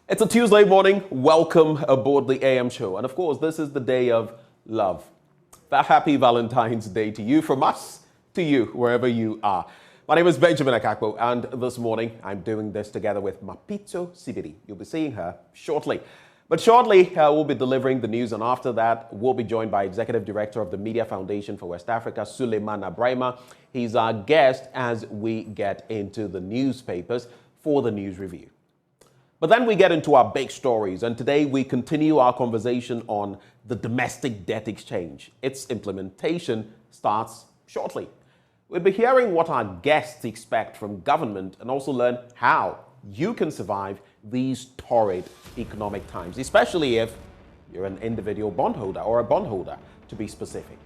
It's a Tuesday morning. Welcome aboard the AM show. And of course, this is the day of love. A happy Valentine's Day to you, from us to you, wherever you are. My name is Benjamin Akakpo, and this morning I'm doing this together with Mapito Sibiri. You'll be seeing her shortly. But shortly, we'll be delivering the news, and after that, we'll be joined by Executive Director of the Media Foundation for West Africa, Suleiman Abraima. He's our guest as we get into the newspapers for the news review. But then we get into our big stories, and today we continue our conversation on the domestic debt exchange. Its implementation starts shortly. We'll be hearing what our guests expect from government and also learn how you can survive these torrid economic times, especially if you're an individual bondholder or a bondholder, to be specific.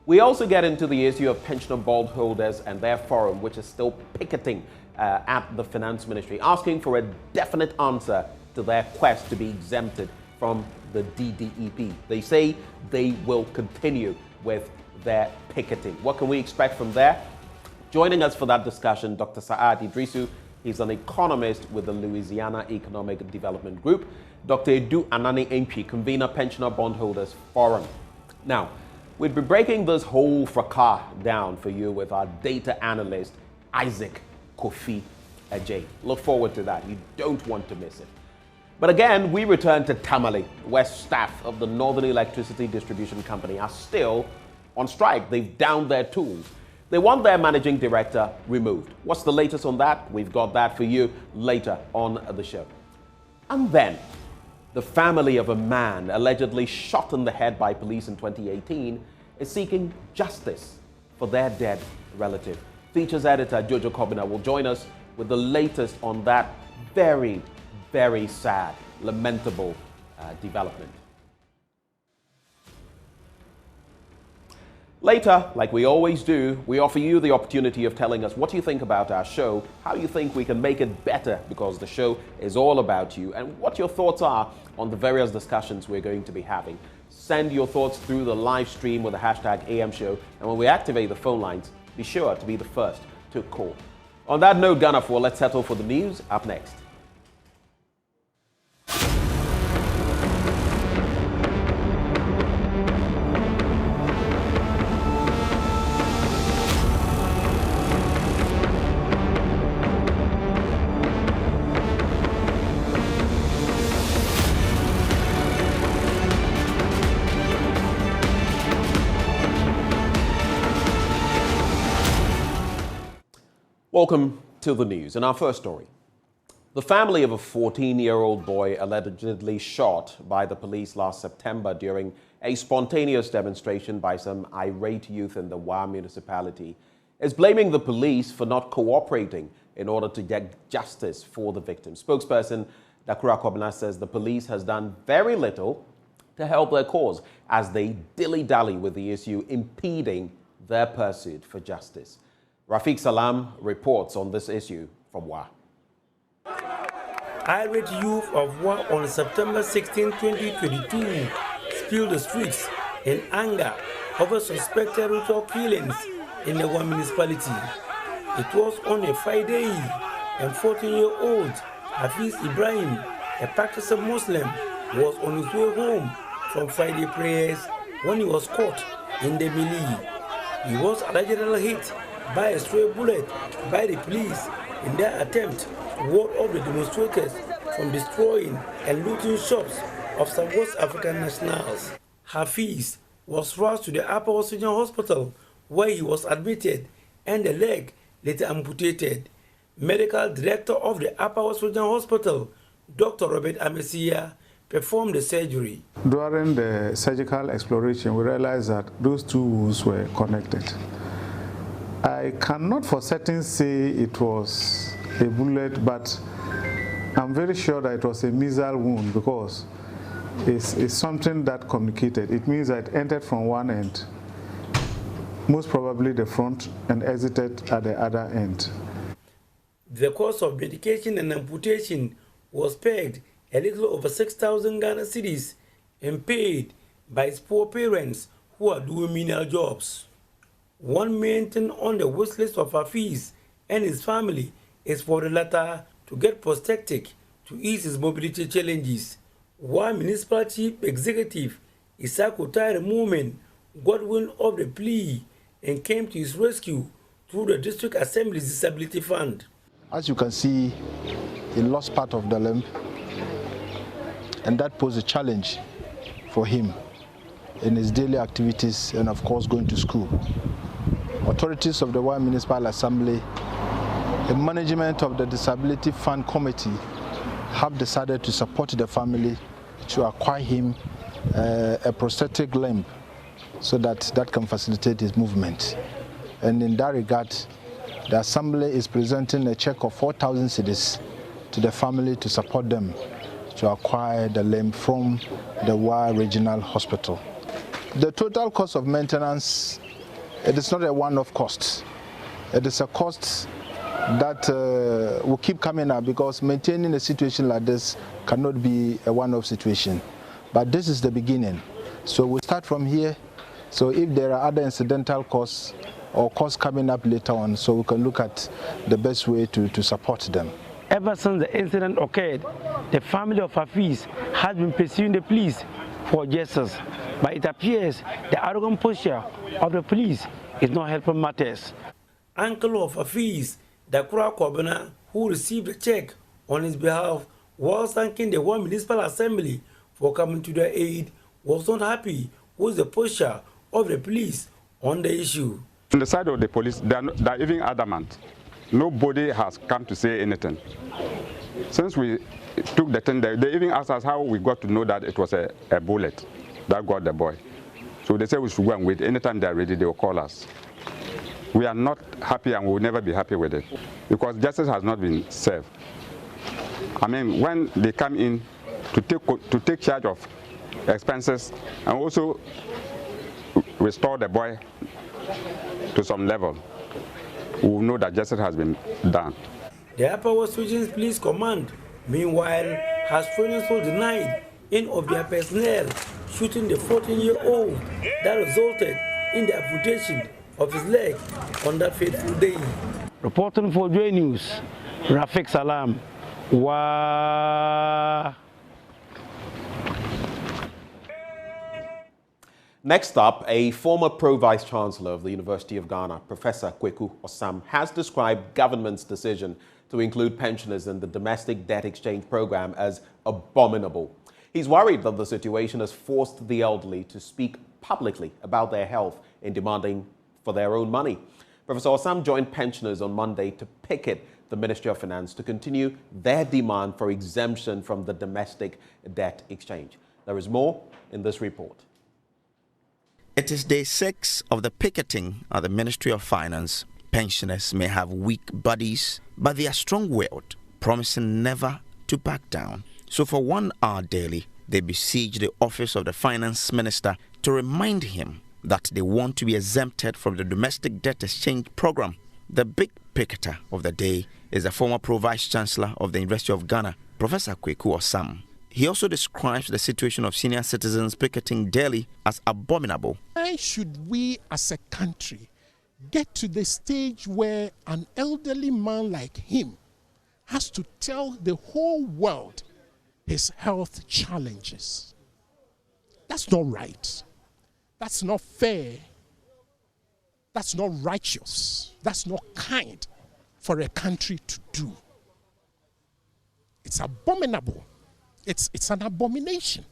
We also get into the issue of pensioner bondholders and their forum, which is still picketing at the Finance Ministry, asking for a definite answer to their quest to be exempted from the DDEP. They say they will continue with their picketing. What can we expect from there? Joining us for that discussion, Dr. Saad Idrisu. He's an economist with the Louisiana Economic Development Group. Dr. Edu Anani Enchi, convener Pensioner Bondholders Forum. Now, we'll be breaking this whole fracas down for you with our data analyst, Isaac Kofi Ajay. Look forward to that. You don't want to miss it. But again, we return to Tamale, where staff of the Northern Electricity Distribution Company are still on strike. They've downed their tools. They want their managing director removed. What's the latest on that? We've got that for you later on the show. And then, the family of a man allegedly shot in the head by police in 2018 is seeking justice for their dead relative. Features editor Jojo Kobina will join us with the latest on that very, very sad, lamentable development. Later, like we always do, we offer you the opportunity of telling us what you think about our show, how you think we can make it better, because the show is all about you, and what your thoughts are on the various discussions we're going to be having. Send your thoughts through the live stream with the hashtag AM show, and when we activate the phone lines, be sure to be the first to call. On that note, Ghana, let's settle for the news up next. Welcome to the news. In our first story, the family of a 14-year-old boy allegedly shot by the police last September during a spontaneous demonstration by some irate youth in the Wa municipality is blaming the police for not cooperating in order to get justice for the victim. Spokesperson Dakura Kobna says the police has done very little to help their cause as they dilly-dally with the issue, impeding their pursuit for justice. Rafiq Salam reports on this issue from Wa. Irate youth of Wa on September 16, 2022 spilled the streets in anger over suspected ritual killings in the Wa municipality. It was on a Friday, and 14-year-old Hafiz Ibrahim, a practicing Muslim, was on his way home from Friday prayers when he was caught in the melee. He was allegedly hit by a stray bullet by the police in their attempt to ward off the demonstrators from destroying and looting shops of some West African nationals. Hafiz was rushed to the Upper West Regional Hospital, where he was admitted and the leg later amputated. Medical director of the Upper West Regional Hospital, Dr. Robert Amesia, performed the surgery. During the surgical exploration, we realized that those two wounds were connected. I cannot for certain say it was a bullet, but I'm very sure that it was a missile wound because it's something that communicated. It means that it entered from one end, most probably the front, and exited at the other end. The cost of medication and amputation was pegged a little over 6,000 Ghana cedis and paid by his poor parents who are doing menial jobs. One main thing on the wish list of Hafiz and his family is for the latter to get prosthetic to ease his mobility challenges. One municipal chief executive, Isako Tire Movement, got wind of the plea and came to his rescue through the District Assembly's Disability Fund. As you can see, he lost part of the limb, and that posed a challenge for him in his daily activities and, of course, going to school. Authorities of the Wa Municipal Assembly, the management of the Disability Fund Committee have decided to support the family to acquire him a prosthetic limb so that can facilitate his movement. And in that regard, the Assembly is presenting a check of 4,000 cedis to the family to support them to acquire the limb from the Wa Regional Hospital. The total cost of maintenance, it is not a one-off cost. It is a cost that will keep coming up because maintaining a situation like this cannot be a one-off situation. But this is the beginning. So we start from here. So if there are other incidental costs or costs coming up later on, so we can look at the best way to support them. Ever since the incident occurred, the family of Hafiz has been pursuing the police for justice. But it appears the arrogant posture of the police is not helping matters. Uncle of Hafiz, Dakura Kobana, who received a check on his behalf while thanking the One Municipal Assembly for coming to their aid, was not happy with the posture of the police on the issue. On the side of the police, they're even adamant. Nobody has come to say anything. Since we took the thing, they even asked us how we got to know that it was a bullet that got the boy. So they said we should go and wait. Anytime they're ready, they will call us. We are not happy and we will never be happy with it because justice has not been served. I mean, when they come in to take charge of expenses and also restore the boy to some level, we will know that justice has been done. The Upper West Region Police Command, meanwhile, has strenuously denied any of their personnel shooting the 14-year-old that resulted in the amputation of his leg on that fateful day. Reporting for JoyNews, Rafiq Salam. Wow. Next up, a former Pro-Vice Chancellor of the University of Ghana, Professor Kweku Osam, has described government's decision to include pensioners in the domestic debt exchange program as abominable. He's worried that the situation has forced the elderly to speak publicly about their health in demanding for their own money. Professor Osam joined pensioners on Monday to picket the Ministry of Finance to continue their demand for exemption from the domestic debt exchange. There is more in this report. It is day 6 of the picketing at the Ministry of Finance. Pensioners may have weak bodies, but they are strong-willed, promising never to back down. So for 1 hour daily, they besiege the office of the Finance Minister to remind him that they want to be exempted from the domestic debt exchange program. The big picketer of the day is the former Pro-Vice Chancellor of the University of Ghana, Professor Kweku Osam. He also describes the situation of senior citizens picketing daily as abominable. Why should we as a country get to the stage where an elderly man like him has to tell the whole world his health challenges? That's not right. That's not fair. That's not righteous. That's not kind for a country to do. It's abominable. It's an abomination.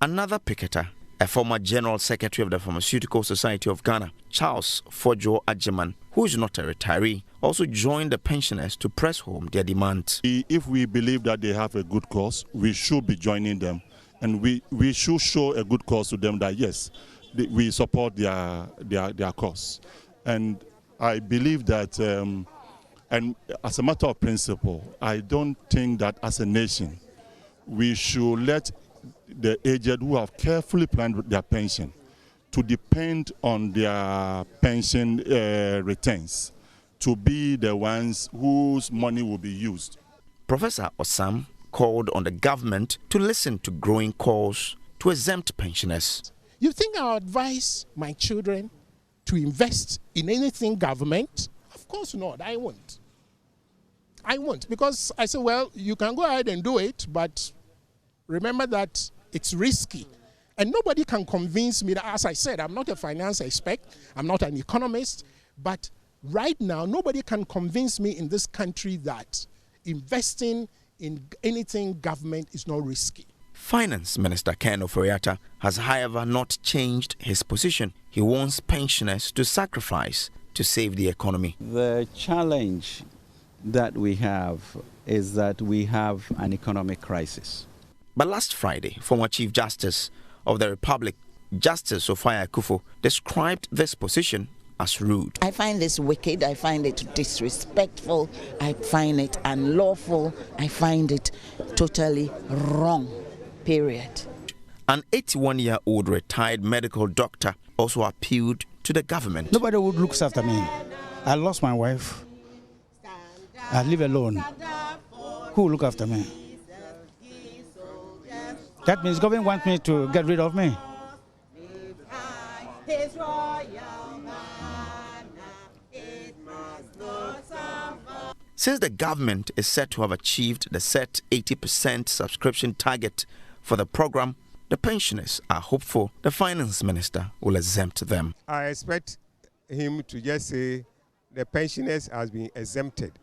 Another picketer, a former General Secretary of the Pharmaceutical Society of Ghana, Charles Fojo Ajiman, who is not a retiree, also joined the pensioners to press home their demands. If we believe that they have a good cause, we should be joining them. And we should show a good cause to them that, yes, we support their cause. And I believe that, and as a matter of principle, I don't think that as a nation, we should let the aged who have carefully planned their pension to depend on their pension returns to be the ones whose money will be used. Professor Osam called on the government to listen to growing calls to exempt pensioners. You think I'll advise my children to invest in anything government? Of course not, I won't. I won't, because I said, well, you can go ahead and do it, but remember that it's risky. And nobody can convince me that, as I said, I'm not a finance expert, I'm not an economist, but right now, nobody can convince me in this country that investing in anything government is not risky. Finance Minister Ken Ofori-Atta has, however, not changed his position. He wants pensioners to sacrifice to save the economy. The challenge that we have is that we have an economic crisis. But last Friday, former Chief Justice of the Republic, Justice Sophia Akufo, described this position as rude. I find this wicked, I find it disrespectful, I find it unlawful, I find it totally wrong, period. An 81-year-old retired medical doctor also appealed to the government. Nobody would look after me. I lost my wife. I live alone. Who will look after me? That means government wants me to get rid of me. Since the government is said to have achieved the set 80% subscription target for the program, the pensioners are hopeful the finance minister will exempt them. I expect him to just say the pensioners has been exempted.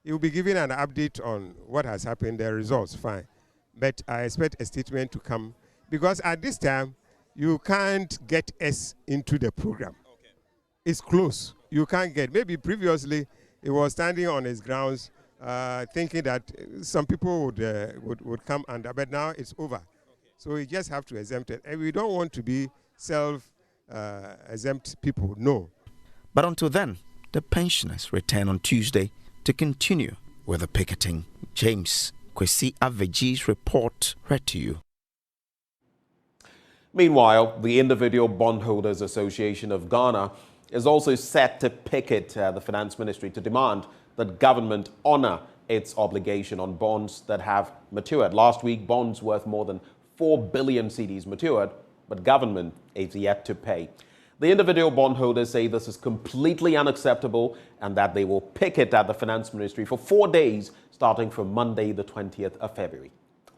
He will be giving an update on what has happened, the results, fine. But I expect a statement to come, because at this time, you can't get us into the program. Okay. It's close. You can't get. Maybe previously, he was standing on his grounds, thinking that some people would come under, but now it's over. Okay. So we just have to exempt it. And we don't want to be self-exempt people, no. But until then, the pensioners return on Tuesday to continue with the picketing. James Kwesi Aveji's report read to you. Meanwhile, the Individual Bondholders Association of Ghana is also set to picket the Finance Ministry to demand that government honor its obligation on bonds that have matured. Last week, bonds worth more than 4 billion cedis matured, but government is yet to pay. The individual bondholders say this is completely unacceptable and that they will picket at the Finance Ministry for 4 days, starting from Monday, the 20th of February.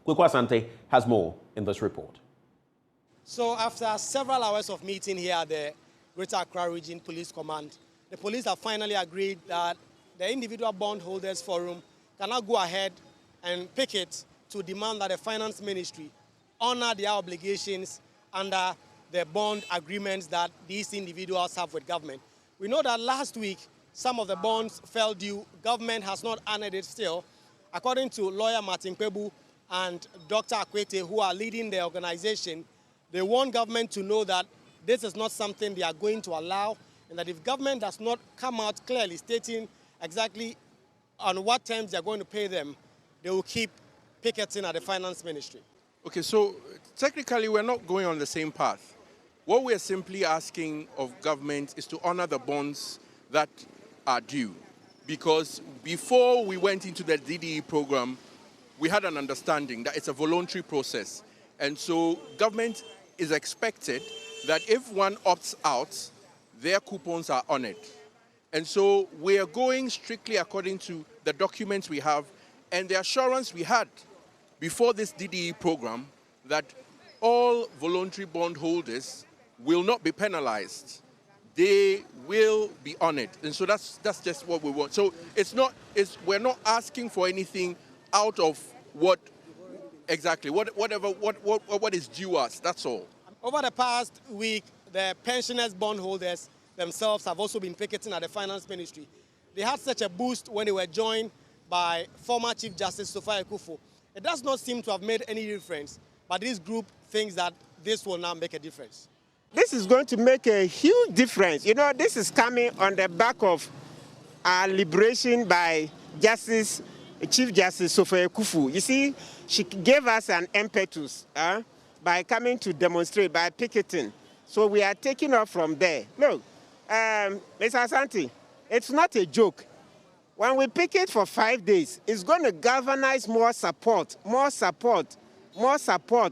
Kukwa Sante has more in this report. So after several hours of meeting here at the Greater Accra Region Police Command, the police have finally agreed that the Individual Bondholders Forum cannot go ahead and picket to demand that the Finance Ministry honor their obligations under the bond agreements that these individuals have with government. We know that last week, some of the bonds fell due. Government has not honored it still. According to lawyer Martin Kwebu and Dr. Akwete, who are leading the organization, they want government to know that this is not something they are going to allow, and that if government does not come out clearly stating exactly on what terms they are going to pay them, they will keep picketing at the Finance Ministry. Okay, so technically we're not going on the same path. What we're simply asking of government is to honor the bonds that are due. Because before we went into the DDE program, we had an understanding that it's a voluntary process. And so government is expected that if one opts out, their coupons are honored. And so we are going strictly according to the documents we have and the assurance we had before this DDE program that all voluntary bondholders will not be penalized. They will be honored. And so that's just what we want. So we're not asking for anything out of what is due us, that's all. Over the past week, the pensioners bondholders themselves have also been picketing at the Finance Ministry. They had such a boost when they were joined by former Chief Justice Sophia Akufo. It does not seem to have made any difference, but this group thinks that this will now make a difference. This is going to make a huge difference. You know, this is coming on the back of our liberation by Chief Justice Sophia Akufo. You see, she gave us an impetus by coming to demonstrate, by picketing. So we are taking off from there. Look, Mr. Asante, it's not a joke. When we picket for 5 days, it's going to galvanize more support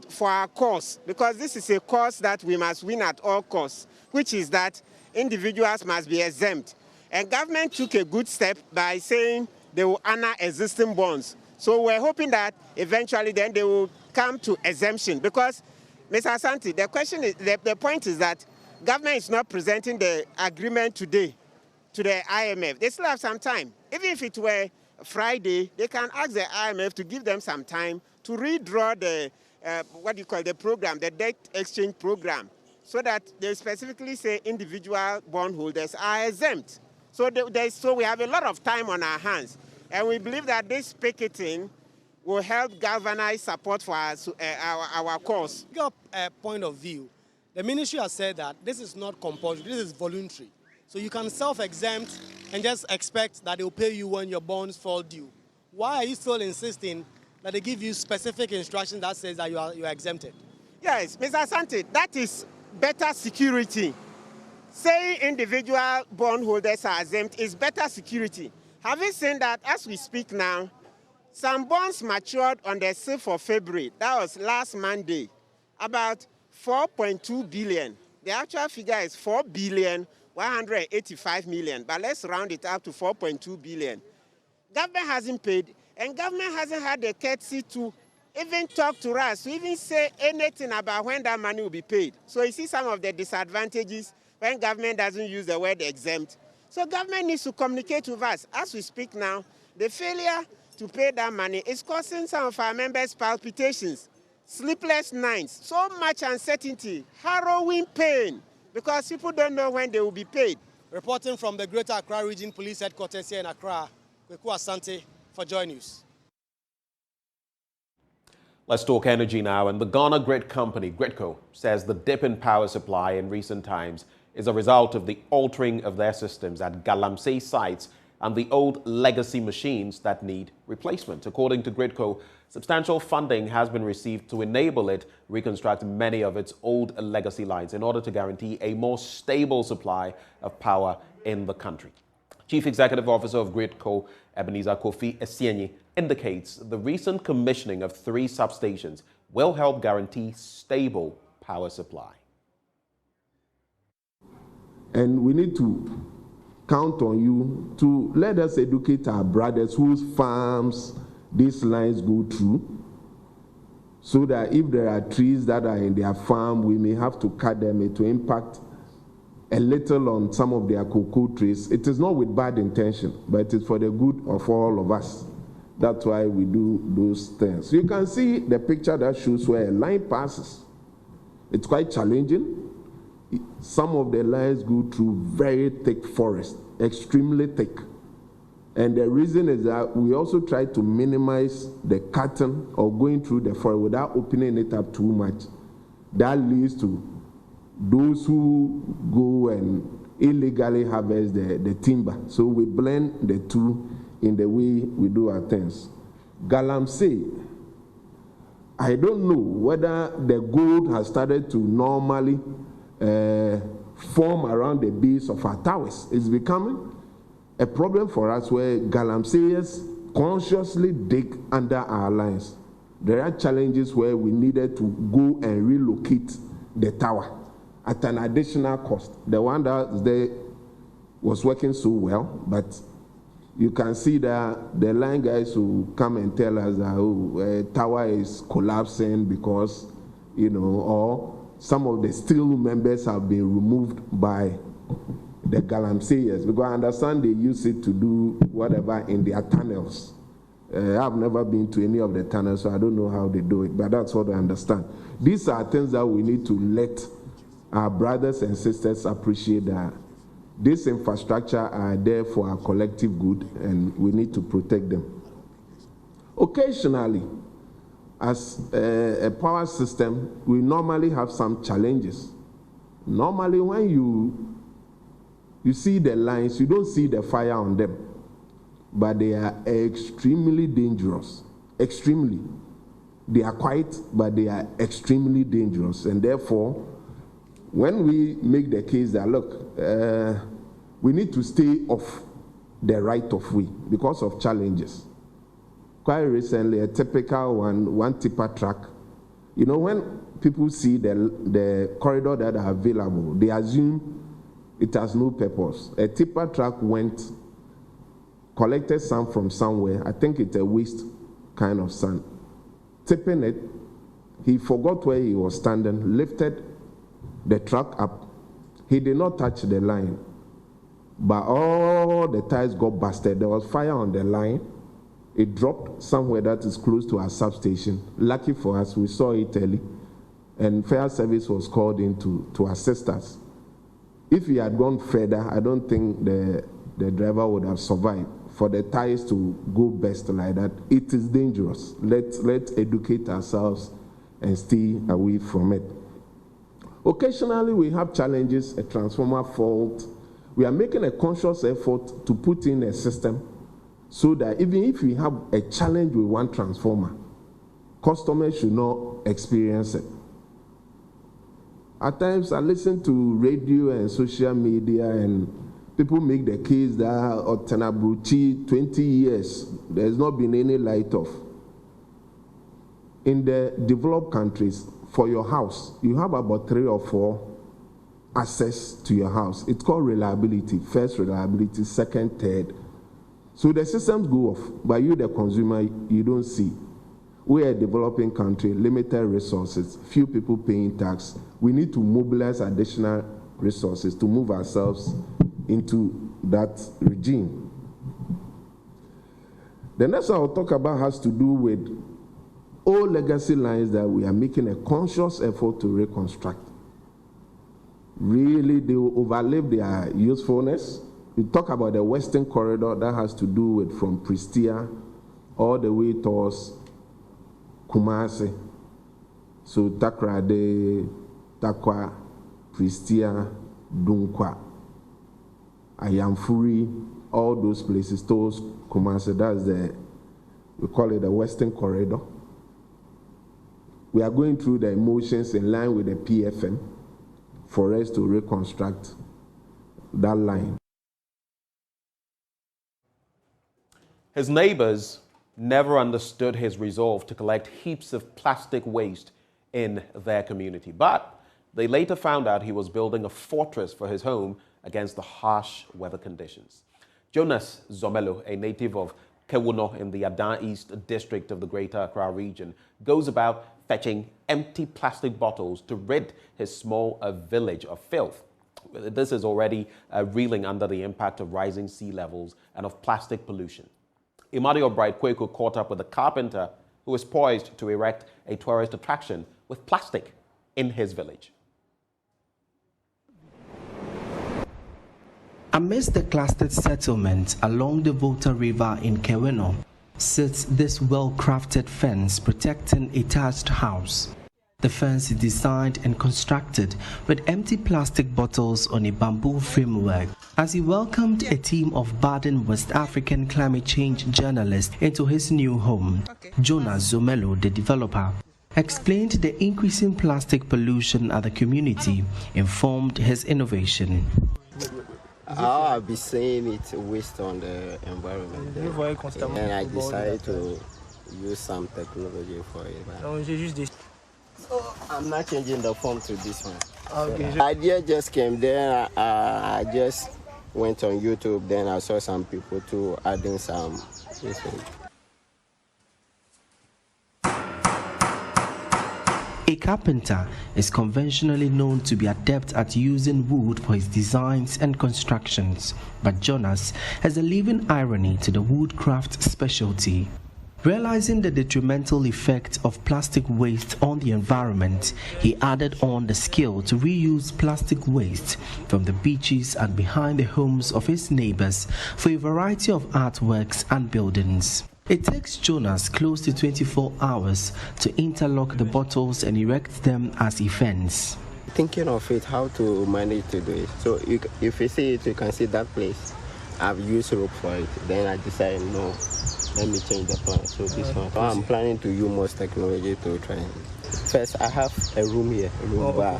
for our cause, because this is a cause that we must win at all costs, which is that individuals must be exempt. And government took a good step by saying they will honor existing bonds. So we're hoping that eventually then they will come to exemption, because, Mr. Asante, the question is, the point is that government is not presenting the agreement today to the IMF. They still have some time. Even if it were Friday, they can ask the IMF to give them some time to redraw the, the program, the debt exchange program, so that they specifically say individual bondholders are exempt. So, so we have a lot of time on our hands. And we believe that this picketing will help galvanize support for our cause. Your point of view, the ministry has said that this is not compulsory, this is voluntary. So you can self-exempt and just expect that they will pay you when your bonds fall due. Why are you still insisting that they give you specific instructions that says that you are exempted? Yes, Mr. Asante, that is better security. Saying individual bondholders are exempt is better security. Having seen that, as we speak now, some bonds matured on the 6th of February. That was last Monday. About 4.2 billion. The actual figure is 4,185 million. But let's round it up to 4.2 billion. Government hasn't paid, and government hasn't had the courtesy to even talk to us, to even say anything about when that money will be paid. So you see some of the disadvantages when government doesn't use the word exempt. So government needs to communicate with us. As we speak now, the failure to pay that money is causing some of our members palpitations, sleepless nights, so much uncertainty, harrowing pain, because people don't know when they will be paid. Reporting from the Greater Accra Region Police Headquarters here in Accra, Kweku Asante for JoyNews. Let's talk energy now. And the Ghana Grid Company, NEDCO, says the dip in power supply in recent times is a result of the altering of their systems at Galamsey sites and the old legacy machines that need replacement. According to NEDCO, substantial funding has been received to enable it reconstruct many of its old legacy lines in order to guarantee a more stable supply of power in the country. Chief Executive Officer of NEDCO, Ebenezer Kofi Esienyi, indicates the recent commissioning of 3 substations will help guarantee stable power supply. And we need to count on you to let us educate our brothers whose farms these lines go through, so that if there are trees that are in their farm, we may have to cut them. It will impact a little on some of their cocoa trees. It is not with bad intention, but it is for the good of all of us. That's why we do those things. You can see the picture that shows where a line passes. It's quite challenging. Some of the lines go through very thick forest, extremely thick. And the reason is that we also try to minimize the cutting or going through the forest without opening it up too much. That leads to those who go and illegally harvest the timber. So we blend the two in the way we do our things. Galamsey, I don't know whether the gold has started to normally form around the base of our towers. It's becoming a problem for us where Galamseyers consciously dig under our lines. There are challenges where we needed to go and relocate the tower at an additional cost. The one that there was working so well, but you can see that the line guys will come and tell us that tower is collapsing because, or some of the steel members have been removed by the Galamseyers, because I understand they use it to do whatever in their tunnels. I've never been to any of the tunnels, so I don't know how they do it, but that's what I understand. These are things that we need to let our brothers and sisters appreciate, that this infrastructure are there for our collective good, and we need to protect them. Occasionally, as a power system, we normally have some challenges. Normally, when you see the lines, you don't see the fire on them, but they are extremely dangerous. Extremely. They are quiet, but they are extremely dangerous. And therefore, when we make the case that, look, we need to stay off the right of way because of challenges. Quite recently, a typical one tipper truck, when people see the corridor that are available, they assume it has no purpose. A tipper truck went collected sand from somewhere. I think it's a waste kind of sand. Tipping it, he forgot where he was standing, lifted the truck up. He did not touch the line, but all the tires got busted. There was fire on the line. It dropped somewhere that is close to our substation. Lucky for us, we saw it early, and fire service was called in to assist us. If he had gone further, I don't think the driver would have survived. For the tires to go best like that, it is dangerous. Let's educate ourselves and stay away from it. Occasionally, we have challenges, a transformer fault. We are making a conscious effort to put in a system so that even if we have a challenge with one transformer, customers should not experience it. At times, I listen to radio and social media, and people make the case that Otenabruchi, 20 years, there's not been any light off. In the developed countries, for your house, you have about 3 or 4 access to your house. It's called reliability. First reliability, second, third. So the systems go off, but you, the consumer, you don't see. We are a developing country, limited resources, few people paying tax. We need to mobilize additional resources to move ourselves into that regime. The next one I'll talk about has to do with all legacy lines that we are making a conscious effort to reconstruct. Really, they will overlive their usefulness. We talk about the Western Corridor that has to do with from Prestia all the way towards Kumasi. So Takrade, Takwa, Prestia, Dunkwa, Ayamfuri, all those places towards Kumasi. That's we call it the Western Corridor. We are going through the emotions in line with the PFM for us to reconstruct that line. His neighbors never understood his resolve to collect heaps of plastic waste in their community, but they later found out he was building a fortress for his home against the harsh weather conditions. Jonas Zomelo, a native of Kewuno in the Adan East district of the Greater Accra region, goes about fetching empty plastic bottles to rid his small village of filth. This is already reeling under the impact of rising sea levels and of plastic pollution. Imadio Bright Kweku caught up with a carpenter who was poised to erect a tourist attraction with plastic in his village. Amidst the clustered settlement along the Volta River in Kewuno sits this well-crafted fence protecting a thatched house. The fence is designed and constructed with empty plastic bottles on a bamboo framework. As he welcomed a team of budding West African climate change journalists into his new home, Jonas Zomelo, the developer, explained the increasing plastic pollution at the community informed his innovation. I'll be saying it's a waste on the environment. And I decided to use some technology for it. So I'm not changing the form to this one. Okay. The idea just came there. I just went on YouTube. Then I saw some people to adding some. A carpenter is conventionally known to be adept at using wood for his designs and constructions, but Jonas has a living irony to the woodcraft specialty. Realizing the detrimental effect of plastic waste on the environment, he added on the skill to reuse plastic waste from the beaches and behind the homes of his neighbors for a variety of artworks and buildings. It takes Jonas close to 24 hours to interlock the bottles and erect them as a fence. Thinking of it, how to manage to do it. So if you see it, you can see that place. I've used rope for it. Then I decided, no, let me change the plan. So this one. So I'm planning to use more technology to try. First, I have a room here, bar.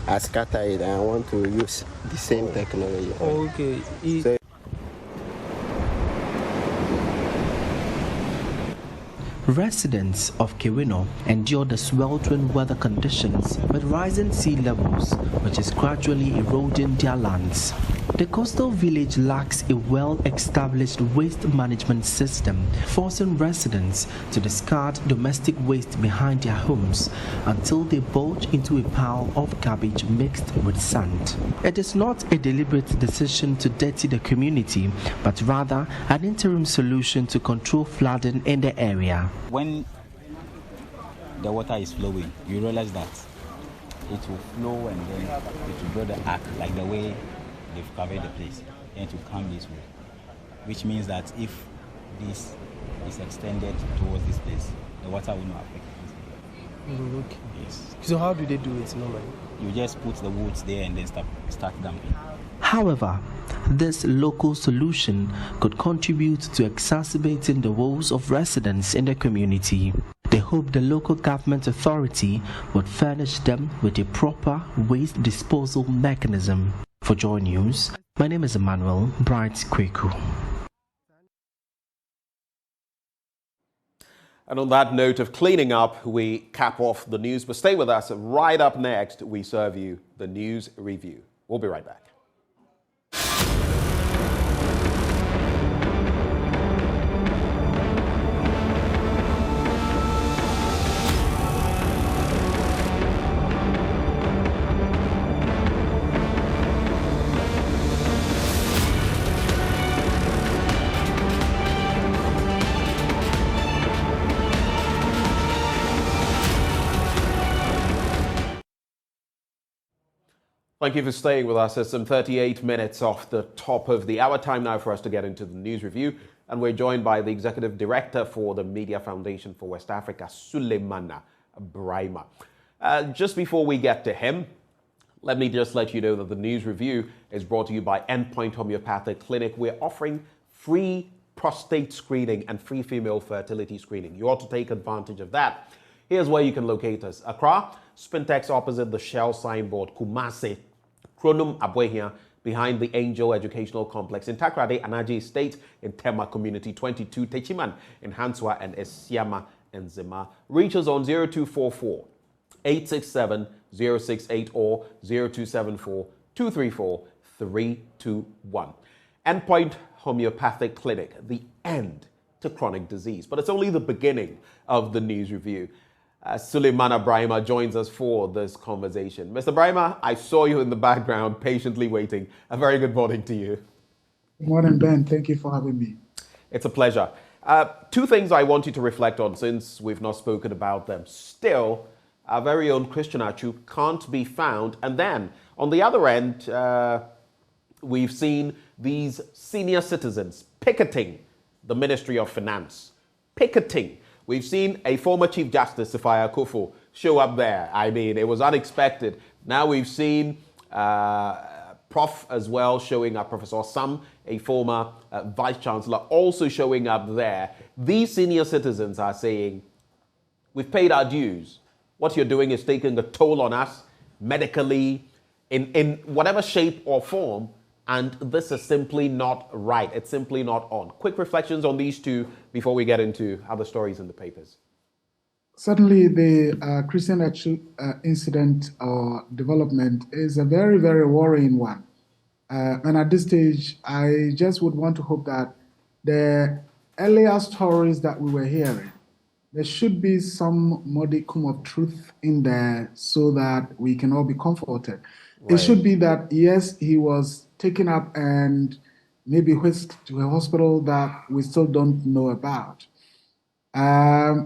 I scatter it and I want to use the same technology. Okay. So, Residents of Kewino endure the sweltering weather conditions with rising sea levels, which is gradually eroding their lands. The coastal village lacks a well-established waste management system, forcing residents to discard domestic waste behind their homes until they bulge into a pile of garbage mixed with sand. It is not a deliberate decision to dirty the community, but rather an interim solution to control flooding in the area. When the water is flowing, you realize that it will flow and then it will build the arc like the way they've covered the place, and to come this way, which means that if this is extended towards this place, the water will not affect it. Okay. Yes. So how do they do it normally? You just put the woods there and then start dumping. However, this local solution could contribute to exacerbating the woes of residents in the community. They hope the local government authority would furnish them with a proper waste disposal mechanism. For Joy News, my name is Emmanuel Bright Kweku. And on that note of cleaning up, we cap off the news. But stay with us. Right up next, we serve you the news review. We'll be right back. Thank you for staying with us. It's some 38 minutes off the top of the hour. Time now for us to get into the news review. And we're joined by the Executive Director for the Media Foundation for West Africa, Suleiman Brahima. Just before we get to him, let me just let you know that the news review is brought to you by Endpoint Homeopathic Clinic. We're offering free prostate screening and free female fertility screening. You ought to take advantage of that. Here's where you can locate us. Accra, Spintex opposite the Shell signboard, Kumasi, Kronum Abwehia, behind the Angel Educational Complex in Takrade, Anaji Estate, in Tema Community 22, Techiman, in Hanswa and Esiama and Zima. Reach us on 0244 867 068 or 0274 234 321. Endpoint Homeopathic Clinic, the end to chronic disease. But it's only the beginning of the news review. Suleiman Brahima joins us for this conversation. Mr. Brahima, I saw you in the background patiently waiting. A very good morning to you. Good morning, Ben. Thank you for having me. It's a pleasure. Two things I want you to reflect on since we've not spoken about them. Still, our very own Christian Achu can't be found. And then, on the other end, we've seen these senior citizens picketing the Ministry of Finance. Picketing. We've seen a former Chief Justice, Sifaya Kufo, show up there. I mean, it was unexpected. Now we've seen Prof as well showing up, Professor Sam, a former Vice Chancellor, also showing up there. These senior citizens are saying, we've paid our dues. What you're doing is taking a toll on us, medically, in whatever shape or form, and this is simply not right. It's simply not on. Quick reflections on these two before we get into other stories in the papers. Certainly, the Christian Achu incident or development is a very, very worrying one. And at this stage, I just would want to hope that the earlier stories that we were hearing, there should be some modicum of truth in there so that we can all be comforted. Right. It should be that, yes, he was taken up and maybe whisked to a hospital that we still don't know about.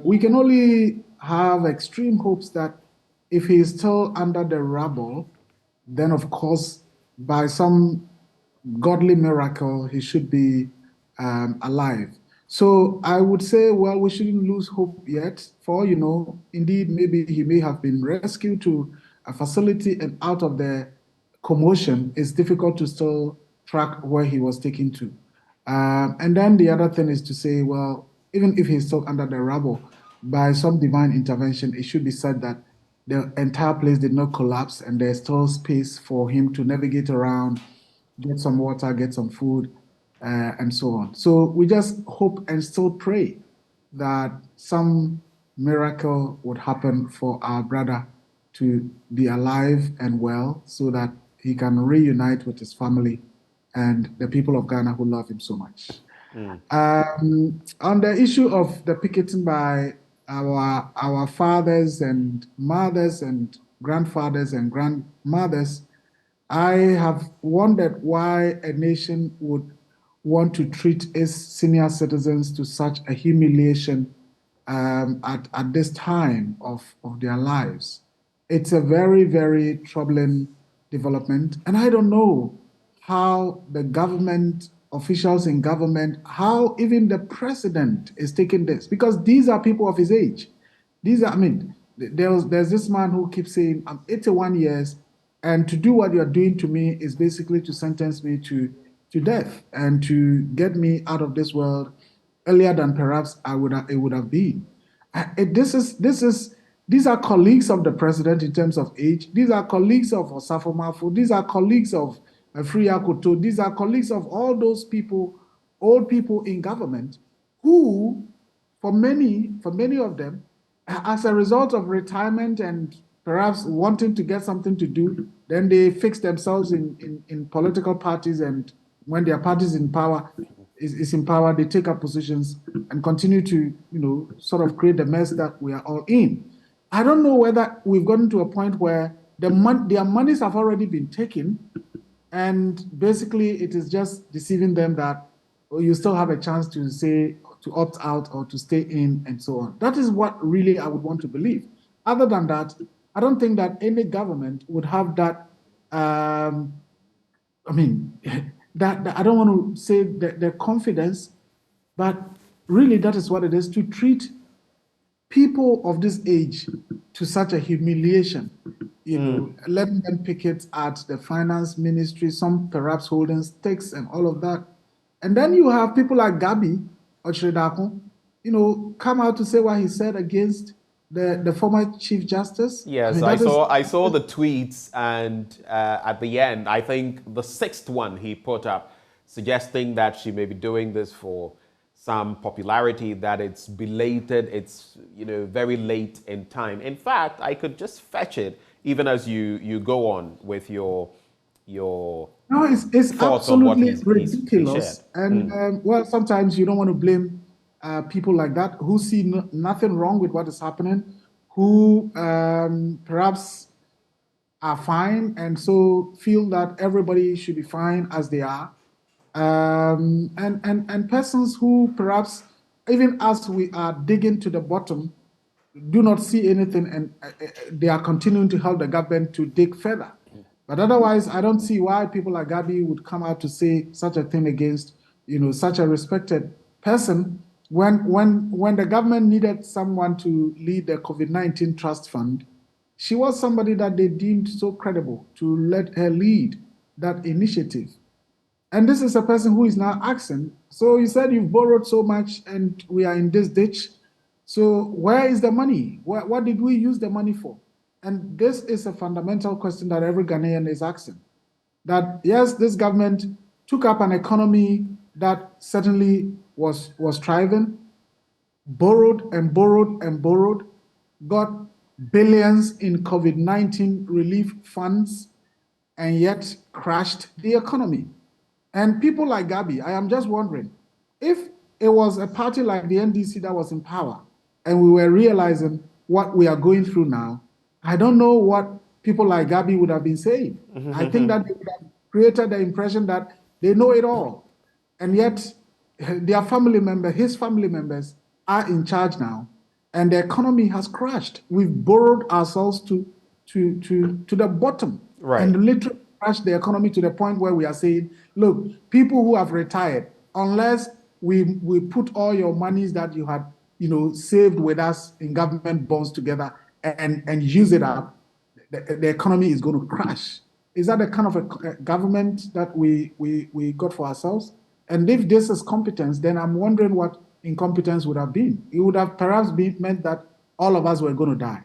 We can only have extreme hopes that if he is still under the rubble, then of course, by some godly miracle, he should be alive. So I would say, well, we shouldn't lose hope yet. For, indeed, maybe he may have been rescued to a facility and out of the commotion. It's difficult to still track where he was taken to. And then the other thing is to say, well, even if he's still under the rubble, by some divine intervention, it should be said that the entire place did not collapse and there's still space for him to navigate around, get some water, get some food, and so on. So we just hope and still pray that some miracle would happen for our brother to be alive and well so that he can reunite with his family and the people of Ghana who love him so much. On the issue of the picketing by our fathers and mothers and grandfathers and grandmothers, I have wondered why a nation would want to treat its senior citizens to such a humiliation at this time of their lives. It's a very, very troubling development. And I don't know how the government, officials in government, how even the president is taking this, because these are people of his age. These are, I mean, there's this man who keeps saying, I'm 81 years, and to do what you're doing to me is basically to sentence me to death and to get me out of this world earlier than perhaps it would have been. These are colleagues of the president in terms of age. These are colleagues of Osafo Mafu. These are colleagues of Freya Koto. These are colleagues of all those people, old people in government, who, for many of them, as a result of retirement and perhaps wanting to get something to do, then they fix themselves in political parties, and when their party is in power, they take up positions and continue to, sort of create the mess that we are all in. I don't know whether we've gotten to a point where their monies have already been taken, and basically it is just deceiving them that you still have a chance to say, to opt out or to stay in and so on. That is what really I would want to believe. Other than that, I don't think that any government would have that, that I don't want to say the confidence, but really that is what it is, to treat people of this age to such a humiliation, letting them picket at the finance ministry, some perhaps holding stakes and all of that. And then you have people like Gabi Ochredako, come out to say what he said against the former Chief Justice. Yes, I saw the tweets, and at the end, I think the 6th one he put up, suggesting that she may be doing this for some popularity, that it's belated, it's very late in time. In fact, I could just fetch it even as you go on with your no, it's absolutely ridiculous. And well, sometimes you don't want to blame people like that who see nothing wrong with what is happening, who perhaps are fine and so feel that everybody should be fine as they are. And persons who perhaps, even as we are digging to the bottom, do not see anything, and they are continuing to help the government to dig further. But otherwise, I don't see why people like Gabi would come out to say such a thing against, such a respected person when the government needed someone to lead the COVID-19 Trust Fund. She was somebody that they deemed so credible to let her lead that initiative. And this is a person who is now asking, so you said you've borrowed so much and we are in this ditch. So where is the money? What did we use the money for? And this is a fundamental question that every Ghanaian is asking. That yes, this government took up an economy that certainly was thriving, borrowed and borrowed and borrowed, got billions in COVID-19 relief funds, and yet crashed the economy. And people like Gabi, I am just wondering, if it was a party like the NDC that was in power and we were realizing what we are going through now, I don't know what people like Gabi would have been saying. I think that they would have created the impression that they know it all. And yet their family members, his family members, are in charge now, and the economy has crashed. We've borrowed ourselves to the bottom, right, and literally crashed the economy to the point where we are saying, look, people who have retired, unless we put all your monies that you had saved with us in government bonds together and use it up, the economy is going to crash. Is that the kind of a government that we got for ourselves? And if this is competence, then I'm wondering what incompetence would have been. It would have perhaps meant that all of us were going to die.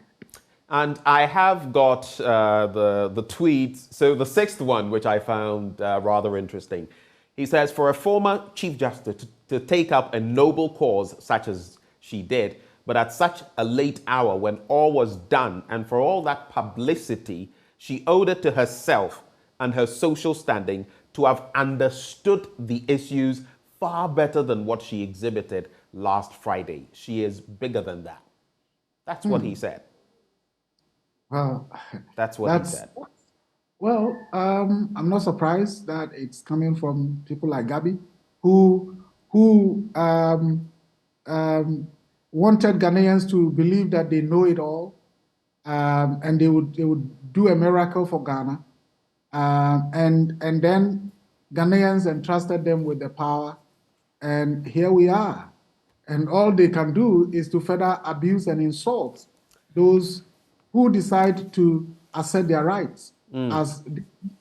And I have got the tweet. So the 6th one, which I found rather interesting. He says, for a former Chief Justice to take up a noble cause such as she did. But at such a late hour, when all was done, and for all that publicity, she owed it to herself and her social standing to have understood the issues far better than what she exhibited last Friday. She is bigger than that. That's what he said. Well, that's what he said. Well, I'm not surprised that it's coming from people like Gabby, who wanted Ghanaians to believe that they know it all, and they would do a miracle for Ghana, and then Ghanaians entrusted them with the power, and here we are. And all they can do is to further abuse and insult those who decide to assert their rights as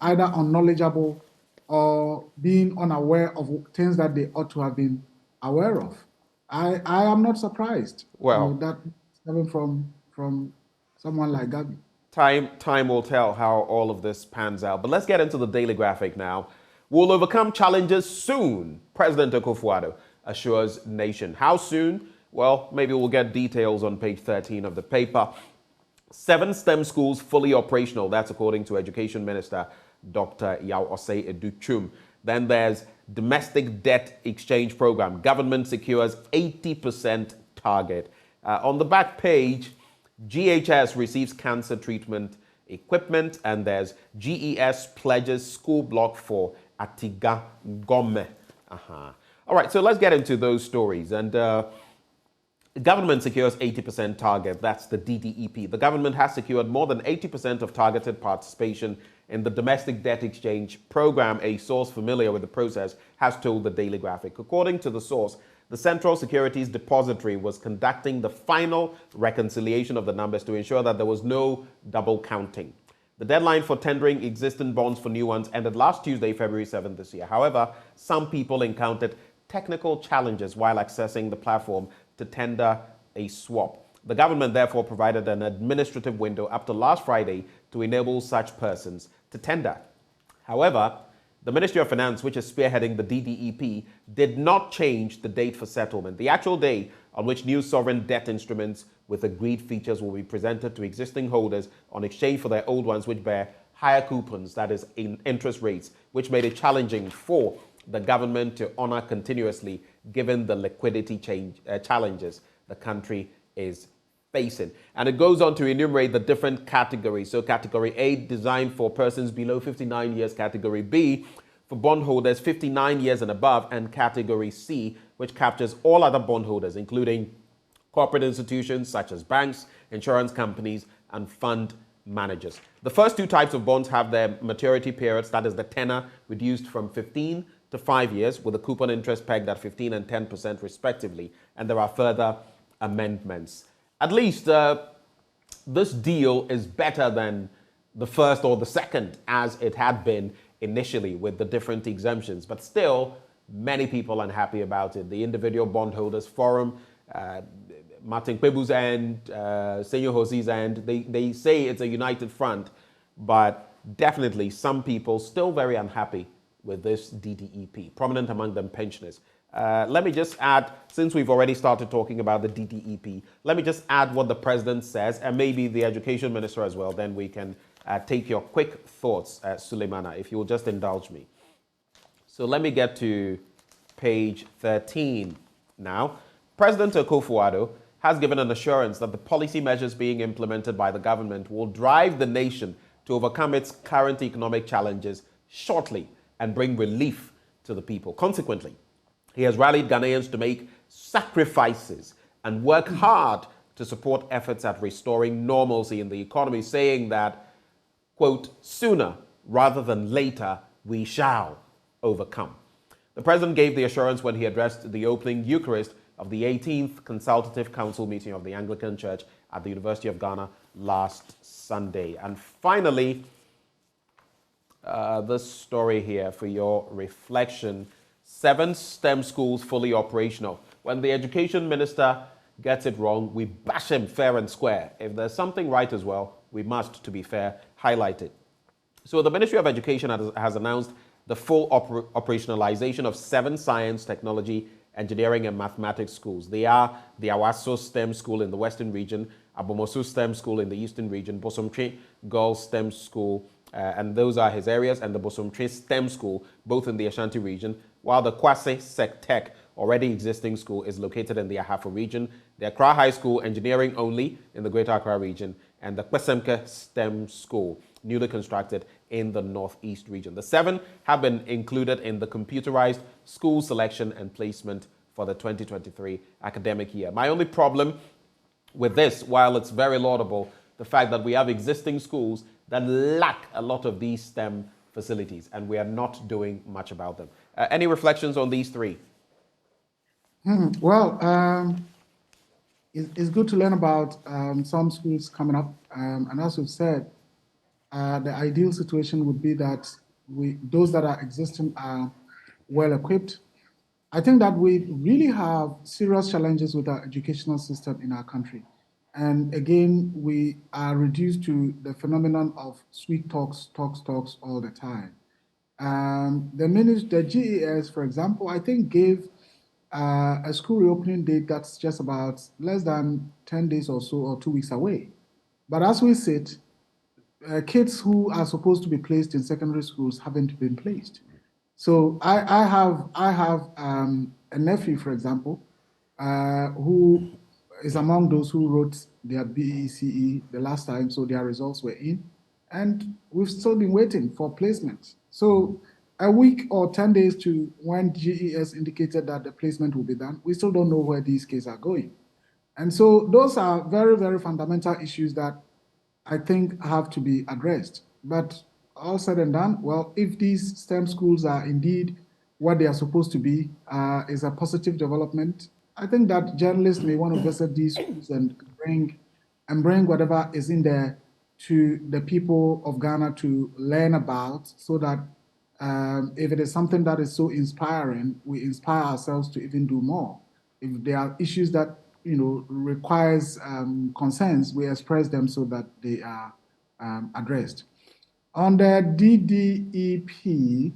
either unknowledgeable or being unaware of things that they ought to have been aware of. I am not surprised. Well, that coming from someone like Gabi. Time will tell how all of this pans out. But let's get into the Daily Graphic now. We'll overcome challenges soon, President Akufo-Addo assures nation. How soon? Well, maybe we'll get details on page 13 of the paper. 7 STEM schools fully operational. That's according to Education Minister Dr. Yao Osei Educhum. Then there's domestic debt exchange program. Government secures 80% target. On the back page, GHS receives cancer treatment equipment, and there's GES pledges school block for Atiga Gome. All right, so let's get into those stories. And the government secures 80% target. That's the DDEP. The government has secured more than 80% of targeted participation in the domestic debt exchange program. A source familiar with the process has told the Daily Graphic. According to the source, the Central Securities Depository was conducting the final reconciliation of the numbers to ensure that there was no double counting. The deadline for tendering existing bonds for new ones ended last Tuesday, February 7th this year. However, some people encountered technical challenges while accessing the platform to tender a swap. The government therefore provided an administrative window up to last Friday to enable such persons to tender. However, the Ministry of Finance, which is spearheading the DDEP, did not change the date for settlement. The actual day on which new sovereign debt instruments with agreed features will be presented to existing holders on exchange for their old ones, which bear higher coupons, that is, in interest rates, which made it challenging for the government to honor continuously given the liquidity challenges the country is facing. And it goes on to enumerate the different categories. So category A, designed for persons below 59 years, category B, for bondholders 59 years and above, and category C, which captures all other bondholders, including corporate institutions such as banks, insurance companies, and fund managers. The first 2 types of bonds have their maturity periods, that is the tenor, reduced from 15 to 5 years, with a coupon interest pegged at 15% and 10% respectively, and there are further amendments. At least this deal is better than the first or the second, as it had been initially with the different exemptions, but still many people unhappy about it. The Individual Bondholders Forum, Martin Kpebu's end, Senyor Hosey's end, they say it's a united front, but definitely some people still very unhappy with this DDEP, prominent among them pensioners. Let me just add, since we've already started talking about the DDEP, let me just add what the president says, and maybe the education minister as well, then we can take your quick thoughts, Suleimana, if you will just indulge me. So let me get to page 13 now. President Akufo-Addo has given an assurance that the policy measures being implemented by the government will drive the nation to overcome its current economic challenges shortly and bring relief to the people. Consequently, he has rallied Ghanaians to make sacrifices and work hard to support efforts at restoring normalcy in the economy, saying that, quote, sooner rather than later, we shall overcome. The president gave the assurance when he addressed the opening Eucharist of the 18th Consultative Council meeting of the Anglican Church at the University of Ghana last Sunday. And finally, this story here for your reflection. 7 STEM schools fully operational. When the education minister gets it wrong, we bash him fair and square. If there's something right as well, we must, to be fair, highlight it. So the Ministry of Education has announced the full operationalization of 7 science, technology, engineering and mathematics schools. They are the Awaso STEM School in the Western region, Abomosu STEM School in the Eastern region, Bosomtwe Girls STEM School, and those are his areas, and the Bosomtwe STEM School, both in the Ashanti region, while the Kwase Tech, already existing school, is located in the Ahafo region, the Accra High School, engineering only, in the Greater Accra region, and the Kwesemke STEM School, newly constructed in the Northeast region. The 7 have been included in the computerized school selection and placement for the 2023 academic year. My only problem with this, while it's very laudable, the fact that we have existing schools that lack a lot of these STEM facilities, and we are not doing much about them. Any reflections on these 3? Well, it's good to learn about some schools coming up. And as we've said, the ideal situation would be that those that are existing are well equipped. I think that we really have serious challenges with our educational system in our country. And again, we are reduced to the phenomenon of sweet talks all the time. The GES, for example, I think gave a school reopening date that's just about less than 10 days or so, or 2 weeks away. But as we sit, kids who are supposed to be placed in secondary schools haven't been placed. So I have a nephew, for example, who is among those who wrote their BECE the last time, so their results were in, and we've still been waiting for placement. So a week or 10 days to when GES indicated that the placement will be done, we still don't know where these kids are going. And so those are very, very fundamental issues that I think have to be addressed. But all said and done, well, if these STEM schools are indeed what they are supposed to be, is a positive development, I think that journalists may want to visit these schools and bring whatever is in there to the people of Ghana to learn about, so that if it is something that is so inspiring, we inspire ourselves to even do more. If there are issues that requires concerns, we express them so that they are addressed. On the DDEP,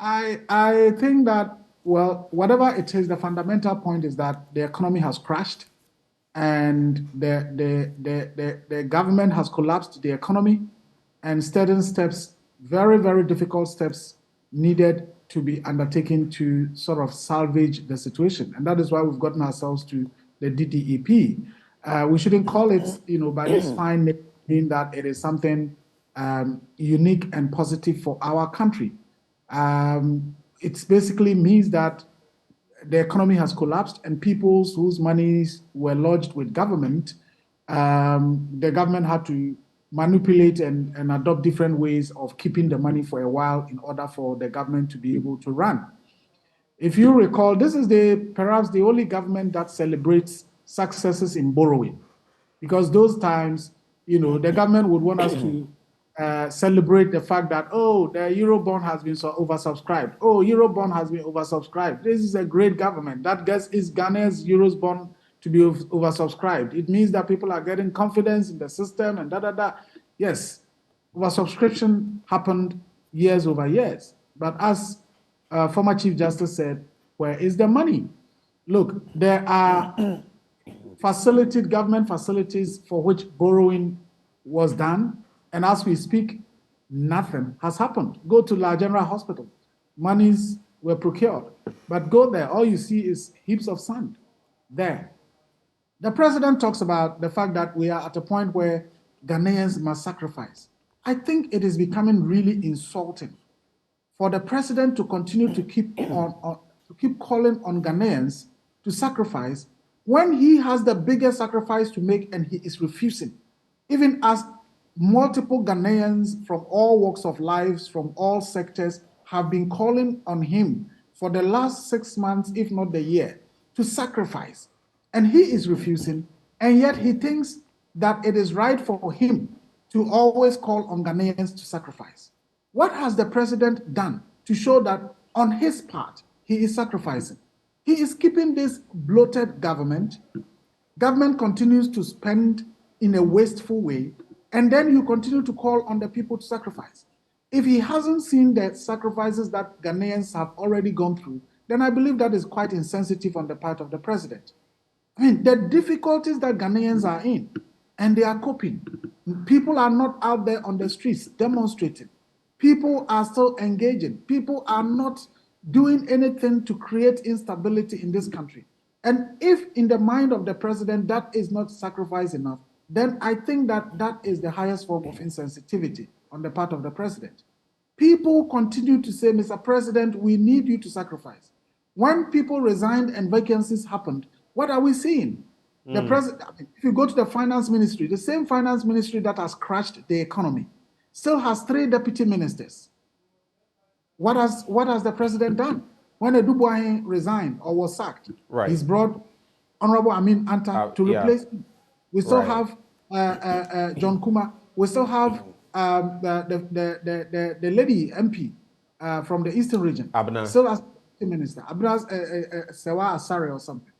I think that, well, whatever it is, the fundamental point is that the economy has crashed, and the government has collapsed the economy, and certain steps, very, very difficult steps, needed to be undertaken to sort of salvage the situation. And that is why we've gotten ourselves to the DDEP. We shouldn't call it, by this fine name, that it is something unique and positive for our country. It basically means that the economy has collapsed, and people whose monies were lodged with government, the government had to manipulate and adopt different ways of keeping the money for a while in order for the government to be able to run. If you recall, this is perhaps the only government that celebrates successes in borrowing, because those times, the government would want us to celebrate the fact that, oh, the Eurobond has been so oversubscribed. Oh, Eurobond has been oversubscribed. This is a great government. That gets Ghana's Eurobond to be oversubscribed. It means that people are getting confidence in the system and da. Yes, oversubscription happened years over years. But as former Chief Justice said, where is the money? Look, there are government facilities for which borrowing was done, and as we speak, nothing has happened. Go to La General Hospital. Monies were procured. But go there, all you see is heaps of sand there. The president talks about the fact that we are at a point where Ghanaians must sacrifice. I think it is becoming really insulting for the president to continue to keep calling on Ghanaians to sacrifice when he has the biggest sacrifice to make and he is refusing. Even as multiple Ghanaians from all walks of life, from all sectors, have been calling on him for the last 6 months, if not the year, to sacrifice. And he is refusing, and yet he thinks that it is right for him to always call on Ghanaians to sacrifice. What has the president done to show that on his part, he is sacrificing? He is keeping this bloated government. Government continues to spend in a wasteful way, and then you continue to call on the people to sacrifice. If he hasn't seen the sacrifices that Ghanaians have already gone through, then I believe that is quite insensitive on the part of the president. I mean, the difficulties that Ghanaians are in, and they are coping. People are not out there on the streets demonstrating. People are still engaging. People are not doing anything to create instability in this country. And if in the mind of the president that is not sacrifice enough, then I think that that is the highest form of insensitivity on the part of the president. People continue to say, Mr. President, we need you to sacrifice. When people resigned and vacancies happened, what are we seeing? The president, if you go to the finance ministry, the same finance ministry that has crashed the economy, still has 3 deputy ministers. What has the president done? When Edubuahin resigned or was sacked, he's brought Honorable Amin Anta to replace him. We still have John Kuma. We still have the lady MP from the Eastern region. Abna. Still as deputy minister. Abna Sewa Asare or something.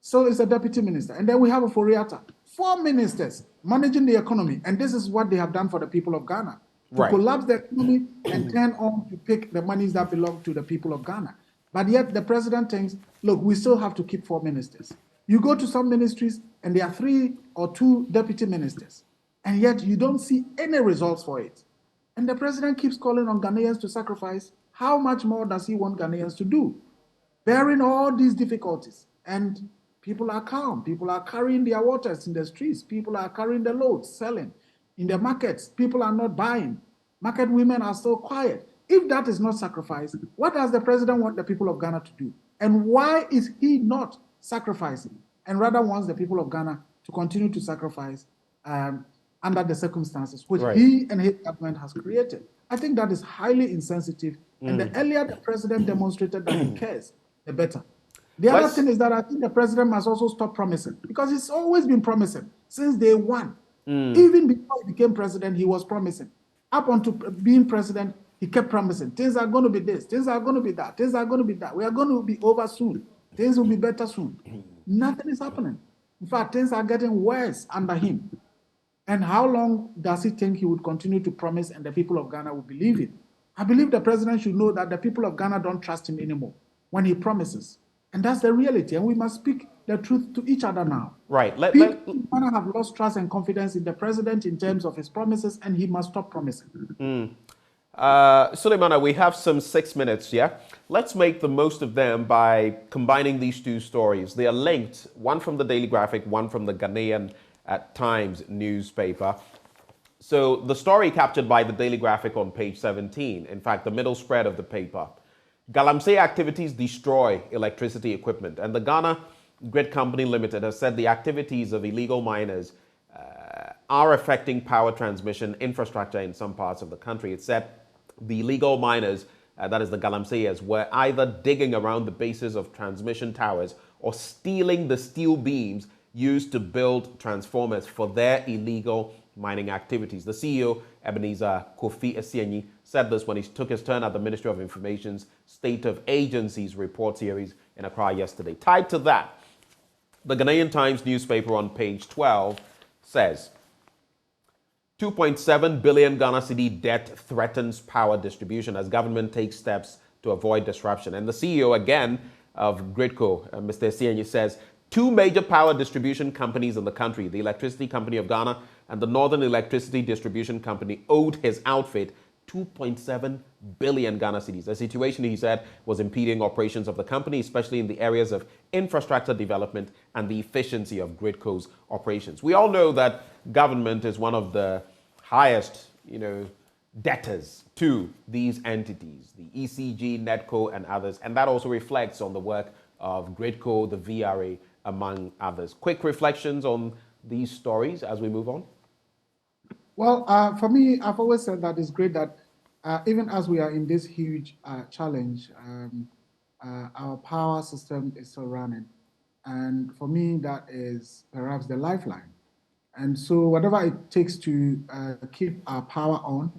So it's a deputy minister. And then we have a Foriata. 4 ministers managing the economy. And this is what they have done for the people of Ghana. To collapse the economy and turn on to pick the monies that belong to the people of Ghana. But yet the president thinks, look, we still have to keep 4 ministers. You go to some ministries and there are 3 or 2 deputy ministers. And yet you don't see any results for it. And the president keeps calling on Ghanaians to sacrifice. How much more does he want Ghanaians to do? Bearing all these difficulties. And people are calm. People are carrying their waters in the streets. People are carrying the loads, selling. In the markets, people are not buying. Market women are still quiet. If that is not sacrifice, what does the president want the people of Ghana to do? And why is he not sacrificing and rather wants the people of Ghana to continue to sacrifice under the circumstances which he and his government has created? I think that is highly insensitive. And the earlier the president demonstrated that he cares, the better. The other thing is that I think the president must also stop promising, because he's always been promising since day one. Even before he became president, he was promising. Up until being president, he kept promising. Things are going to be this, things are going to be that, things are going to be that. We are going to be over soon. Things will be better soon. Nothing is happening. In fact, things are getting worse under him. And how long does he think he would continue to promise and the people of Ghana will believe it? I believe the president should know that the people of Ghana don't trust him anymore when he promises. And that's the reality. And we must speak the truth to each other now. People in Ghana have lost trust and confidence in the president in terms of his promises, and he must stop promising. Suleimana, we have some 6 minutes, yeah? Let's make the most of them by combining these 2 stories. They are linked, one from the Daily Graphic, one from the Ghanaian Times newspaper. So the story captured by the Daily Graphic on page 17, in fact, the middle spread of the paper. Galamsey activities destroy electricity equipment. And the Ghana Grid Company Limited has said the activities of illegal miners are affecting power transmission infrastructure in some parts of the country. It said the illegal miners, that is the Galamseyers, were either digging around the bases of transmission towers or stealing the steel beams used to build transformers for their illegal mining activities. The CEO, Ebenezer Kofi Esienyi, said this when he took his turn at the Ministry of Information's State of Agencies report series in Accra yesterday. Tied to that, the Ghanaian Times newspaper on page 12 says, 2.7 billion Ghana cedi debt threatens power distribution as government takes steps to avoid disruption. And the CEO again of GRIDCO, Mr. Esienyi, says 2 major power distribution companies in the country, the Electricity Company of Ghana and the Northern Electricity Distribution Company, owed his outfit 2.7 billion Ghana cedis. A situation, he said, was impeding operations of the company, especially in the areas of infrastructure development and the efficiency of GRIDCO's operations. We all know that government is one of the highest, debtors to these entities, the ECG, NEDCO, and others. And that also reflects on the work of GRIDCO, the VRA, among others. Quick reflections on these stories as we move on? Well, for me, I've always said that it's great that even as we are in this huge challenge, our power system is still running. And for me, that is perhaps the lifeline. And so whatever it takes to keep our power on,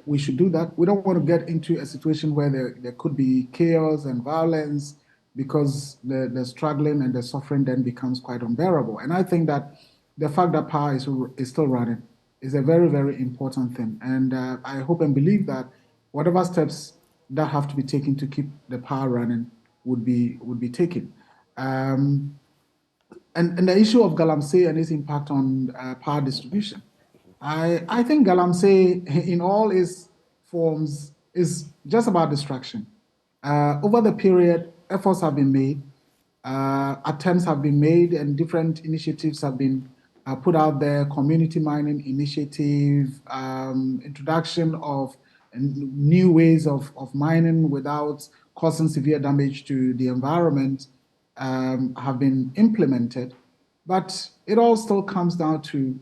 we should do that. We don't want to get into a situation where there could be chaos and violence, because the struggling and the suffering then becomes quite unbearable. And I think that the fact that power is still running is a very, very important thing. And I hope and believe that whatever steps that have to be taken to keep the power running would be taken. And the issue of Galamsey and its impact on power distribution. I think Galamsey, in all its forms, is just about distraction. Over the period, efforts have been made, attempts have been made, and different initiatives have been put out there. Community mining initiative, introduction of new ways of mining without causing severe damage to the environment have been implemented. But it all still comes down to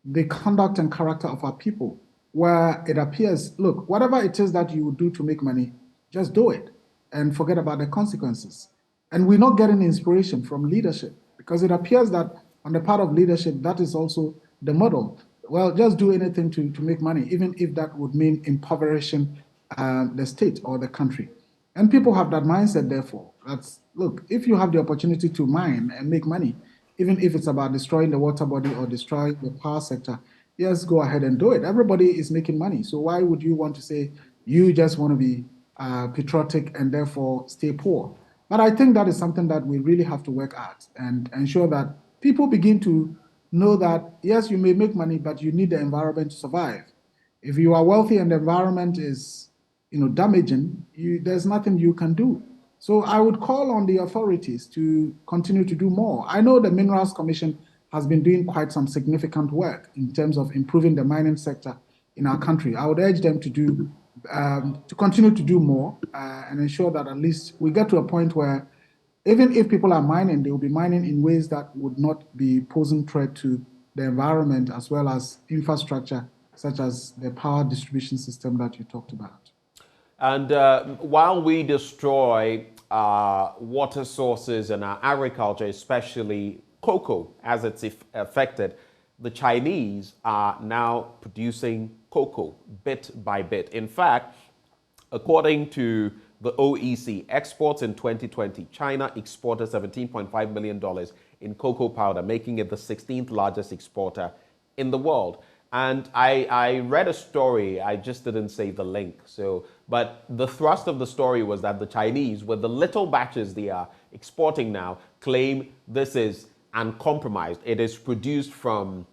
the conduct and character of our people, where it appears, look, whatever it is that you do to make money, just do it and forget about the consequences. And we're not getting inspiration from leadership, because it appears that on the part of leadership, that is also the model. Well, just do anything to make money, even if that would mean impoverishing the state or the country. And people have that mindset, therefore. That's, look, if you have the opportunity to mine and make money, even if it's about destroying the water body or destroying the power sector, yes, go ahead and do it. Everybody is making money. So why would you want to say you just want to be patriotic and therefore stay poor? But I think that is something that we really have to work at and ensure that people begin to know that, yes, you may make money, but you need the environment to survive. If you are wealthy and the environment is damaging, there's nothing you can do. So I would call on the authorities to continue to do more. I know the Minerals Commission has been doing quite some significant work in terms of improving the mining sector in our country. I would urge them to continue to do more and ensure that at least we get to a point where even if people are mining, they will be mining in ways that would not be posing threat to the environment as well as infrastructure, such as the power distribution system that you talked about. And while we destroy water sources and our agriculture, especially cocoa, as it's affected, the Chinese are now producing cocoa bit by bit. In fact, according to the OEC, exports in 2020, China exported $17.5 million in cocoa powder, making it the 16th largest exporter in the world. And I read a story, I just didn't say the link. But the thrust of the story was that the Chinese, with the little batches they are exporting now, claim this is uncompromised. It is produced from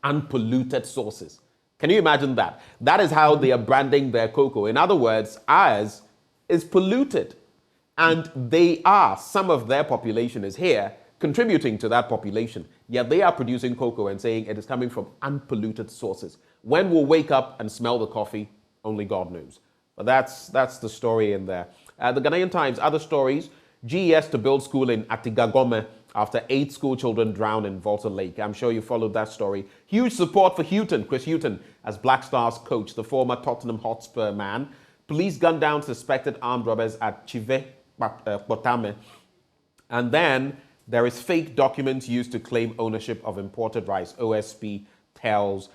unpolluted sources. Can you imagine that? That is how they are branding their cocoa. In other words, ours is polluted. And some of their population is here, contributing to that population. Yet they are producing cocoa and saying it is coming from unpolluted sources. When we'll wake up and smell the coffee, only God knows. But that's the story in there. The Ghanaian Times, other stories, GES to build school in Atigagome after 8 school children drowned in Volta Lake. I'm sure you followed that story. Huge support for Chris Hughton as Black Stars coach, the former Tottenham Hotspur man. Police gunned down suspected armed robbers at Chive Potame. And then there is fake documents used to claim ownership of imported rice, OSP tells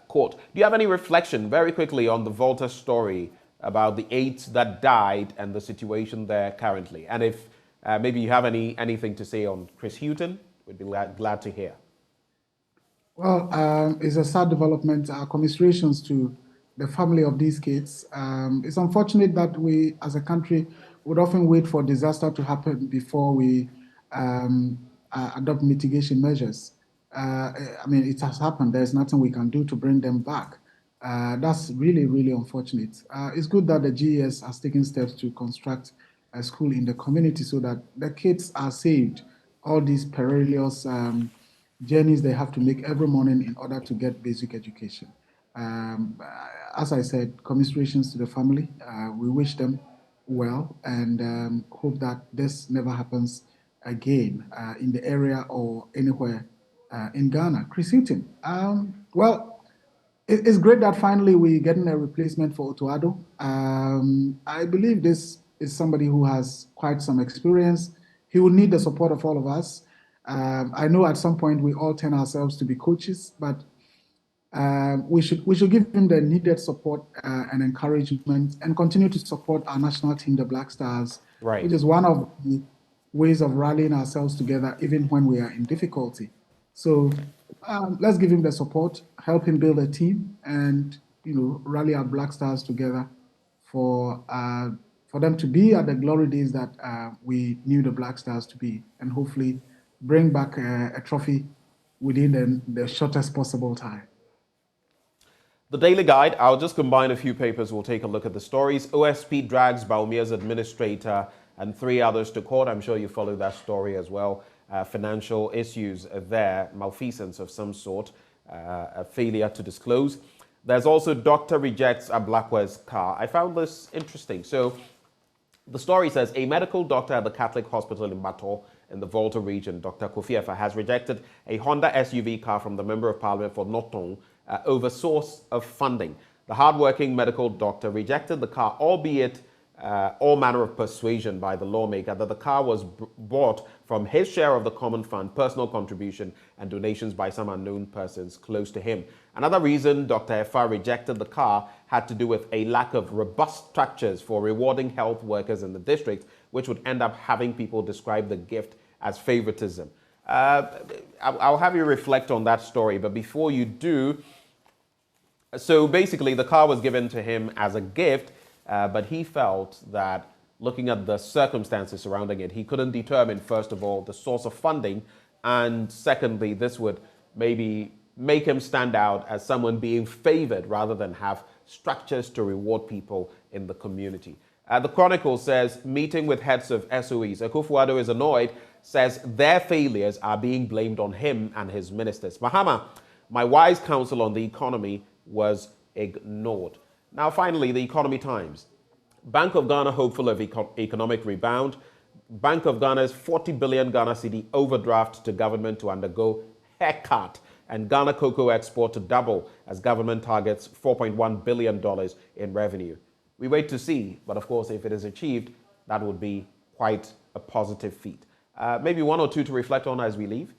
court. Do you have any reflection very quickly on the Volta story about the 8 that died and the situation there currently? And if maybe you have anything to say on Chris Hughton, we'd be glad to hear. Well, it's a sad development. Our commiserations to the family of these kids. It's unfortunate that we, as a country, would often wait for disaster to happen before we adopt mitigation measures. I mean, it has happened. There's nothing we can do to bring them back. That's really, really unfortunate. It's good that the GES has taken steps to construct a school in the community so that the kids are saved all these perilous journeys they have to make every morning in order to get basic education. As I said, commiserations to the family. We wish them well and hope that this never happens again in the area or anywhere in Ghana. Chris Hughton. Well, it's great that finally we're getting a replacement for Otuado. I believe this is somebody who has quite some experience. He will need the support of all of us. I know at some point we all turn ourselves to be coaches, but we should give him the needed support and encouragement and continue to support our national team, the Black Stars, right, which is one of the ways of rallying ourselves together even when we are in difficulty. So let's give him the support, help him build a team, and rally our Black Stars together for for them to be at the glory days that we knew the Black Stars to be, and hopefully bring back a trophy within the shortest possible time. The Daily Guide, I'll just combine a few papers. We'll take a look at the stories. OSP drags Baumia's administrator and 3 others to court. I'm sure you follow that story as well. Financial issues there, malfeasance of some sort, a failure to disclose. There's also doctor rejects Ablakwa's car. I found this interesting. So the story says a medical doctor at the Catholic Hospital in Bato in the Volta region, Dr. Kofi Efa, has rejected a Honda SUV car from the Member of Parliament for Notong over source of funding. The hardworking medical doctor rejected the car, albeit all manner of persuasion by the lawmaker that the car was bought from his share of the common fund, personal contribution, and donations by some unknown persons close to him. Another reason Dr. Efa rejected the car had to do with a lack of robust structures for rewarding health workers in the district, which would end up having people describe the gift as favoritism. I'll have you reflect on that story, but before you do, so basically the car was given to him as a gift, but he felt that looking at the circumstances surrounding it, he couldn't determine, first of all, the source of funding, and secondly, this would maybe make him stand out as someone being favored rather than have structures to reward people in the community. The Chronicle says, meeting with heads of SOEs, Akufo-Addo is annoyed, says their failures are being blamed on him and his ministers. Mahama, my wise counsel on the economy was ignored. Now, finally, the Economy Times. Bank of Ghana hopeful of economic rebound. Bank of Ghana's 40 billion Ghana cedi overdraft to government to undergo haircut. And Ghana cocoa export to double as government targets $4.1 billion in revenue. We wait to see, but of course, if it is achieved, that would be quite a positive feat. Maybe 1 or 2 to reflect on as we leave.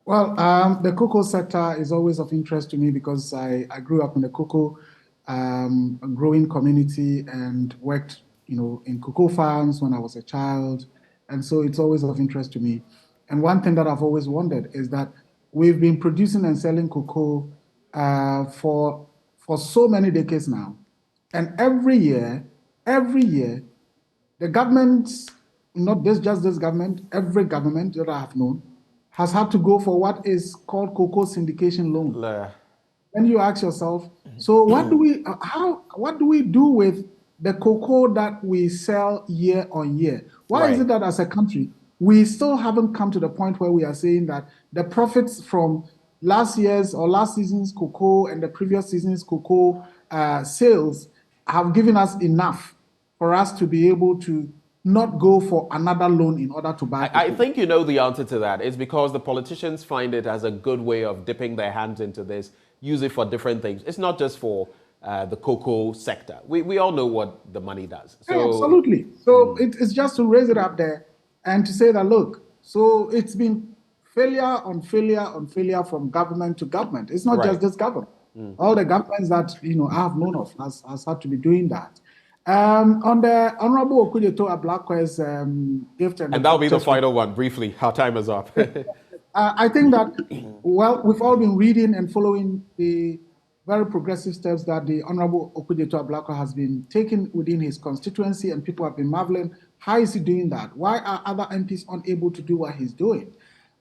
Well, the cocoa sector is always of interest to me because I grew up in the cocoa growing community and worked, in cocoa farms when I was a child. And so it's always of interest to me. And one thing that I've always wondered is that we've been producing and selling cocoa for so many decades now. And every year, the government, not just this government, every government that I have known, has had to go for what is called cocoa syndication loan. Then you ask yourself, so what do we do with the cocoa that we sell year on year? Why is it that as a country, we still haven't come to the point where we are saying that the profits from last year's or last season's cocoa and the previous season's cocoa sales have given us enough for us to be able to not go for another loan in order to buy cocoa? I think you know the answer to that. It's because the politicians find it as a good way of dipping their hands into this, use it for different things. It's not just for the cocoa sector. We all know what the money does. So, yeah, absolutely. So it's just to raise it up there and to say that, look, so it's been failure on failure on failure from government to government. It's not just this government. All the governments that I have known of has had to be doing that. On the Honorable Okujeto Ablakwa's gift and that'll be the final one. Briefly, our time is up. I think that, well, we've all been reading and following the very progressive steps that the Honorable Okujeto Ablakwa has been taking within his constituency, and people have been marveling, how is he doing that? Why are other MPs unable to do what he's doing?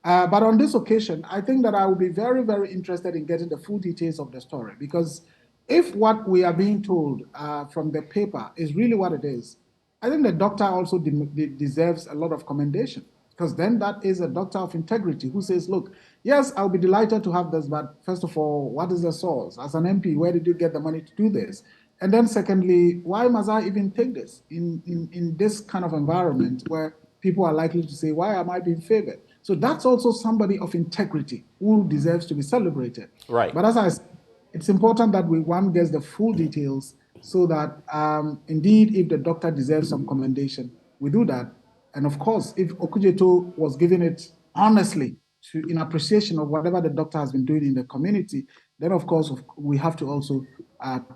But on this occasion, I think that I will be very, very interested in getting the full details of the story, because if what we are being told from the paper is really what it is, I think the doctor also deserves a lot of commendation, because then that is a doctor of integrity who says, look, yes, I'll be delighted to have this, but first of all, what is the source? As an MP, where did you get the money to do this? And then secondly, why must I even take this in this kind of environment where people are likely to say, why am I being favored? So that's also somebody of integrity who deserves to be celebrated. Right. But as I said, it's important that one gets the full details so that indeed, if the doctor deserves some commendation, we do that. And of course, if Okujeto was giving it honestly in appreciation of whatever the doctor has been doing in the community, then of course we have to also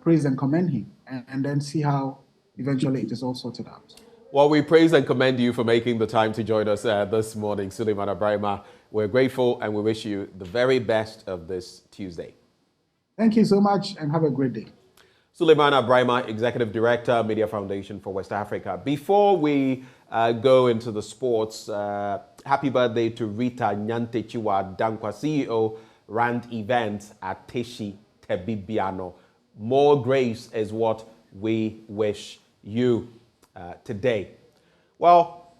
praise and commend him and then see how eventually it is all sorted out. Well, we praise and commend you for making the time to join us this morning, Suleiman Abrahima. We're grateful and we wish you the very best of this Tuesday. Thank you so much and have a great day. Suleimana Brahma, Executive Director, Media Foundation for West Africa. Before we go into the sports, happy birthday to Rita Nyantechiwa Dankwa, CEO, Rand Events at Teshi Tebibiano. More grace is what we wish you today. Well,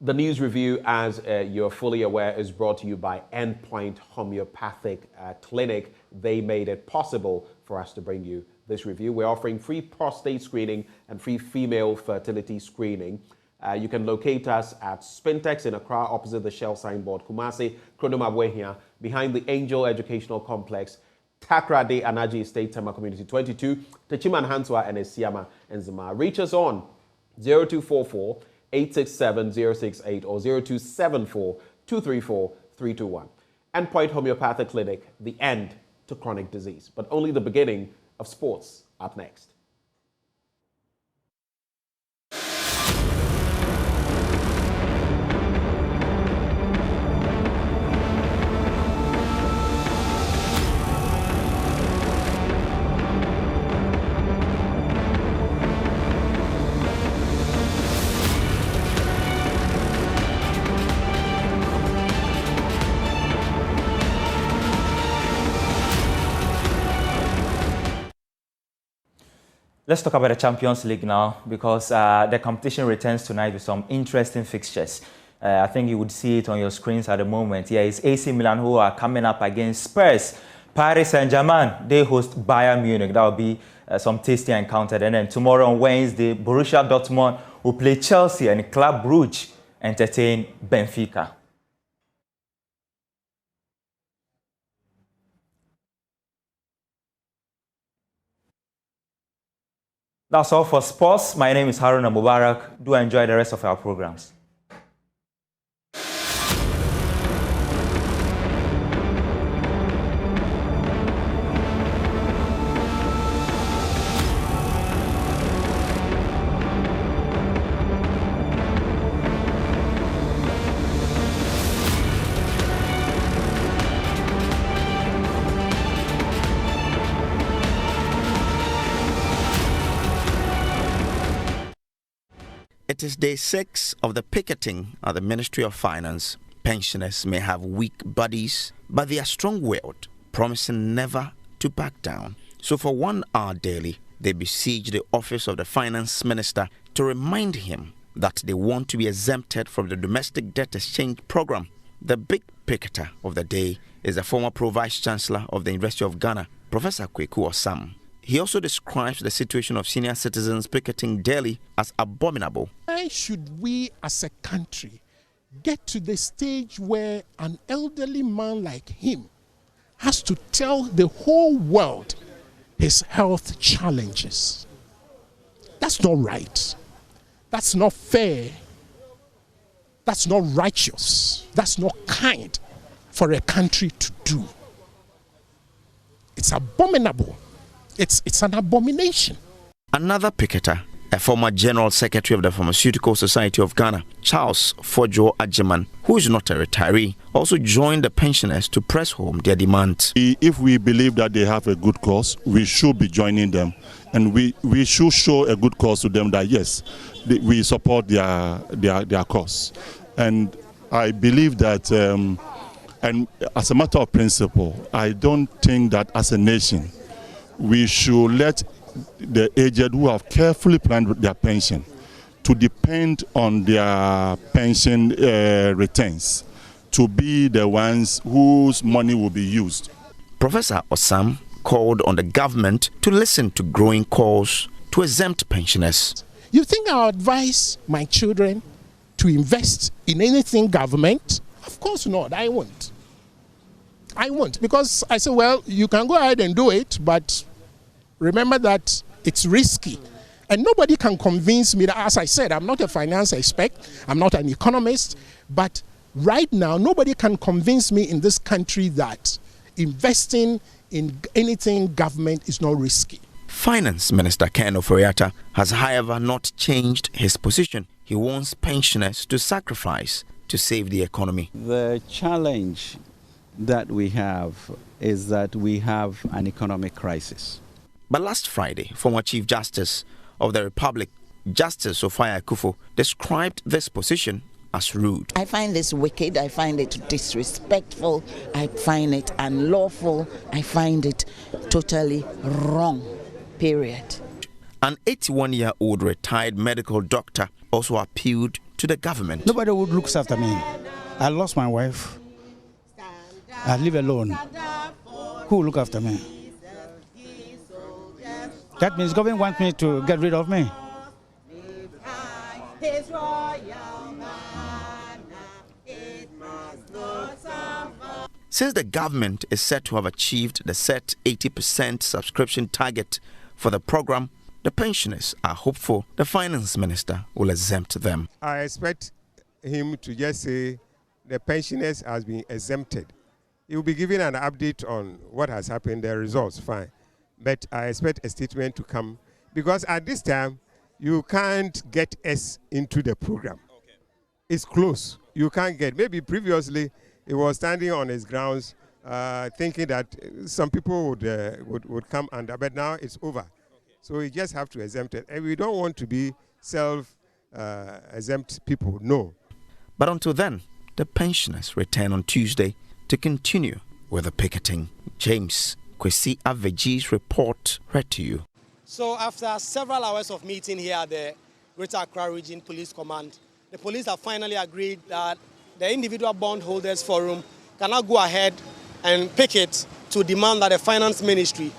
the news review, as you're fully aware, is brought to you by Endpoint Homeopathic Clinic. They made it possible for us to bring you this review. We're offering free prostate screening and free female fertility screening. You can locate us at Spintex in Accra, opposite the Shell signboard, Kumasi, Kronomabwehia, behind the Angel Educational Complex, Takra de Anaji Estate, Tema Community 22, Techiman Hanswa and Esiama Enzima. Reach us on 0244 867-068 or 0274-234-321. Endpoint Homeopathic Clinic, the end to chronic disease, but only the beginning of sports. Up next. Let's talk about the Champions League now, because the competition returns tonight with some interesting fixtures. I think you would see it on your screens at the moment. Yeah, it's AC Milan who are coming up against Spurs. Paris Saint-Germain, they host Bayern Munich. That will be some tasty encounter. And then tomorrow on Wednesday, Borussia Dortmund will play Chelsea and Club Brugge entertain Benfica. That's all for sports. My name is Haruna Mubarak. Do enjoy the rest of our programs. It is day 6 of the picketing at the Ministry of Finance. Pensioners may have weak bodies, but they are strong-willed, promising never to back down. So for 1 hour daily, they besiege the office of the Finance Minister to remind him that they want to be exempted from the domestic debt exchange program. The big picketer of the day is the former Pro-Vice Chancellor of the University of Ghana, Professor Kweku Osam. He also describes the situation of senior citizens picketing daily as abominable. Why should we as a country get to the stage where an elderly man like him has to tell the whole world his health challenges? That's not right. That's not fair. That's not righteous. That's not kind for a country to do. It's abominable. It's an abomination. Another picketer, a former General Secretary of the Pharmaceutical Society of Ghana, Charles Fojo Ajiman, who is not a retiree, also joined the pensioners to press home their demands. If we believe that they have a good cause, we should be joining them. And we should show a good cause to them that, yes, we support their cause. And I believe that, and as a matter of principle, I don't think that as a nation, we should let the aged who have carefully planned their pension to depend on their pension returns to be the ones whose money will be used. Professor Osam called on the government to listen to growing calls to exempt pensioners. You think I'll advise my children to invest in anything government? Of course not, I won't. I won't, because I say, well, you can go ahead and do it, but remember that it's risky. And nobody can convince me that, as I said, I'm not a finance expert, I'm not an economist, but right now, nobody can convince me in this country that investing in anything government is not risky. Finance Minister Ken Oforiatta has, however, not changed his position. He wants pensioners to sacrifice to save the economy. The challenge that we have is that we have an economic crisis. But last Friday, former Chief Justice of the Republic, Justice Sophia Akufo, described this position as rude. I find this wicked, I find it disrespectful, I find it unlawful, I find it totally wrong, period. An 81-year-old retired medical doctor also appealed to the government. Nobody would look after me. I lost my wife. I live alone. Who will look after me? That means government wants me to get rid of me. Since the government is said to have achieved the set 80% subscription target for the program, the pensioners are hopeful the finance minister will exempt them. I expect him to just say the pensioners has been exempted. He will be giving an update on what has happened, the results, fine. But I expect a statement to come because at this time, you can't get us into the program. Okay. It's close. You can't get. Maybe previously, he was standing on his grounds thinking that some people would come under, but now it's over. Okay. So we just have to exempt it. And we don't want to be self-exempt people, no. But until then, the pensioners return on Tuesday to continue with the picketing. James Kwesi Aveji's report read to you. So after several hours of meeting here at the Greater Accra Region Police Command, the police have finally agreed that the Individual Bondholders Forum cannot go ahead and picket to demand that the Finance Ministry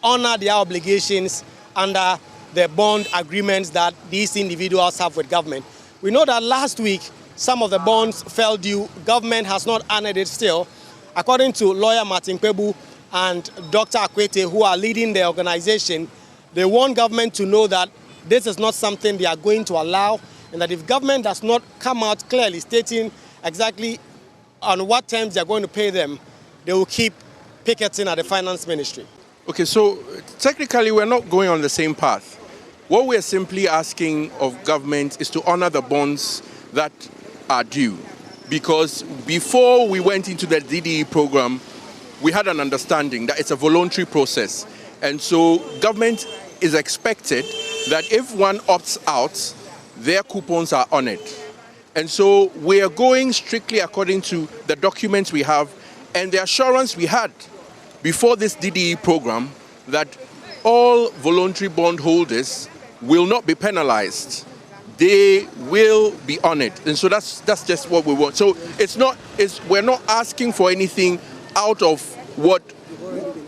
honor their obligations under the bond agreements that these individuals have with government. We know that last week, some of the bonds fell due. Government has not honored it still. According to lawyer Martin Kwebu and Dr. Akwete, who are leading the organization, they want government to know that this is not something they are going to allow, and that if government does not come out clearly stating exactly on what terms they are going to pay them, they will keep picketing at the Finance Ministry. Okay, so technically we're not going on the same path. What we're simply asking of government is to honor the bonds that are due. Because before we went into the DDE program, we had an understanding that it's a voluntary process. And so government is expected that if one opts out, their coupons are honored. And so we are going strictly according to the documents we have and the assurance we had before this DDE program that all voluntary bondholders will not be penalized. They will be honored. And so that's just what we want. So we're not asking for anything out of what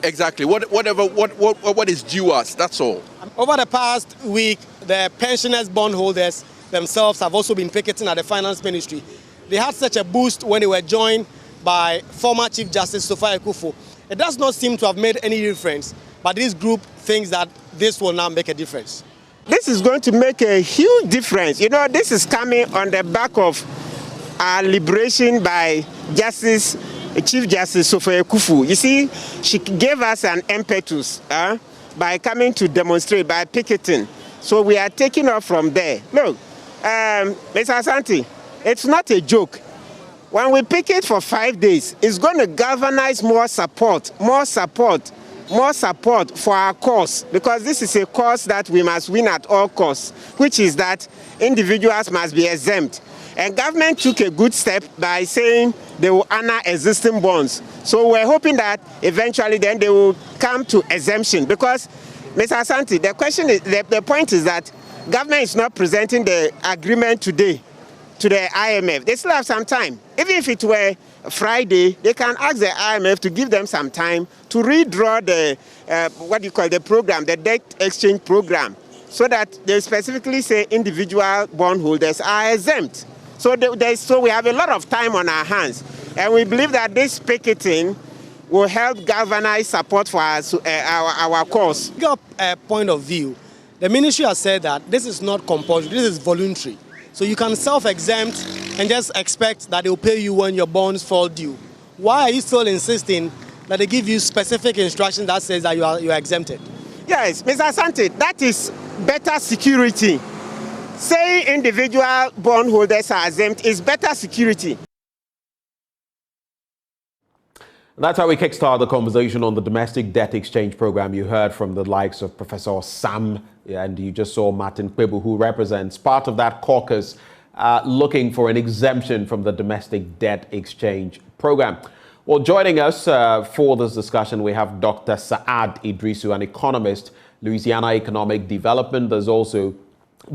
is due us, that's all. Over the past week, the pensioners bondholders themselves have also been picketing at the Finance Ministry. They had such a boost when they were joined by former Chief Justice Sophia Akufo. It does not seem to have made any difference, but this group thinks that this will now make a difference. This is going to make a huge difference. You know, this is coming on the back of our liberation by Chief Justice Sophia Akufo. You see, she gave us an impetus by coming to demonstrate, by picketing. So we are taking off from there. Look, Mr. Asante, it's not a joke. When we picket for 5 days, it's going to galvanize more support for our cause, because this is a cause that we must win at all costs, which is that individuals must be exempt. And government took a good step by saying they will honor existing bonds. So we're hoping that eventually then they will come to exemption, because, Mr. Asante, the point is that government is not presenting the agreement today to the IMF. They still have some time. Even if it were Friday, they can ask the IMF to give them some time to redraw the program, the debt exchange program, so that they specifically say individual bondholders are exempt. So we have a lot of time on our hands, and we believe that this picketing will help galvanize support for our cause. From a point of view, the ministry has said that this is not compulsory, this is voluntary. So you can self-exempt and just expect that they will pay you when your bonds fall due. Why are you still insisting that they give you specific instructions that says that you are exempted? Yes, Mr. Asante, that is better security. Saying individual bondholders are exempt is better security. That's how we kickstart the conversation on the domestic debt exchange program. You heard from the likes of Professor Sam, and you just saw Martin Kwebu, who represents part of that caucus looking for an exemption from the domestic debt exchange program. Well, joining us for this discussion, we have Dr. Saad Idrisu, an economist, Louisiana Economic Development. There's also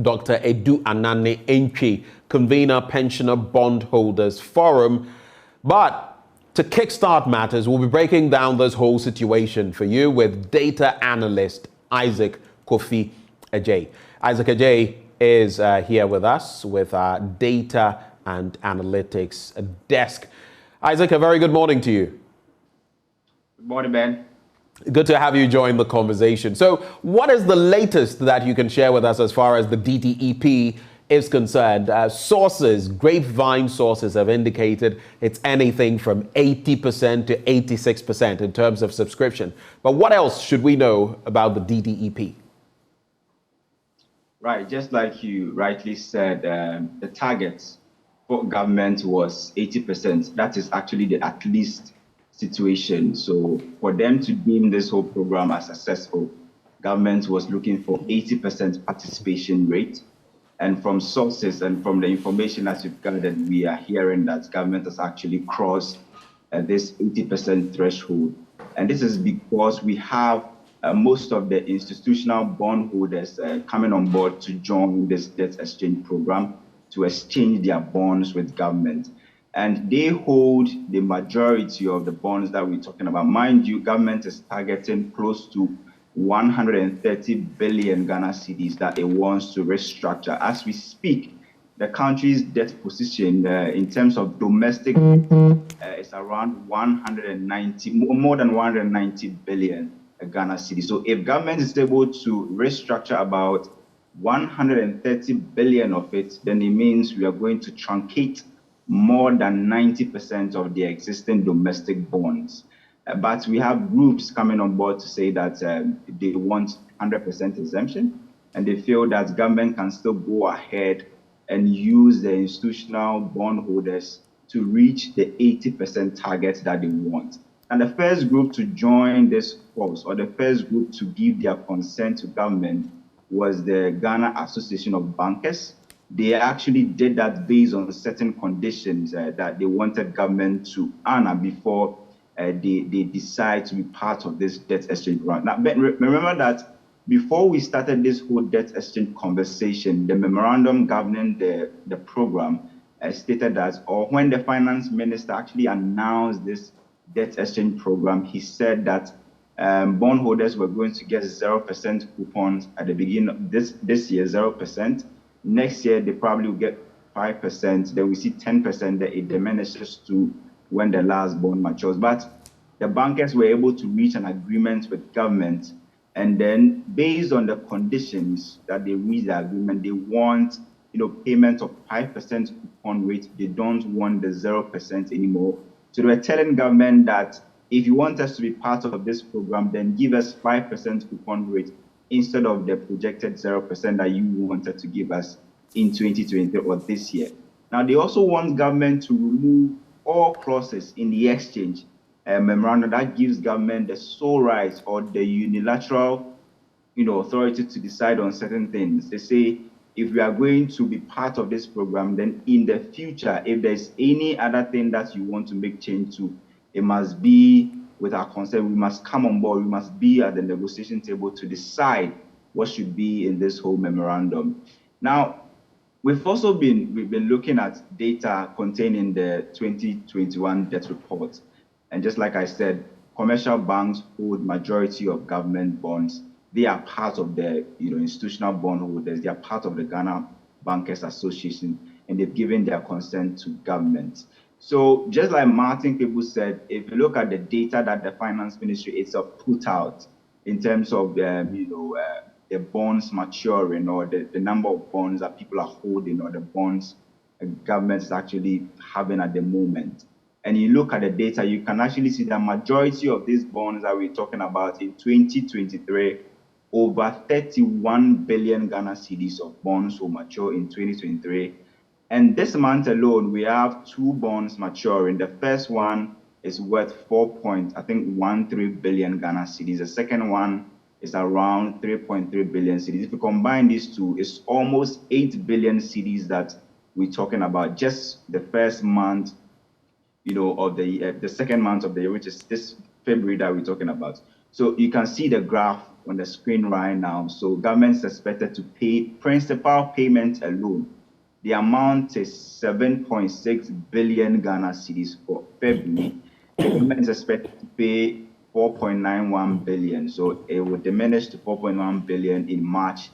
Dr. Edu Anane Enchi, convener, pensioner, bondholders forum. But to kickstart matters, we'll be breaking down this whole situation for you with data analyst Isaac Kofi Ajay. Isaac Ajay is here with us with our data and analytics desk. Isaac, a very good morning to you. Good morning, Ben. Good to have you join the conversation. So what is the latest that you can share with us as far as the DDEP is concerned? Sources, grapevine sources have indicated it's anything from 80% to 86% in terms of subscription. But what else should we know about the DDEP? Right, just like you rightly said, the target for government was 80%. That is actually the at least situation. So for them to deem this whole program as successful, government was looking for 80% participation rate. And from sources and from the information that you've gathered, we are hearing that government has actually crossed this 80% threshold. And this is because we have most of the institutional bondholders coming on board to join this debt exchange program to exchange their bonds with government. And they hold the majority of the bonds that we're talking about. Mind you, government is targeting close to 130 billion Ghana cedis that it wants to restructure. As we speak, the country's debt position in terms of domestic is around more than 190 billion Ghana cedis. So if government is able to restructure about 130 billion of it, then it means we are going to truncate more than 90% of the existing domestic bonds. But we have groups coming on board to say that they want 100% exemption, and they feel that government can still go ahead and use the institutional bondholders to reach the 80% target that they want. And the first group to join this force, or the first group to give their consent to government, was the Ghana Association of Bankers. They actually did that based on certain conditions that they wanted government to honor before they decide to be part of this debt exchange program. Now, remember that before we started this whole debt exchange conversation, the memorandum governing the program stated that, or when the finance minister actually announced this debt exchange program, he said that bondholders were going to get 0% coupons at the beginning of this year, 0%. Next year, they probably will get 5%. Then we see 10% that it diminishes to when the last bond matures. But the bankers were able to reach an agreement with government. And then based on the conditions that they reach the agreement, they want payment of 5% coupon rate. They don't want the 0% anymore. So they were telling government that if you want us to be part of this program, then give us 5% coupon rate instead of the projected 0% that you wanted to give us in 2020 or this year. Now, they also want government to remove all clauses in the exchange memorandum that gives government the sole right or the unilateral authority to decide on certain things. They say, if we are going to be part of this program, then in the future, if there's any other thing that you want to make change to, it must be with our consent. We must come on board. We must be at the negotiation table to decide what should be in this whole memorandum. Now, we've also been looking at data contained in the 2021 debt report. And just like I said, commercial banks hold majority of government bonds. They are part of the institutional bondholders. They are part of the Ghana Bankers Association, and they've given their consent to government. So just like Martin Kwebu said, if you look at the data that the Finance Ministry itself put out in terms of the bonds maturing, or the number of bonds that people are holding, or the bonds the government is actually having at the moment, and you look at the data, you can actually see the majority of these bonds that we're talking about in 2023, over 31 billion Ghana cedis of bonds will mature in 2023. And this month alone, we have 2 bonds maturing. The first one is worth 4.13 billion Ghana cedis. The second one is around 3.3 billion cedis. If you combine these two, it's almost 8 billion cedis that we're talking about just the first month, of the second month of the year, which is this February that we're talking about. So you can see the graph on the screen right now. So government's expected to pay principal payment alone. The amount is 7.6 billion Ghana cedis for February. The government is expected to pay 4.91 billion. So it will diminish to 4.1 billion in March,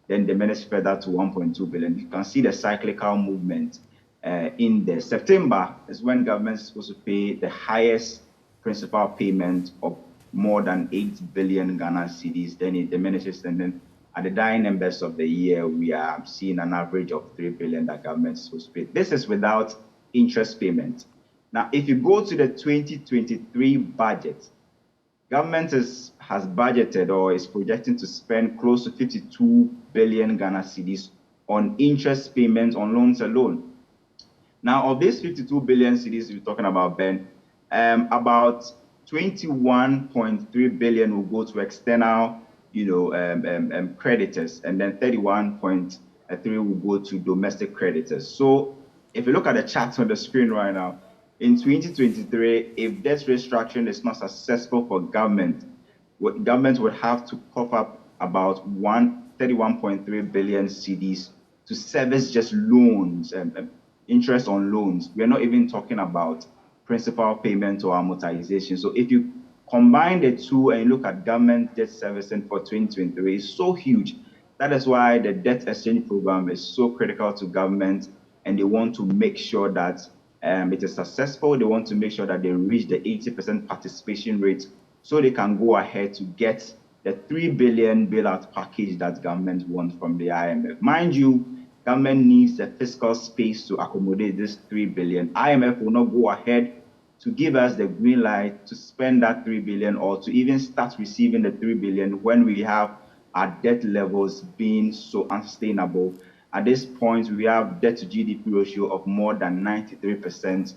then diminish further to 1.2 billion. You can see the cyclical movement in there. September is when government is supposed to pay the highest principal payment of more than 8 billion Ghana cedis. Then it diminishes, and then at the dying numbers of the year, we are seeing an average of 3 billion that government is supposed to pay. This is without interest payment. Now, if you go to the 2023 budget, government has budgeted or is projecting to spend close to 52 billion Ghana cedis on interest payments on loans alone. Now, of these 52 billion cedis we're talking about, Ben, about 21.3 billion will go to external, creditors, and then 31.3 will go to domestic creditors. So, if you look at the chart on the screen right now, in 2023, if debt restructuring is not successful for government would have to cough up about 31.3 billion cedis to service just loans, interest on loans. We're not even talking about principal payment or amortization. So if you combine the two and you look at government debt servicing for 2023, it's so huge. That is why the debt exchange program is so critical to government, and they want to make sure that it is successful. They want to make sure that they reach the 80% participation rate so they can go ahead to get the 3 billion bailout package that government wants from the IMF. Mind you, government needs the fiscal space to accommodate this 3 billion. IMF will not go ahead to give us the green light to spend that 3 billion or to even start receiving the 3 billion when we have our debt levels being so unsustainable. At this point, we have debt to GDP ratio of more than 93%,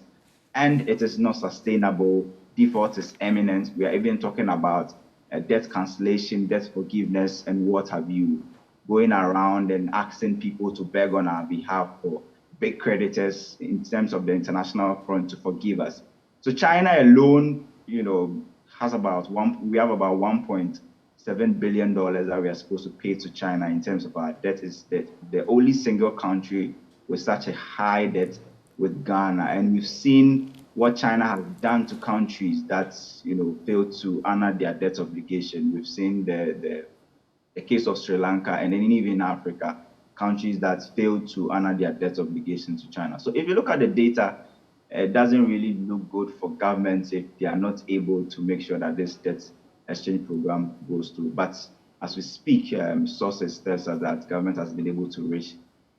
and it is not sustainable. Default is imminent. We are even talking about debt cancellation, debt forgiveness, and what have you, going around and asking people to beg on our behalf for big creditors in terms of the international front to forgive us. So China alone, has about we have about $1.7 billion that we are supposed to pay to China in terms of our debt. Is the only single country with such a high debt with Ghana. And we've seen what China has done to countries that, failed to honor their debt obligation. We've seen the case of Sri Lanka, and then even Africa, countries that failed to honor their debt obligation to China. So if you look at the data, it doesn't really look good for governments if they are not able to make sure that this debt exchange program goes through. But as we speak, sources tell us that government has been able to reach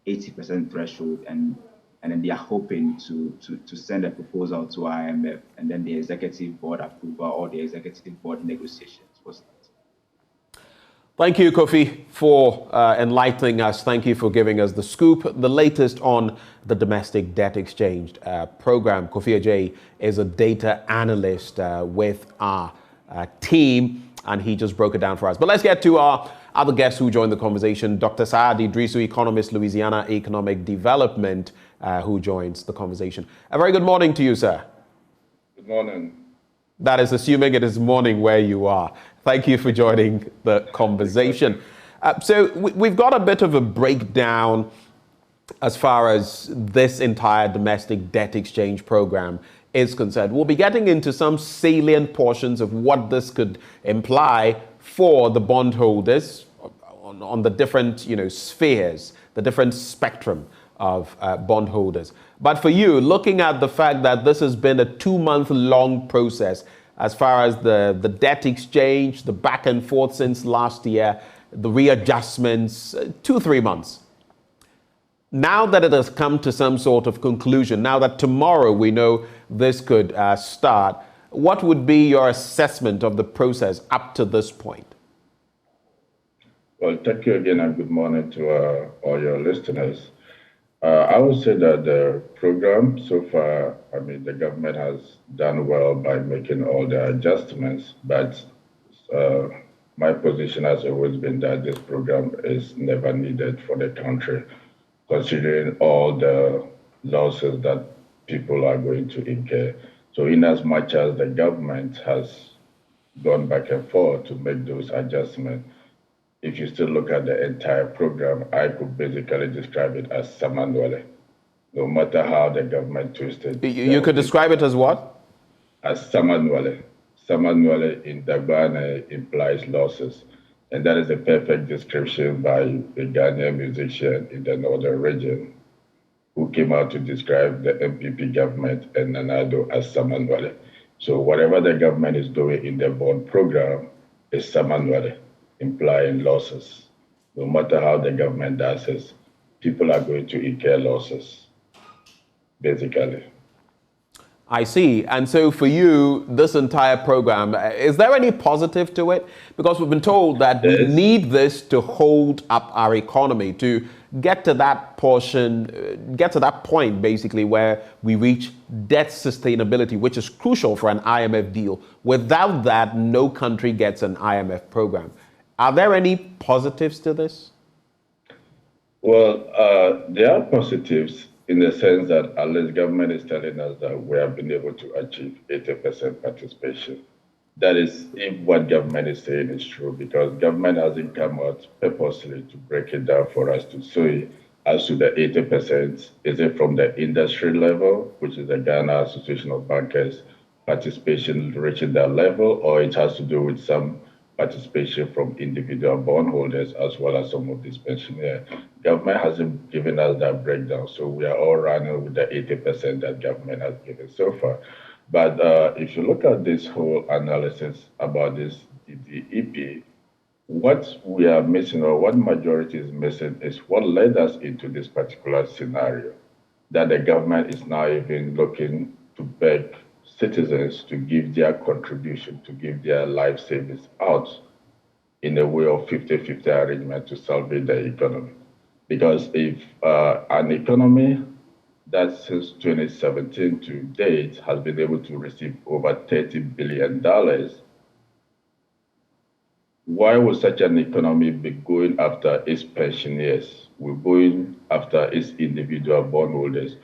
80% threshold, and then they are hoping to send a proposal to IMF, and then the executive board approval or the executive board negotiations was. Thank you, Kofi, for enlightening us. Thank you for giving us the scoop, the latest on the domestic debt exchange program. Kofi Ajay is a data analyst with our team, and he just broke it down for us. But let's get to our other guests who joined the conversation. Dr. Saad Idrisu, economist, Louisiana Economic Development, who joins the conversation. A very good morning to you, sir. Good morning. That is assuming it is morning where you are. Thank you for joining the conversation. So we've got a bit of a breakdown as far as this entire domestic debt exchange program is concerned. We'll be getting into some salient portions of what this could imply for the bondholders on the different, spheres, the different spectrum of bondholders. But for you, looking at the fact that this has been a 2-month-long process as far as the debt exchange, the back and forth since last year, the readjustments, 2-3 months. Now that it has come to some sort of conclusion, now that tomorrow we know this could start, what would be your assessment of the process up to this point? Well, thank you again, and good morning to all your listeners. I would say that the program so far, I mean, the government has done well by making all the adjustments, but my position has always been that this program is never needed for the country, considering all the losses that people are going to incur. So in as much as the government has gone back and forth to make those adjustments, if you still look at the entire program, I could basically describe it as Samanwale. No matter how the government twisted. You could describe it as what? As Samanwale. Samanwale in Dagbana implies losses. And that is a perfect description by a Ghanaian musician in the northern region who came out to describe the MPP government and Nanado as Samanwale. So whatever the government is doing in the bond program is Samanwale, implying losses. No matter how the government does it, people are going to incur losses, basically. I see. And so for you, this entire program, is there any positive to it? Because we've been told that we need this to hold up our economy, to get to that portion, get to that point basically where we reach debt sustainability, which is crucial for an IMF deal. Without that, no country gets an IMF program. Are there any positives to this? Well, there are positives in the sense that at least government is telling us that we have been able to achieve 80% participation. That is, if what government is saying is true, because government hasn't come out purposely to break it down for us to see as to the 80%. Is it from the industry level, which is the Ghana Association of Bankers participation reaching that level, or it has to do with some participation from individual bondholders as well as some of these pensioners. Government hasn't given us that breakdown, so we are all running with the 80% that government has given so far. But if you look at this whole analysis about this DDEP, what we are missing or what majority is missing is what led us into this particular scenario, that the government is now even looking to beg citizens to give their contribution, to give their life savings out in a way of 50-50 arrangement to salvage the economy. Because if an economy that since 2017 to date has been able to receive over $30 billion, why would such an economy be going after its pensioners? We're going after its individual bondholders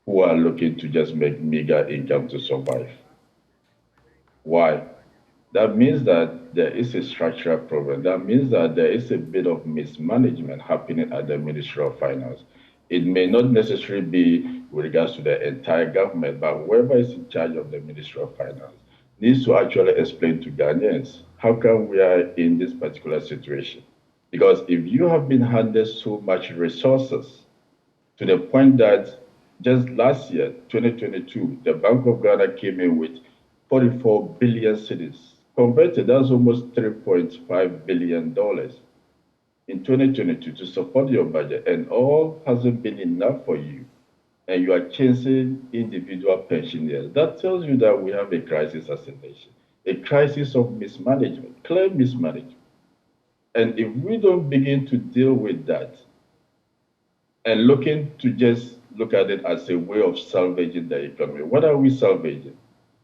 who are looking to just make meager income to survive. Why? That means that there is a structural problem. That means that there is a bit of mismanagement happening at the Ministry of Finance. It may not necessarily be with regards to the entire government, but whoever is in charge of the Ministry of Finance needs to actually explain to Ghanaians how come we are in this particular situation. Because if you have been handed so much resources to the point that just last year, 2022, the Bank of Ghana came in with 44 billion cedis. Converted, that's almost $3.5 billion in 2022 to support your budget, and all hasn't been enough for you, and you are chasing individual pensioners. That tells you that we have a crisis as a nation, a crisis of mismanagement, clear mismanagement. And if we don't begin to deal with that, and looking to just look at it as a way of salvaging the economy, what are we salvaging?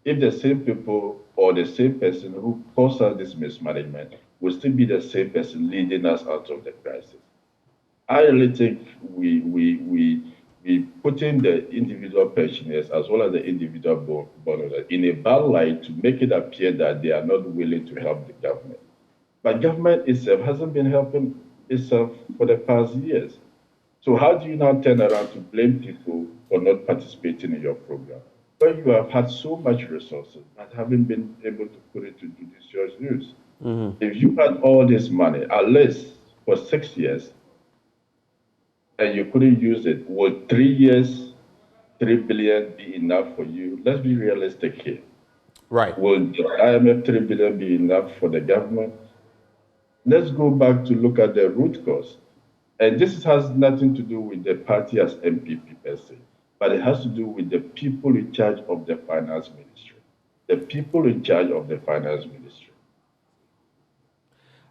If the same people or the same person who caused us this mismanagement will still be the same person leading us out of the crisis. I really think we putting the individual pensioners as well as the individual bondholders in a bad light to make it appear that they are not willing to help the government. But government itself hasn't been helping itself for the past years. So how do you now turn around to blame people for not participating in your program? But you have had so much resources but haven't been able to put it to judicious use. If you had all this money, at least for 6 years, and you couldn't use it, would 3 years, 3 billion be enough for you? Let's be realistic here. Right. Will the IMF 3 billion be enough for the government? Let's go back to look at the root cause. And this has nothing to do with the party as MPP per se, but it has to do with the people in charge of the finance ministry. The people in charge of the finance ministry.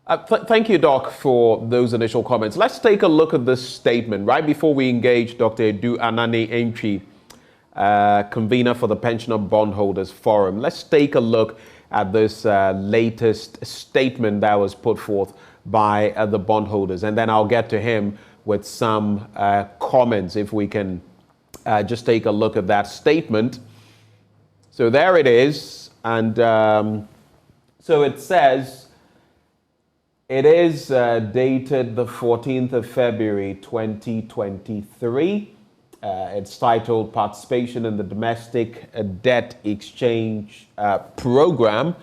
Thank you, Doc, for those initial comments. Let's take a look at this statement right before we engage Dr. Edu Anani Entry, convener for the Pensioner Bondholders Forum. Let's take a look at this latest statement that was put forth by the bondholders, and then I'll get to him with some comments if we can just take a look at that statement. So there it is, and so it says, it is dated the 14th of February 2023. It's titled Participation in the Domestic Debt Exchange Program.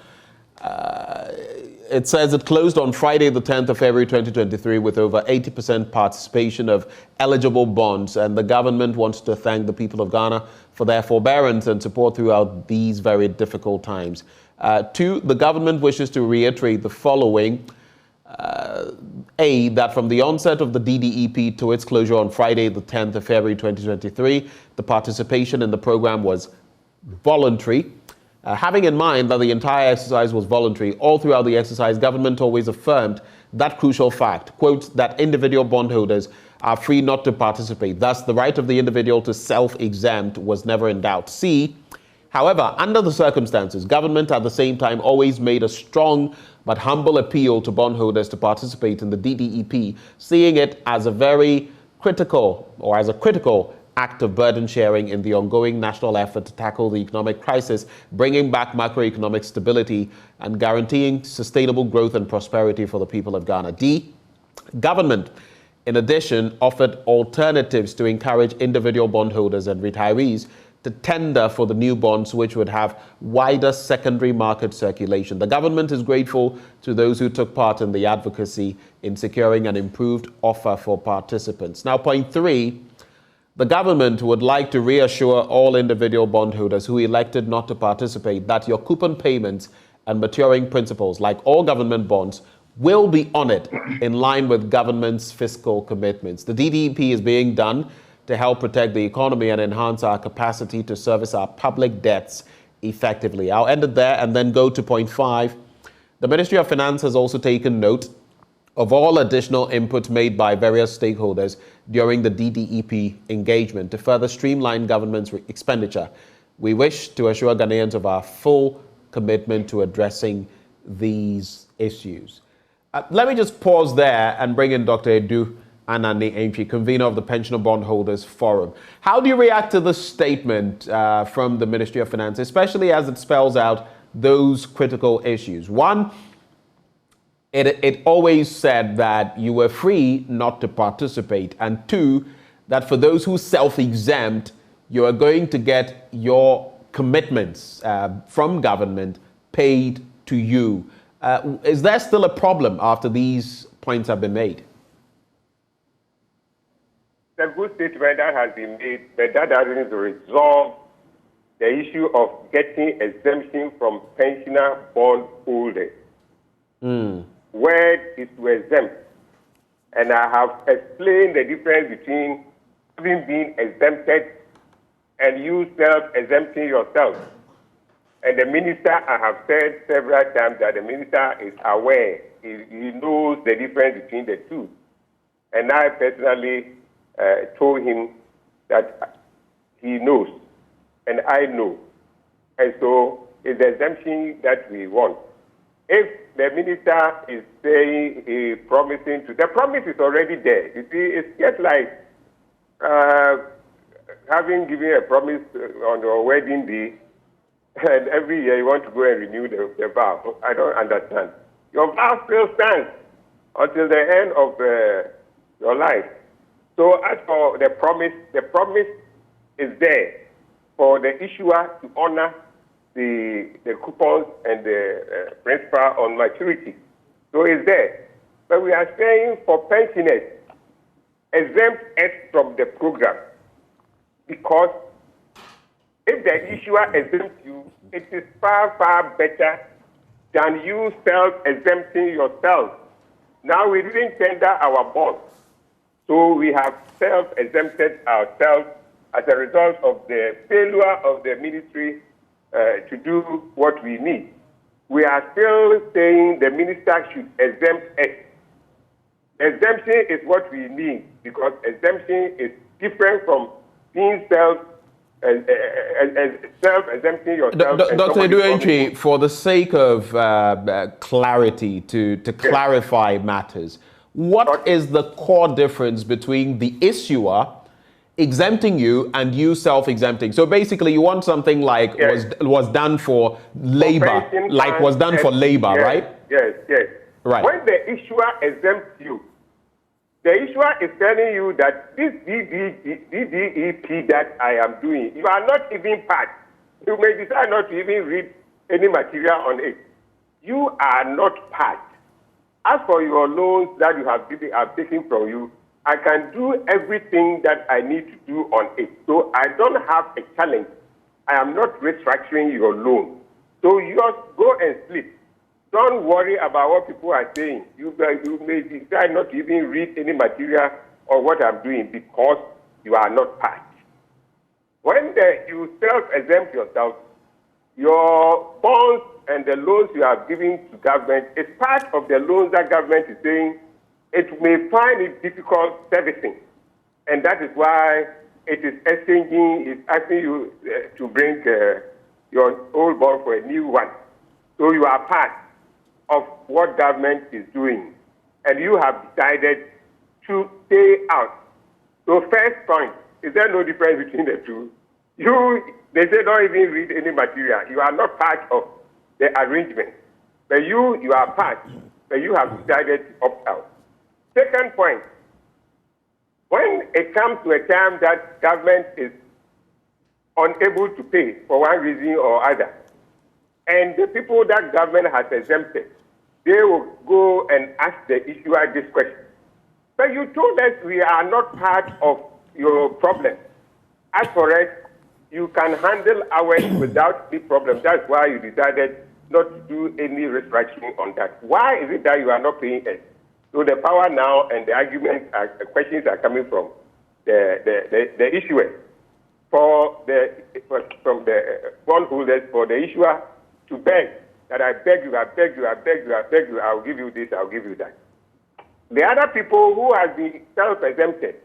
It says it closed on Friday the 10th of February 2023 with over 80% participation of eligible bonds, and the government wants to thank the people of Ghana for their forbearance and support throughout these very difficult times. Two, the government wishes to reiterate the following. A, that from the onset of the DDEP to its closure on Friday, the 10th of February 2023, the participation in the program was voluntary. Having in mind that the entire exercise was voluntary, all throughout the exercise, government always affirmed that crucial fact, quote, that individual bondholders are free not to participate. Thus, the right of the individual to self-exempt was never in doubt. C, however, under the circumstances, government at the same time always made a strong but humble appeal to bondholders to participate in the DDEP, seeing it as a very critical act of burden sharing in the ongoing national effort to tackle the economic crisis, bringing back macroeconomic stability and guaranteeing sustainable growth and prosperity for the people of Ghana. D, government, in addition, offered alternatives to encourage individual bondholders and retirees to tender for the new bonds, which would have wider secondary market circulation. The government is grateful to those who took part in the advocacy in securing an improved offer for participants. Now, point three, the government would like to reassure all individual bondholders who elected not to participate that your coupon payments and maturing principals, like all government bonds, will be honored in line with government's fiscal commitments. The DDEP is being done to help protect the economy and enhance our capacity to service our public debts effectively. I'll end it there and then go to point five. The Ministry of Finance has also taken note of all additional input made by various stakeholders during the DDEP engagement to further streamline government's expenditure. We wish to assure Ghanaians of our full commitment to addressing these issues. Let me just pause there and bring in Dr. Edu Anani Entry, convener of the Pensioner Bondholders Forum. How do you react to this statement from the Ministry of Finance, especially as it spells out those critical issues? One, it always said that you were free not to participate. And two, that for those who self-exempt, you are going to get your commitments from government paid to you. Is there still a problem after these points have been made? A good statement that has been made, but that doesn't resolve the issue of getting exemption from pensioner bond holders. Where is to exempt? And I have explained the difference between having been exempted and you self-exempting yourself. And the minister, I have said several times that the minister is aware. He knows the difference between the two. And I personally told him that he knows, and I know. And so it's the exemption that we want. If the minister is saying, promising to, the promise is already there. You see, it's just like having given a promise on your wedding day, and every year you want to go and renew the vow. I don't understand. Your vow still stands until the end of your life. So as for the promise is there for the issuer to honor the coupons and the principal on maturity. So it's there. But we are saying for pensioners, exempt us from the program. Because if the issuer exempts you, it is far, far better than you self-exempting yourself. Now we didn't tender our bonds. So we have self-exempted ourselves as a result of the failure of the ministry to do what we need. we are still saying the minister should exempt us. Exemption is what we need, because exemption is different from being self-exempting yourself. Dr. Eduentri, for the sake of clarity, to clarify matters, what is the core difference between the issuer exempting you and you self-exempting? So basically, you want something like was done for labor, like was done for labor, right? Yes. Right. When the issuer exempts you, the issuer is telling you that this DDEP that I am doing, you are not even part. You may decide not to even read any material on it. You are not part. As for your loans that you have taken from you, I can do everything that I need to do on it. So I don't have a challenge. I am not restructuring your loan. So you just go and sleep. Don't worry about what people are saying. You may decide not to even read any material on what I'm doing because you are not part. When you self-exempt yourself, your bonds and the loans you are giving to government is part of the loans that government is saying it may find it difficult servicing. And that is why it is exchanging, it's asking you to bring your old bond for a new one. So you are part of what government is doing, and you have decided to stay out. So first point, is there no difference between the two? They say don't even read any material. You are not part of the arrangement. But you are part, but you have decided to opt out. Second point, when it comes to a time that government is unable to pay for one reason or other, and the people that government has exempted, they will go and ask the issuer this question. But you told us we are not part of your problem. As for us, you can handle ours without any problem. That's why you decided not to do any restructuring on that. Why is it that you are not paying us? So the power now and the arguments, the questions are coming from the issuer, from the bondholders, for the issuer to beg that I beg you, I'll give you this, I'll give you that. The other people who have been self-exempted,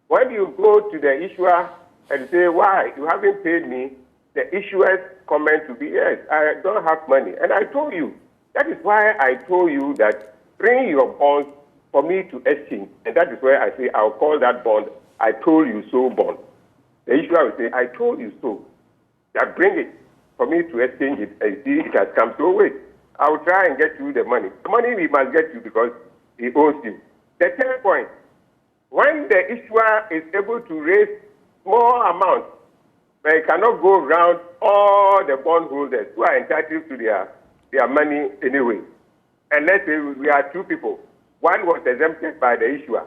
when you go to the issuer and say, why, you haven't paid me, the issuer's comment to be, yes, I don't have money. And I told you, that is why I told you that bring your bonds for me to exchange. And that is where I say, I'll call that bond, I told you so bond. The issuer will say, I told you so. That bring it for me to exchange it and see it has come. So wait, I will try and get you the money. The money we must get you because he owes you. The third point, when the issuer is able to raise small amounts, but it cannot go around all the bondholders who are entitled to their money anyway. And let's say we are two people. One was exempted by the issuer,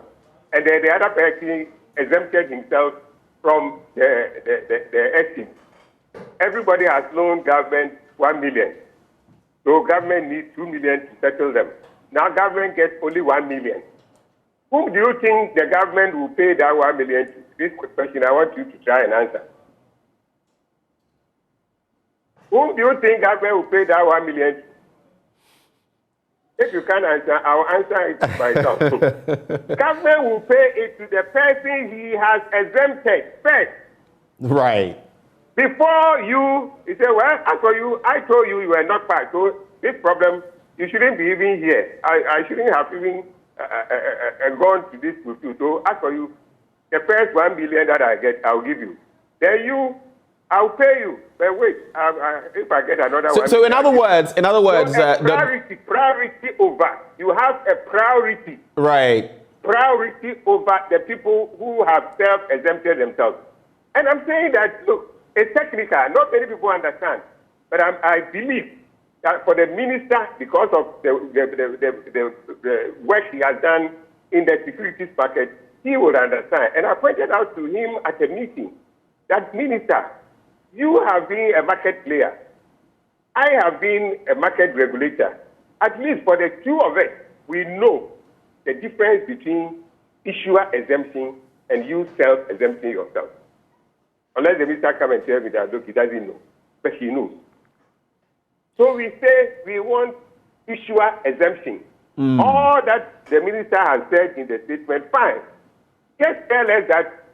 and then the other person exempted himself from the exchange. Everybody has loaned government 1 million. So government needs 2 million to settle them. Now government gets only 1 million. Whom do you think the government will pay that 1 million to? This question I want you to try and answer. Whom do you think government will pay that 1 million to? If you can't answer, I'll answer it myself. Government will pay it to the person he has exempted first. Right. Before you say, well, as for you, I told you you were not part. So this problem, you shouldn't be even here. I shouldn't have even gone to this with you. So as for you, the first 1 million that I get, I'll give you. Then I'll pay you. But wait, if I get another one. So in other words, so priority over. You have a priority. Right. Priority over the people who have self-exempted themselves. And I'm saying that, look, it's technical. Not many people understand. But I believe that for the minister, because of the work he has done in the securities package, he would understand. And I pointed out to him at a meeting that, minister, you have been a market player. I have been a market regulator. At least for the two of us, we know the difference between issuer exemption and you self-exempting yourself. Unless the minister come and tell me that, look, he doesn't know. But he knows. So we say we want issuer exemption. All that the minister has said in the statement, fine. Just tell us that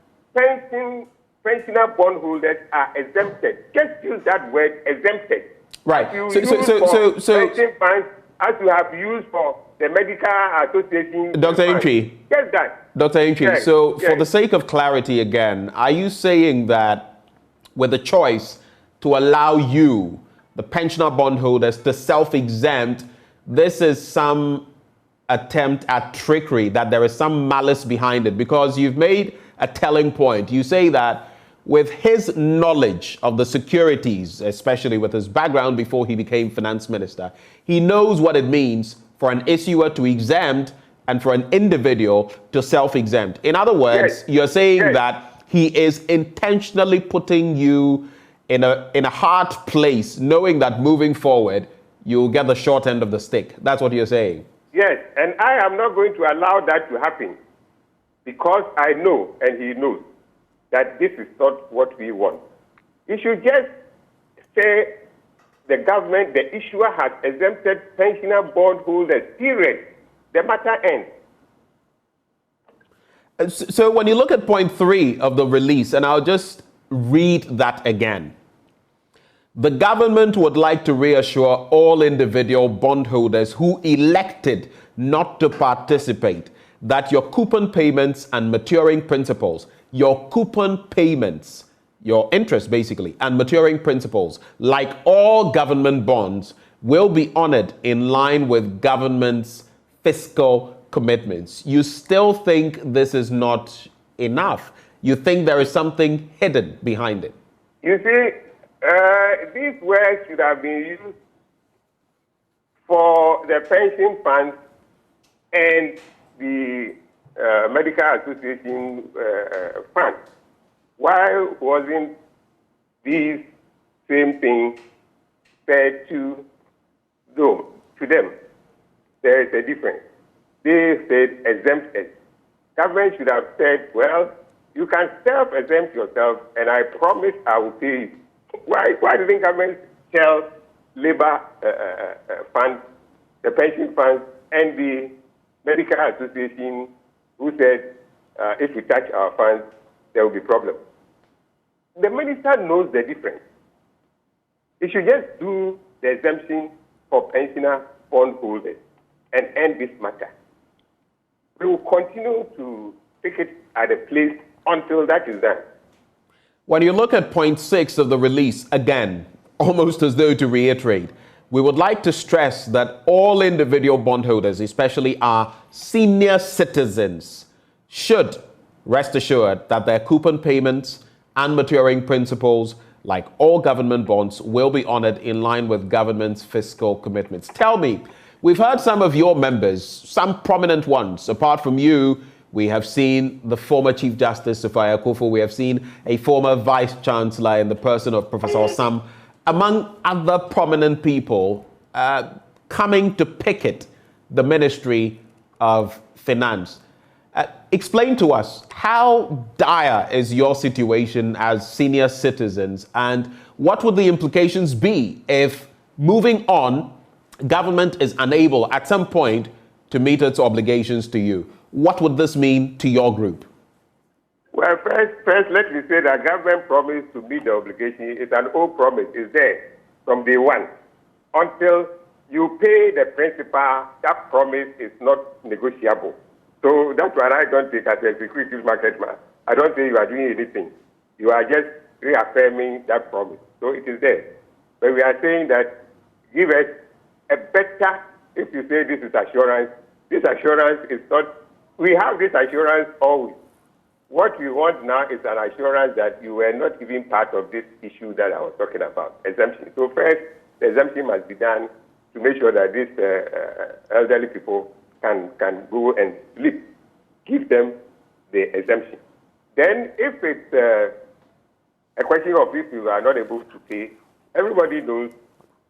pensioner bondholders are exempted. Just use that word, exempted. Right. As you use for pension funds, as you have used for the medical association. Dr. Entry. Just that. Dr. Entry, Yes, so yes. for the sake of clarity again, are you saying that with the choice to allow you, the pensioner bondholders, to self-exempt, this is some attempt at trickery, that there is some malice behind it? Because you've made a telling point. You say that with his knowledge of the securities, especially with his background before he became finance minister, he knows what it means for an issuer to exempt and for an individual to self-exempt. In other words, you're saying that he is intentionally putting you in a hard place, knowing that moving forward, you'll get the short end of the stick. That's what you're saying. Yes, and I am not going to allow that to happen, because I know, and he knows, that this is not what we want. You should just say the government, the issuer has exempted pensioner bondholders, period. The matter ends. So when you look at point 3 of the release, and I'll just read that again. The government would like to reassure all individual bondholders who elected not to participate that your coupon payments and maturing principals, your coupon payments, your interest basically, and maturing principals, like all government bonds, will be honored in line with government's fiscal commitments. You still think this is not enough? You think there is something hidden behind it? You see, these words should have been used for the pension funds and the medical association fund. Why wasn't these same thing said to them? There is a difference. They said exempted. Government should have said, well, you can self-exempt yourself, and I promise I will pay you. Why didn't government tell labor funds, the pension funds, and the medical association, who said, if we touch our funds, there will be problems? The minister knows the difference. He should just do the exemption for pensioner bondholders and end this matter. We will continue to take it at a place until that is done. When you look at point 6 of the release, again, almost as though to reiterate, we would like to stress that all individual bondholders, especially our senior citizens, should rest assured that their coupon payments and maturing principals, like all government bonds, will be honored in line with government's fiscal commitments. Tell me, we've heard some of your members, some prominent ones, apart from you. We have seen the former Chief Justice, Sophia Akufo. We have seen a former Vice Chancellor in the person of Professor Sam, among other prominent people, coming to picket the Ministry of Finance. Explain to us, how dire is your situation as senior citizens, and what would the implications be if, moving on, government is unable at some point to meet its obligations to you? What would this mean to your group? Well, first, let me say that government promise to meet the obligation is an old promise. It's there from day one. Until you pay the principal, that promise is not negotiable. So that's why I don't take as a securities market man. I don't say you are doing anything. You are just reaffirming that promise. So it is there. But we are saying that give us a better, if you say this is assurance is not, we have this assurance always. What we want now is an assurance that you were not even part of this issue that I was talking about, exemption. So first, the exemption must be done to make sure that these elderly people can go and sleep. Give them the exemption. Then if it's a question of if you are not able to pay, everybody knows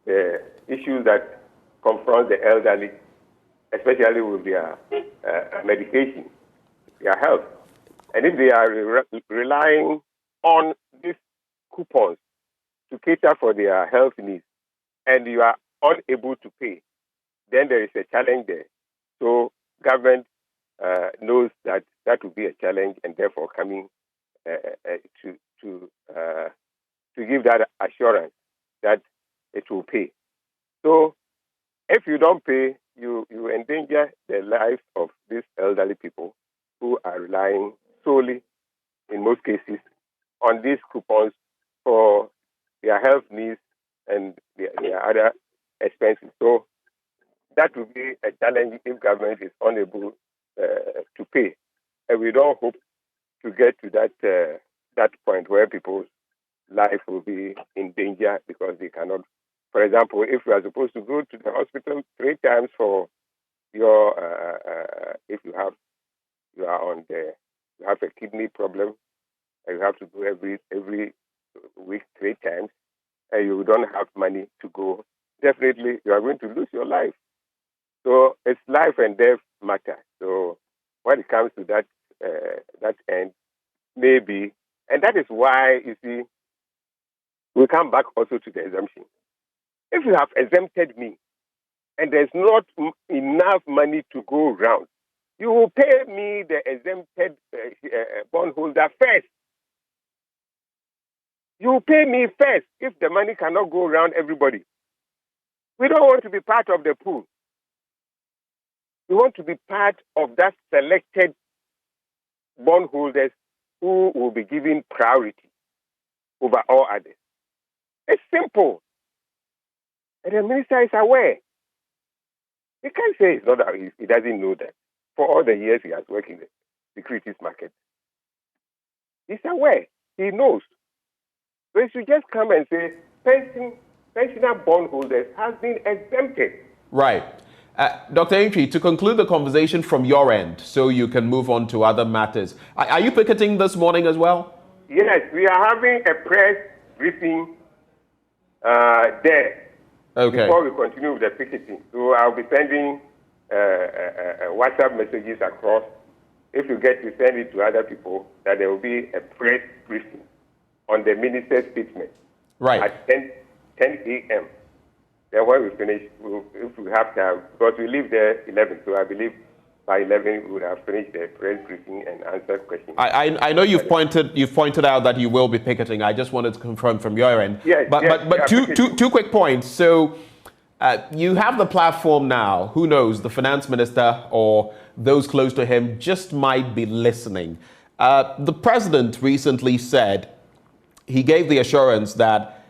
the issues that confront the elderly, especially with their medication, their health. And if they are relying on these coupons to cater for their health needs, and you are unable to pay, then there is a challenge there. So government knows that that will be a challenge, and therefore coming to give that assurance that it will pay. So if you don't pay, you endanger the lives of these elderly people who are relying solely, in most cases, on these coupons for their health needs and their other expenses. So that will be a challenge if government is unable to pay. And we don't hope to get to that point where people's life will be in danger because they cannot. For example, if you are supposed to go to the hospital 3 times for your, if you have a kidney problem, and you have to go every week 3 times, and you don't have money to go, definitely you are going to lose your life. So it's life and death matter. So when it comes to that end, maybe, and that is why, you see, we come back also to the exemption. If you have exempted me and there's not enough money to go around, you will pay me the exempted bondholder first. You will pay me first if the money cannot go around everybody. We don't want to be part of the pool. We want to be part of that selected bondholders who will be given priority over all others. It's simple. And the minister is aware. He can't say it's not that he doesn't know that. For all the years he has worked in the securities market, he's aware. He knows. So he should just come and say, pensioner bondholders has been exempted. Right. Dr. Entry, to conclude the conversation from your end, so you can move on to other matters. Are you picketing this morning as well? Yes, we are having a press briefing there. Okay. Before we continue with the picketing. So I'll be sending WhatsApp messages across. If you get to send it to other people, that there will be a press briefing on the minister's statement. Right. At 10 a.m. Then when we finish, if we have time, because we leave there 11, so I believe by 11 we would have finished the press briefing and answered questions. I know you've pointed out that you will be picketing. I just wanted to confirm from your end. Yes, but two quick points. So you have the platform now. Who knows? The finance minister or those close to him just might be listening. The president recently said he gave the assurance that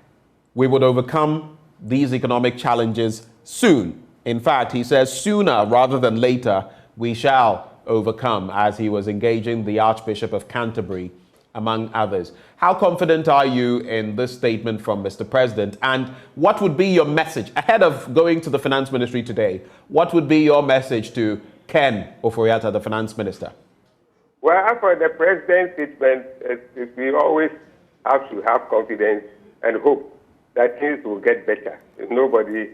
we would overcome these economic challenges soon. In fact, he says sooner rather than later we shall overcome, as he was engaging the Archbishop of Canterbury, among others. How confident are you in this statement from Mr. President? And what would be your message ahead of going to the Finance Ministry today? What would be your message to Ken Oforiatta, the Finance Minister? Well, as for the President's statement, we always have to have confidence and hope that things will get better. Nobody,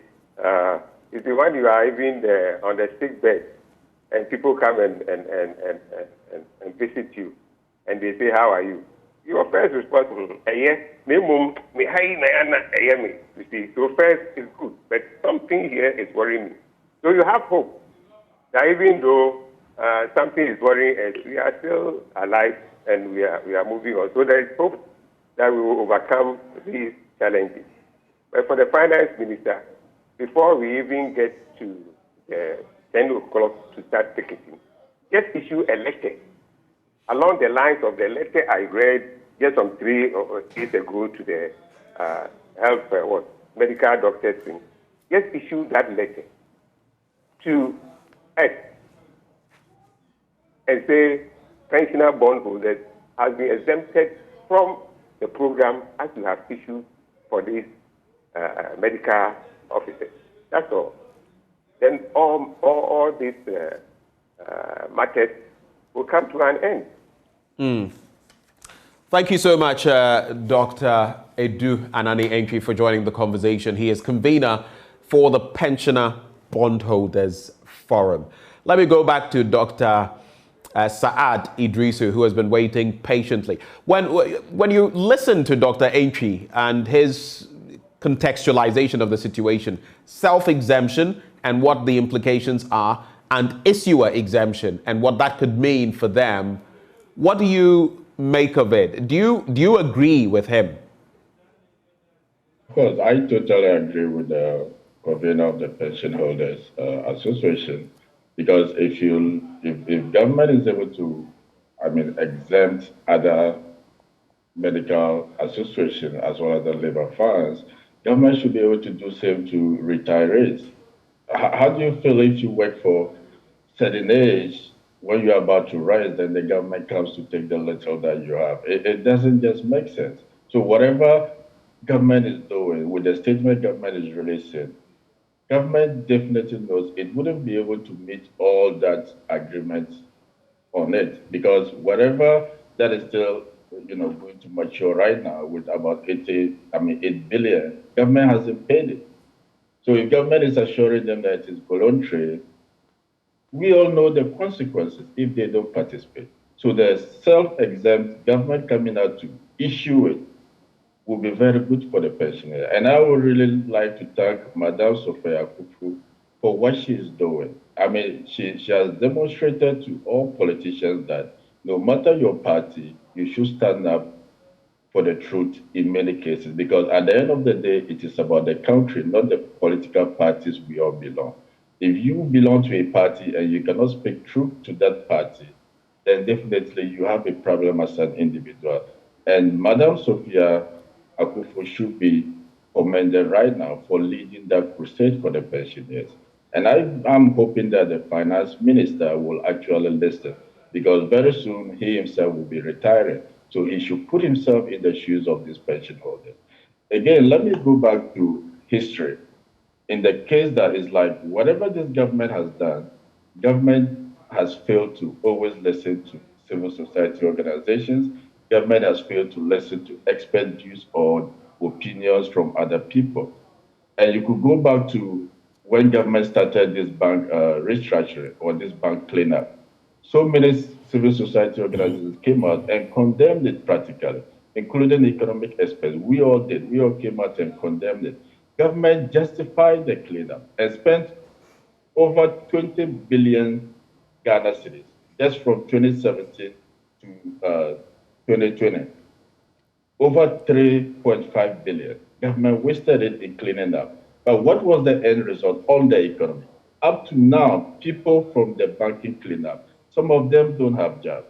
it's the one you are even on the sick bed, and people come and visit you, and they say, how are you? Your first response is, you see. So first is good, but something here is worrying me. So you have hope that even though something is worrying us, we are still alive and we are moving on. So there is hope that we will overcome these challenges. But for the finance minister, before we even get to 10 o'clock to start picketing, just issue a letter along the lines of the letter I read just some 3 days ago to the health medical doctors thing. Just issue that letter to us and say pensioner bondholders has been exempted from the program as you have issued for these medical officers. That's all. Then all these matters will come to an end. Thank you so much, Dr. Edu Anani Entry, for joining the conversation. He is convener for the Pensioner Bondholders Forum. Let me go back to Dr. Saad Idrisu, who has been waiting patiently. When you listen to Dr. Entry and his contextualization of the situation. Self-exemption and what the implications are, and issuer exemption and what that could mean for them. What do you make of it? Do you agree with him? Of course, I totally agree with the convener of the Pension Holders Association, because if government is able to, exempt other medical association as well as the labor funds, government should be able to do same to retirees. How do you feel if you work for certain age, when you're about to rise, then the government comes to take the little that you have? It doesn't just make sense. So whatever government is doing with the statement government is releasing, government definitely knows it wouldn't be able to meet all that agreement on it, because whatever that is still going to mature right now with about 8 billion, government hasn't paid it. So if government is assuring them that it is voluntary, we all know the consequences if they don't participate. So the self-exempt government coming out to issue it will be very good for the pensioner. And I would really like to thank Madame Sophia Kufu for what she is doing. She has demonstrated to all politicians that no matter your party, you should stand up for the truth in many cases, because at the end of the day, it is about the country, not the political parties we all belong. If you belong to a party and you cannot speak truth to that party, then definitely you have a problem as an individual. And Madame Sophia Akufo should be commended right now for leading that crusade for the pensioners. And I'm hoping that the finance minister will actually listen, because very soon he himself will be retiring. So he should put himself in the shoes of this pension holder. Again, let me go back to history. In the case that is like, whatever this government has done, government has failed to always listen to civil society organizations. Government has failed to listen to expert views or opinions from other people. And you could go back to when government started this bank restructuring or this bank cleanup. So many civil society organizations came out and condemned it practically, including economic experts. We all did. We all came out and condemned it. Government justified the cleanup and spent over 20 billion Ghana cedis just from 2017 to 2020. Over 3.5 billion. Government wasted it in cleaning up. But what was the end result on the economy? Up to now, people from the banking cleanup, some of them don't have jobs.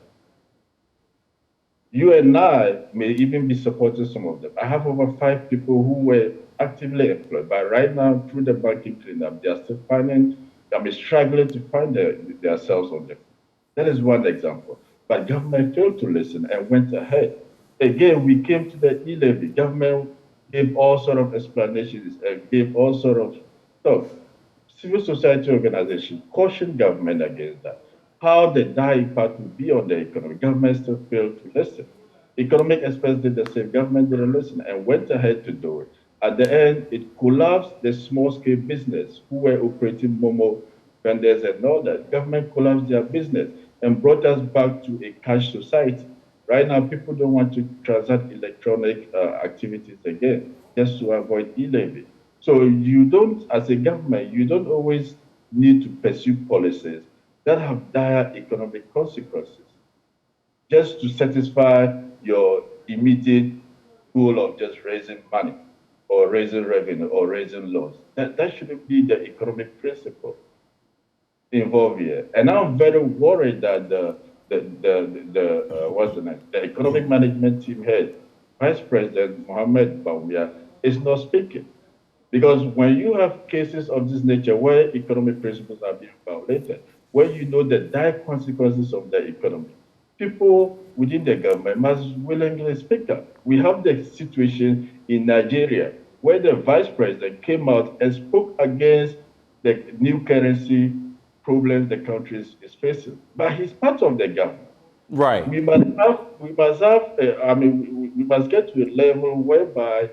You and I may even be supporting some of them. I have over 5 people who were actively employed, but right now, through the banking cleanup, they are still struggling to find themselves on the foot. That is one example. But government failed to listen and went ahead. Again, we came to the e-levy. Government gave all sort of explanations and gave all sort of stuff. Civil society organizations cautioned government against that. How the dire impact will be on the economy, government still failed to listen. Economic experts did the same. Government didn't listen and went ahead to do it. At the end, it collapsed the small-scale business who were operating Momo vendors and all that. Government collapsed their business and brought us back to a cash society. Right now, people don't want to transact electronic activities again, just to avoid e-levy. So you don't, as a government, you don't always need to pursue policies that have dire economic consequences just to satisfy your immediate goal of just raising money or raising revenue or raising loans. That shouldn't be the economic principle involved here. And I'm very worried that the economic management team head, Vice President Mohamed Bawumia, is not speaking. Because when you have cases of this nature where economic principles are being violated, where you know the dire consequences of the economy, people within the government must willingly speak up. We have the situation in Nigeria where the vice president came out and spoke against the new currency problems the country is facing. But he's part of the government. Right. We must get to a level whereby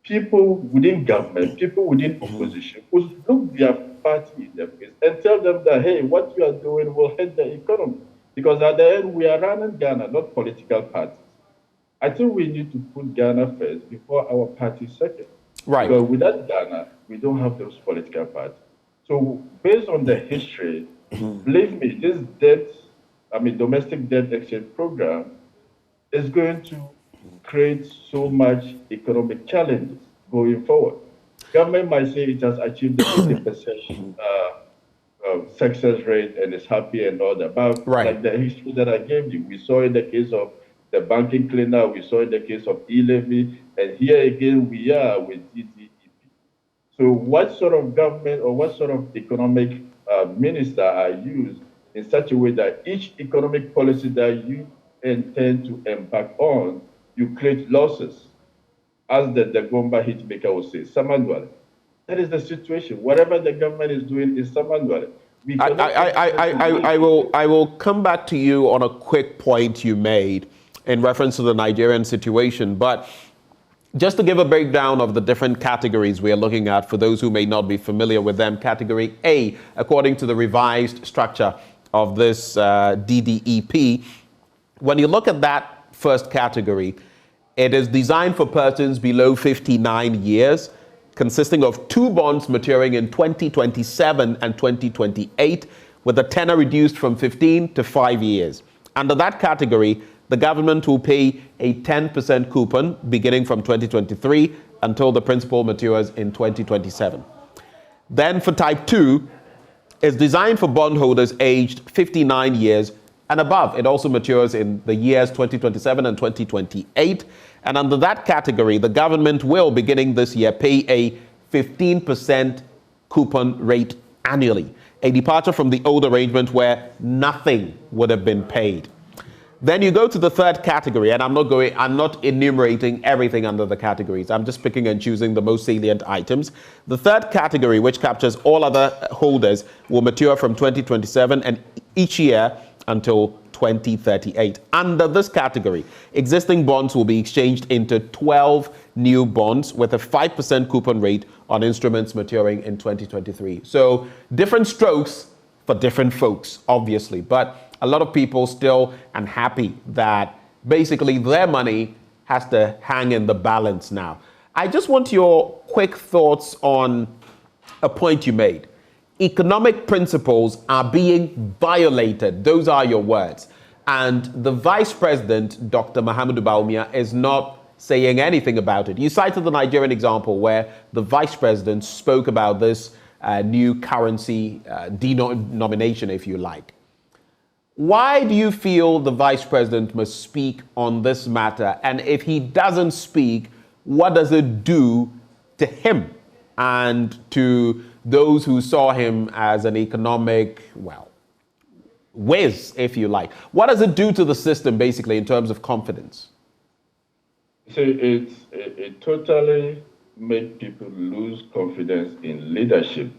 people within government, people within opposition, will look their party in the face and tell them that, hey, what you are doing will hurt the economy. Because at the end, we are running Ghana, not political parties. I think we need to put Ghana first before our party second. Right. Because without Ghana, we don't have those political parties. So based on the history, believe me, this domestic debt exchange program is going to create so much economic challenges going forward. Government might say it has achieved the 80% success rate and is happy and all that. But like the history that I gave you, we saw in the case of the banking cleanup, we saw in the case of e-levy, and here again we are with DDEP. So what sort of government or what sort of economic minister are used in such a way that each economic policy that you intend to embark on, you create losses? As the Gomba hitmaker would say, Samanduale. That is the situation. Whatever the government is doing is Samanduale. I will come back to you on a quick point you made in reference to the Nigerian situation, but just to give a breakdown of the different categories we are looking at for those who may not be familiar with them. Category A, according to the revised structure of this DDEP, when you look at that first category, it is designed for persons below 59 years, consisting of 2 bonds maturing in 2027 and 2028, with the tenor reduced from 15 to 5 years. Under that category, the government will pay a 10% coupon beginning from 2023 until the principal matures in 2027. Then for type 2, it's designed for bondholders aged 59 years and above. It also matures in the years 2027 and 2028. And under that category, the government will, beginning this year, pay a 15% coupon rate annually, a departure from the old arrangement where nothing would have been paid. Then you go to the third category, and I'm not enumerating everything under the categories. I'm just picking and choosing the most salient items. The third category, which captures all other holders, will mature from 2027 and each year until 2038. Under this category, existing bonds will be exchanged into 12 new bonds with a 5% coupon rate on instruments maturing in 2023. So different strokes for different folks, obviously, but a lot of people still unhappy that basically their money has to hang in the balance now. I just want your quick thoughts on a point you made. Economic principles are being violated. Those are your words. And the Vice President, Dr. Mahamudu Bawumia, is not saying anything about it. You cited the Nigerian example where the Vice President spoke about this new currency denomination, if you like. Why do you feel the Vice President must speak on this matter? And if he doesn't speak, what does it do to him and to those who saw him as an economic, whiz, if you like? What does it do to the system, basically, in terms of confidence? So it totally makes people lose confidence in leadership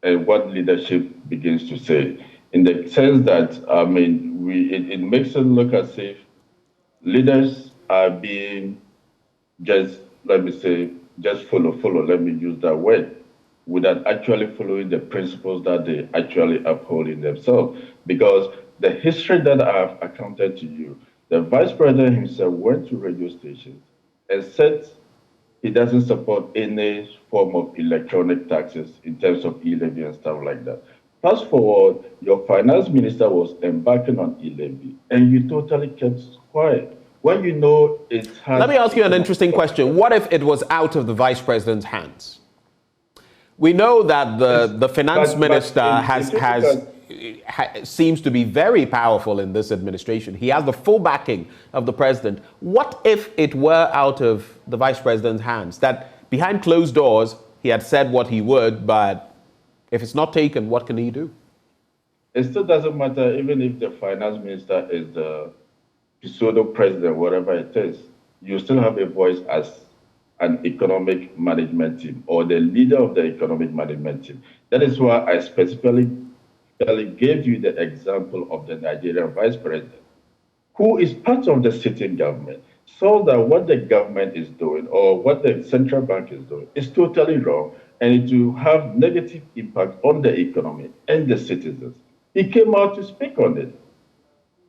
and what leadership begins to say. In the sense that, it makes it look as if leaders are being just follow, let me use that word, without actually following the principles that they actually uphold in themselves. Because the history that I've accounted to you, the Vice President himself went to radio stations and said he doesn't support any form of electronic taxes in terms of e-levy and stuff like that. Fast forward, your finance minister was embarking on e-levy, and you totally kept quiet. When you know it has... Let me ask you an interesting question. What if it was out of the Vice President's hands? We know that the finance minister seems to be very powerful in this administration. He has the full backing of the president. What if it were out of the Vice President's hands? That behind closed doors, he had said what he would, but if it's not taken, what can he do? It still doesn't matter, even if the finance minister is the pseudo president, whatever it is, you still have a voice as an economic management team or the leader of the economic management team. That is why I specifically gave you the example of the Nigerian vice president, who is part of the sitting government, so that what the government is doing or what the central bank is doing is totally wrong, and it will have negative impact on the economy and the citizens. He came out to speak on it,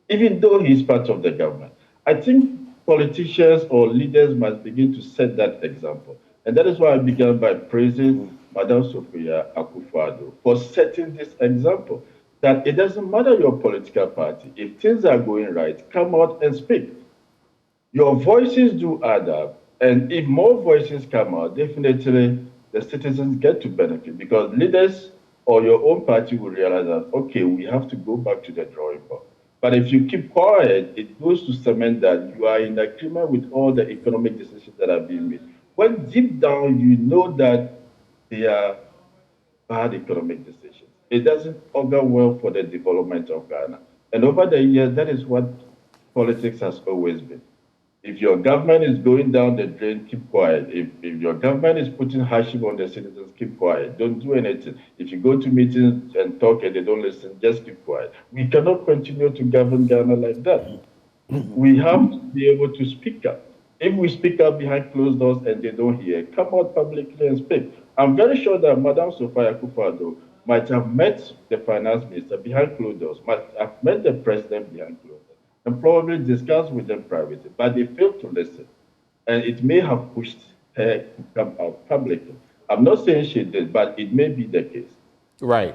even though he's part of the government. I think politicians or leaders must begin to set that example. And that is why I began by praising Madam Sophia Akufo-Addo for setting this example, that it doesn't matter your political party. If things are going right, come out and speak. Your voices do add up. And if more voices come out, definitely the citizens get to benefit, because leaders or your own party will realize that, okay, we have to go back to the drawing board. But if you keep quiet, it goes to cement that you are in agreement with all the economic decisions that are being made, when deep down you know that they are bad economic decisions. It doesn't augur well for the development of Ghana. And over the years, that is what politics has always been. If your government is going down the drain, keep quiet. If your government is putting hardship on the citizens, keep quiet. Don't do anything. If you go to meetings and talk and they don't listen, just keep quiet. We cannot continue to govern Ghana like that. We have to be able to speak up. If we speak up behind closed doors and they don't hear, come out publicly and speak. I'm very sure that Madam Sophia Akufo-Addo might have met the finance minister behind closed doors, might have met the president behind closed doors, and probably discussed with them privately, but they failed to listen. And it may have pushed her to come out publicly. I'm not saying she did, but it may be the case. Right.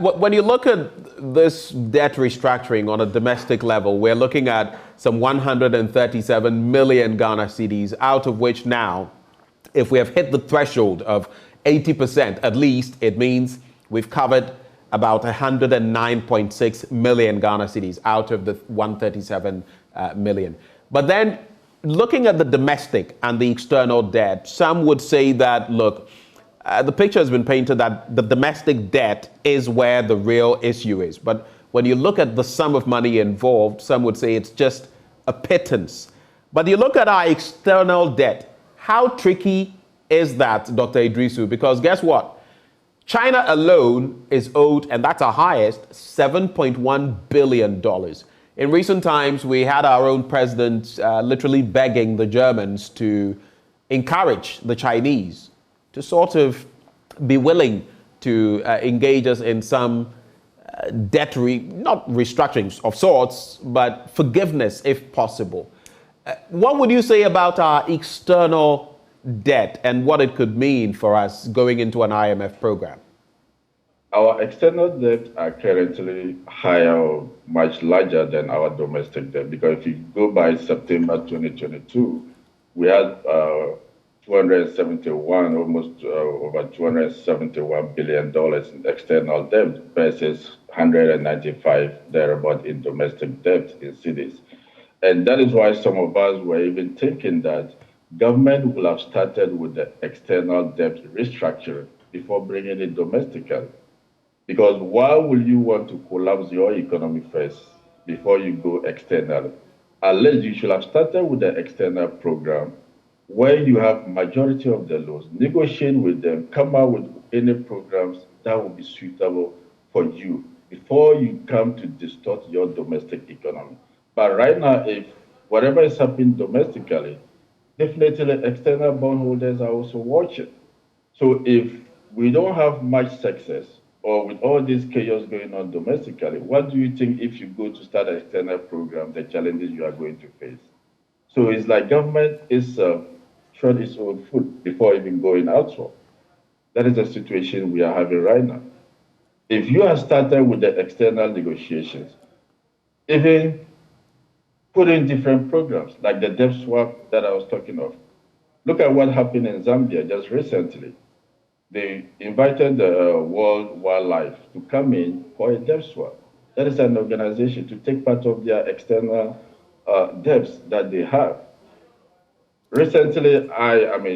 When you look at this debt restructuring on a domestic level, we're looking at some 137 million Ghana cedis, out of which now, if we have hit the threshold of 80% at least, it means we've covered about 109.6 million Ghana cedis out of the 137 million. But then looking at the domestic and the external debt, some would say that, look, the picture has been painted that the domestic debt is where the real issue is. But when you look at the sum of money involved, some would say it's just a pittance. But you look at our external debt, how tricky is that, Dr. Idrisu? Because guess what? China alone is owed, and that's our highest, $7.1 billion. In recent times, we had our own president literally begging the Germans to encourage the Chinese to sort of be willing to engage us in some debt, not restructuring of sorts, but forgiveness if possible. What would you say about our external debt and what it could mean for us going into an IMF program? Our external debt are currently higher, much larger than our domestic debt, because if you go by September 2022, we had 271, almost over $271 billion in external debt versus 195 thereabout in domestic debt in cities. And that is why some of us were even thinking that government will have started with the external debt restructuring before bringing it domestically. Because why will you want to collapse your economy first before you go externally? Unless you should have started with the external program where you have majority of the loans, negotiate with them, come out with any programs that will be suitable for you before you come to distort your domestic economy. But right now, if whatever is happening domestically, definitely external bondholders are also watching. So if we don't have much success, or with all this chaos going on domestically, what do you think if you go to start an external program, the challenges you are going to face? So it's like government is short its own foot before even going outward. That is the situation we are having right now. If you are started with the external negotiations, even put in different programs like the debt swap that I was talking of. Look at what happened in Zambia just recently. They invited the World Wildlife to come in for a debt swap. That is an organization to take part of their external debts that they have. Recently, I'm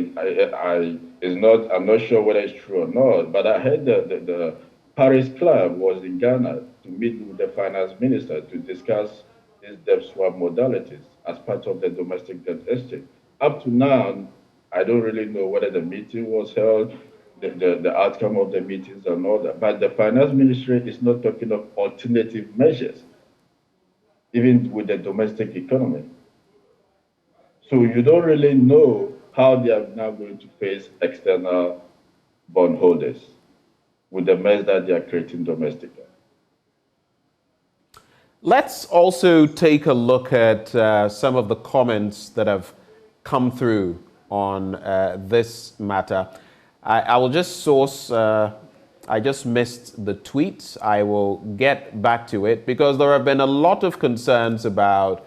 not sure whether it's true or not, but I heard the Paris Club was in Ghana to meet with the finance minister to discuss these debt swap modalities as part of the domestic debt exchange. Up to now, I don't really know whether the meeting was held, the outcome of the meetings and all that. But the finance ministry is not talking of alternative measures, even with the domestic economy. So you don't really know how they are now going to face external bondholders with the mess that they are creating domestically. Let's also take a look at some of the comments that have come through on this matter. I will just source, I just missed the tweet. I will get back to it because there have been a lot of concerns about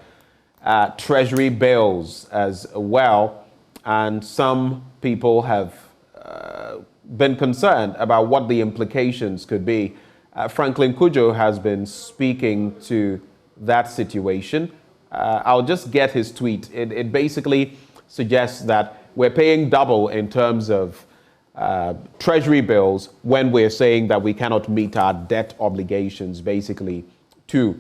treasury bills as well. And some people have been concerned about what the implications could be. Franklin Cudjoe has been speaking to that situation. I'll just get his tweet. It basically suggests that we're paying double in terms of treasury bills when we're saying that we cannot meet our debt obligations, basically, to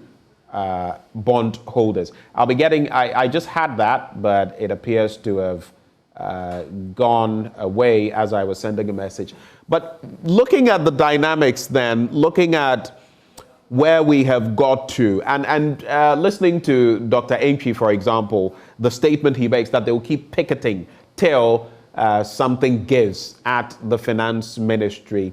bond holders. I'll be getting, I just had that, but it appears to have gone away as I was sending a message. But looking at the dynamics then, looking at where we have got to, and listening to Dr. Ainchi, for example, the statement he makes that they will keep picketing till something gives at the finance ministry.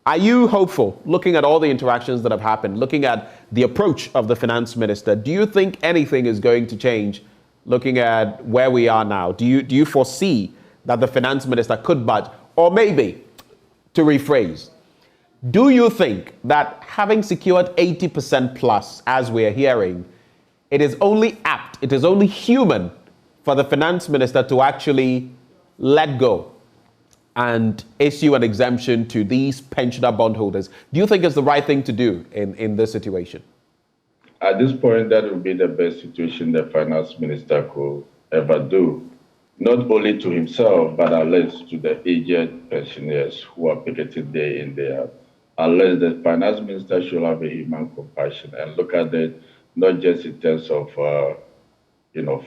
Are you hopeful, looking at all the interactions that have happened, looking at the approach of the finance minister? Do you think anything is going to change looking at where we are now? Do you foresee that the finance minister could budge? Or maybe, to rephrase, do you think that having secured 80% plus, as we're hearing, it is only apt, it is only human for the finance minister to actually let go and issue an exemption to these pensioner bondholders? Do you think it's the right thing to do in this situation? At this point, that would be the best situation the finance minister could ever do, not only to himself, but at least to the aged pensioners who are picketing day in, day out. Unless the finance minister should have a human compassion and look at it not just in terms of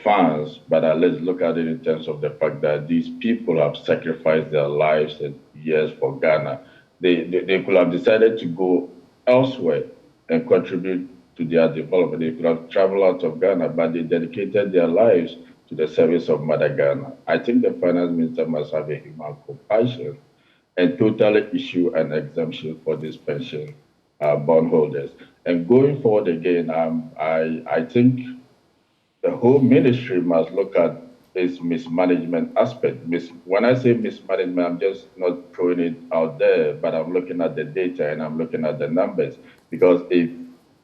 funds, but at least look at it in terms of the fact that these people have sacrificed their lives and years for Ghana. They could have decided to go elsewhere and contribute to their development. They could have traveled out of Ghana, but they dedicated their lives to the service of Mother Ghana. I think the finance minister must have a human compassion and totally issue an exemption for these pension bondholders. And going forward again, I think the whole ministry must look at this mismanagement aspect. When I say mismanagement, I'm just not throwing it out there, but I'm looking at the data and I'm looking at the numbers. Because if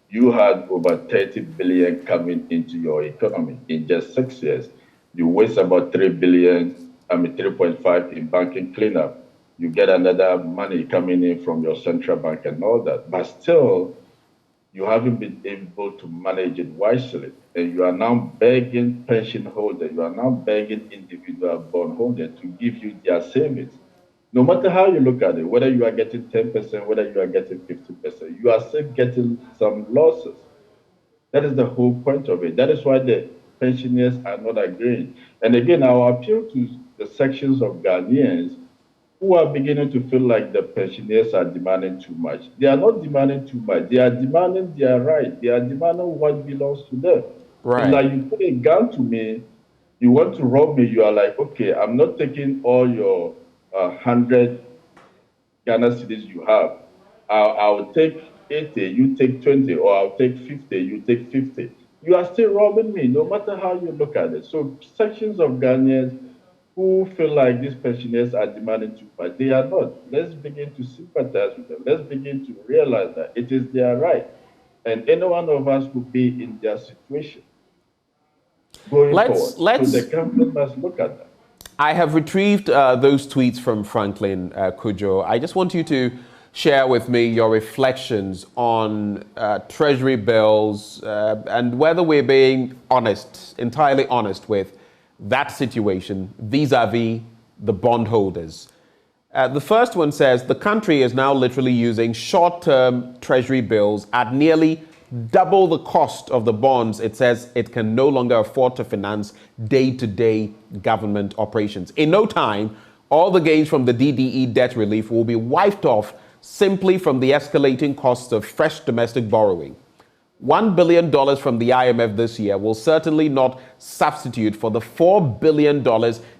you had over 30 billion coming into your economy in just 6 years, you waste about 3.5 in banking cleanup. You get another money coming in from your central bank and all that. But still, you haven't been able to manage it wisely. And you are now begging pension holders, you are now begging individual bond holders to give you their savings. No matter how you look at it, whether you are getting 10%, whether you are getting 50%, you are still getting some losses. That is the whole point of it. That is why the pensioners are not agreeing. And again, I will appeal to the sections of Ghanaians who are beginning to feel like the pensioners are demanding too much. They are not demanding too much. They are demanding their right. They are demanding what belongs to them. Right. It's like you put a gun to me, you want to rob me, you are like, okay, I'm not taking all your 100 Ghana cedis you have. I'll take 80, you take 20, or I'll take 50, you take 50. You are still robbing me, no matter how you look at it. So sections of Ghanaians who feel like these pensioners are demanding too much, they are not. Let's begin to sympathize with them. Let's begin to realize that it is their right. And any one of us could be in their situation going forward. So the government must look at that. I have retrieved those tweets from Franklin Cudjoe. I just want you to share with me your reflections on treasury bills and whether we're being honest, entirely honest with that situation vis-a-vis the bondholders. The first one says the country is now literally using short-term treasury bills at nearly double the cost of the bonds. It says it can no longer afford to finance day-to-day government operations. In no time, all the gains from the DDE debt relief will be wiped off simply from the escalating costs of fresh domestic borrowing. $1 billion from the IMF this year will certainly not substitute for the $4 billion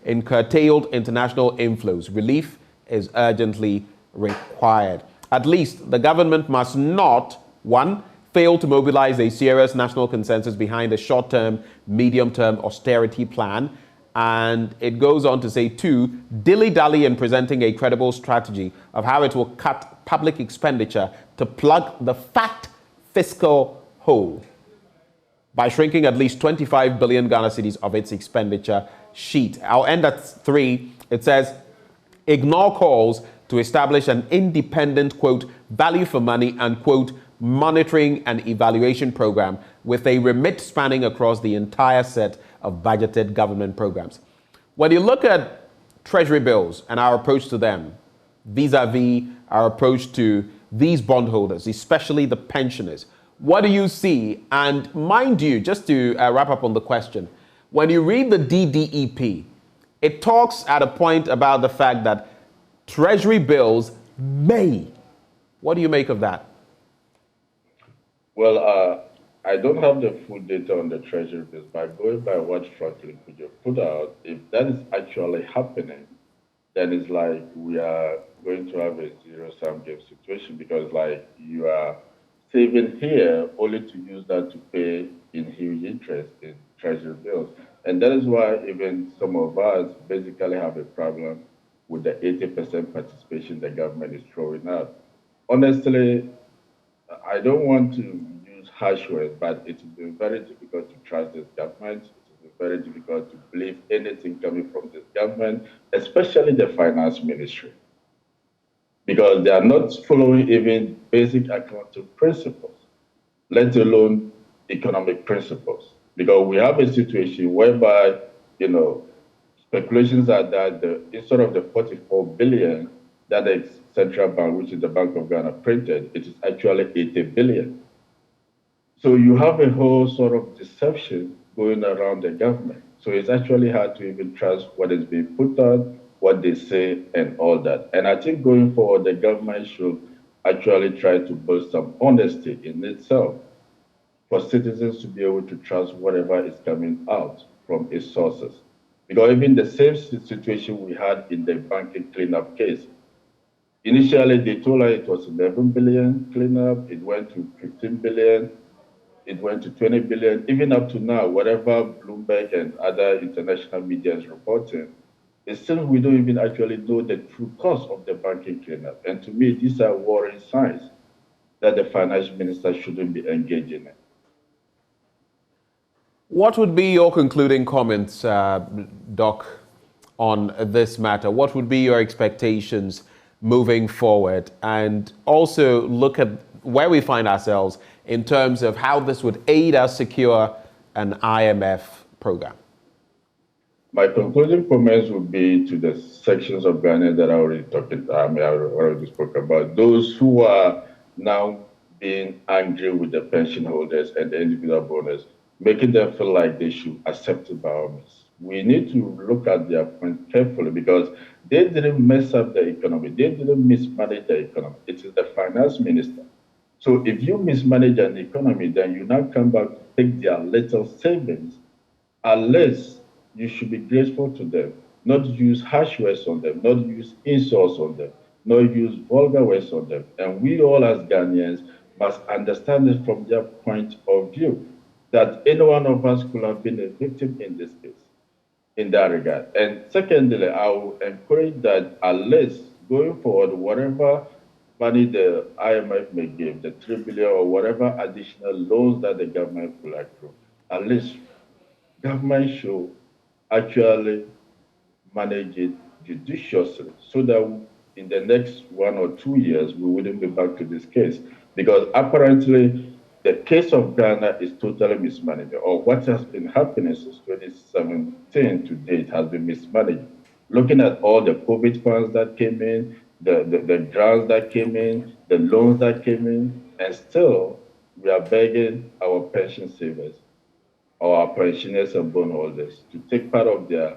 in curtailed international inflows. Relief is urgently required. At least the government must not, 1, failed to mobilize a serious national consensus behind a short-term, medium-term austerity plan. And it goes on to say, two, dilly-dally in presenting a credible strategy of how it will cut public expenditure to plug the fat fiscal hole by shrinking at least 25 billion Ghana cedis of its expenditure sheet. I'll end at three. It says, ignore calls to establish an independent, quote, value for money and, quote, monitoring and evaluation program with a remit spanning across the entire set of budgeted government programs. When you look at treasury bills and our approach to them, vis-a-vis our approach to these bondholders, especially the pensioners, what do you see? And mind you, just to wrap up on the question, when you read the DDEP, it talks at a point about the fact that treasury bills may. What do you make of that? Well, I don't have the full data on the treasury bills, but going by what Franklin Kujo put out, if that is actually happening, then it's like we are going to have a zero-sum game situation, because like you are saving here only to use that to pay in huge interest in treasury bills. And that is why even some of us basically have a problem with the 80% participation the government is throwing out. Honestly, I don't want to use harsh words, but it has been very difficult to trust this government. It has been very difficult to believe anything coming from this government, especially the finance ministry, because they are not following even basic accounting principles, let alone economic principles. Because we have a situation whereby, speculations are that instead of the 44 billion that the central bank, which is the Bank of Ghana, printed, it is actually 80 billion. So you have a whole sort of deception going around the government. So it's actually hard to even trust what is being put out, what they say, and all that. And I think going forward, the government should actually try to build some honesty in itself for citizens to be able to trust whatever is coming out from its sources. Because even the same situation we had in the banking cleanup case, initially they told us it was 11 billion cleanup, it went to 15 billion, it went to 20 billion, even up to now, whatever Bloomberg and other international media is reporting, it seems we don't even actually know the true cost of the banking cleanup. And to me, these are worrying signs that the finance minister shouldn't be engaging in. What would be your concluding comments, Doc, on this matter? What would be your expectations moving forward? And also look at where we find ourselves in terms of how this would aid us secure an IMF program. My concluding comments would be to the sections of Ghana that I already spoke about. Those who are now being angry with the pension holders and the individual bonus, making them feel like they should accept it by all means. We need to look at their point carefully, because they didn't mess up the economy. They didn't mismanage the economy. It is the finance minister. So if you mismanage an economy, then you now come back to take their little savings, unless you should be grateful to them, not use harsh words on them, not use insults on them, not use vulgar words on them. And we all as Ghanaians must understand it from their point of view, that any one of us could have been a victim in this case, in that regard. And secondly, I will encourage that at least going forward, whatever money the IMF may give, the 3 billion or whatever additional loans that the government will accrue, at least government should actually manage it judiciously, so that in the next 1 or 2 years, we wouldn't be back to this case. Because apparently, the case of Ghana is totally mismanaged, or what has been happening since 2017 to date has been mismanaged. Looking at all the COVID funds that came in, the grants that came in, the loans that came in, and still we are begging our pension savers or our pensioners and bondholders to take part of their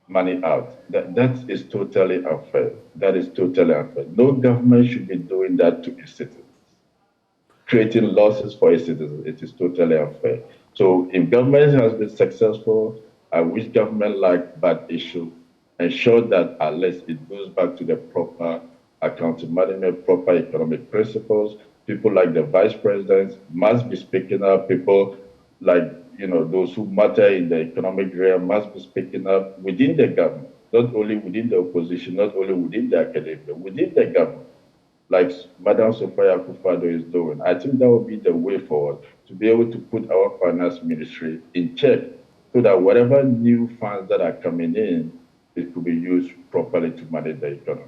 money out. That is totally unfair. That is totally unfair. No government should be doing that to its citizens, creating losses for its citizens. It is totally unfair. So if government has been successful, I wish government like that issue, ensure that at least it goes back to the proper accounting management, proper economic principles, People like the vice president must be speaking up. People like, those who matter in the economic realm must be speaking up within the government, not only within the opposition, not only within the academia, within the government, like Madam Sophia Akufo-Addo is doing. I think that would be the way forward, to be able to put our finance ministry in check so that whatever new funds that are coming in, it could be used properly to manage the economy.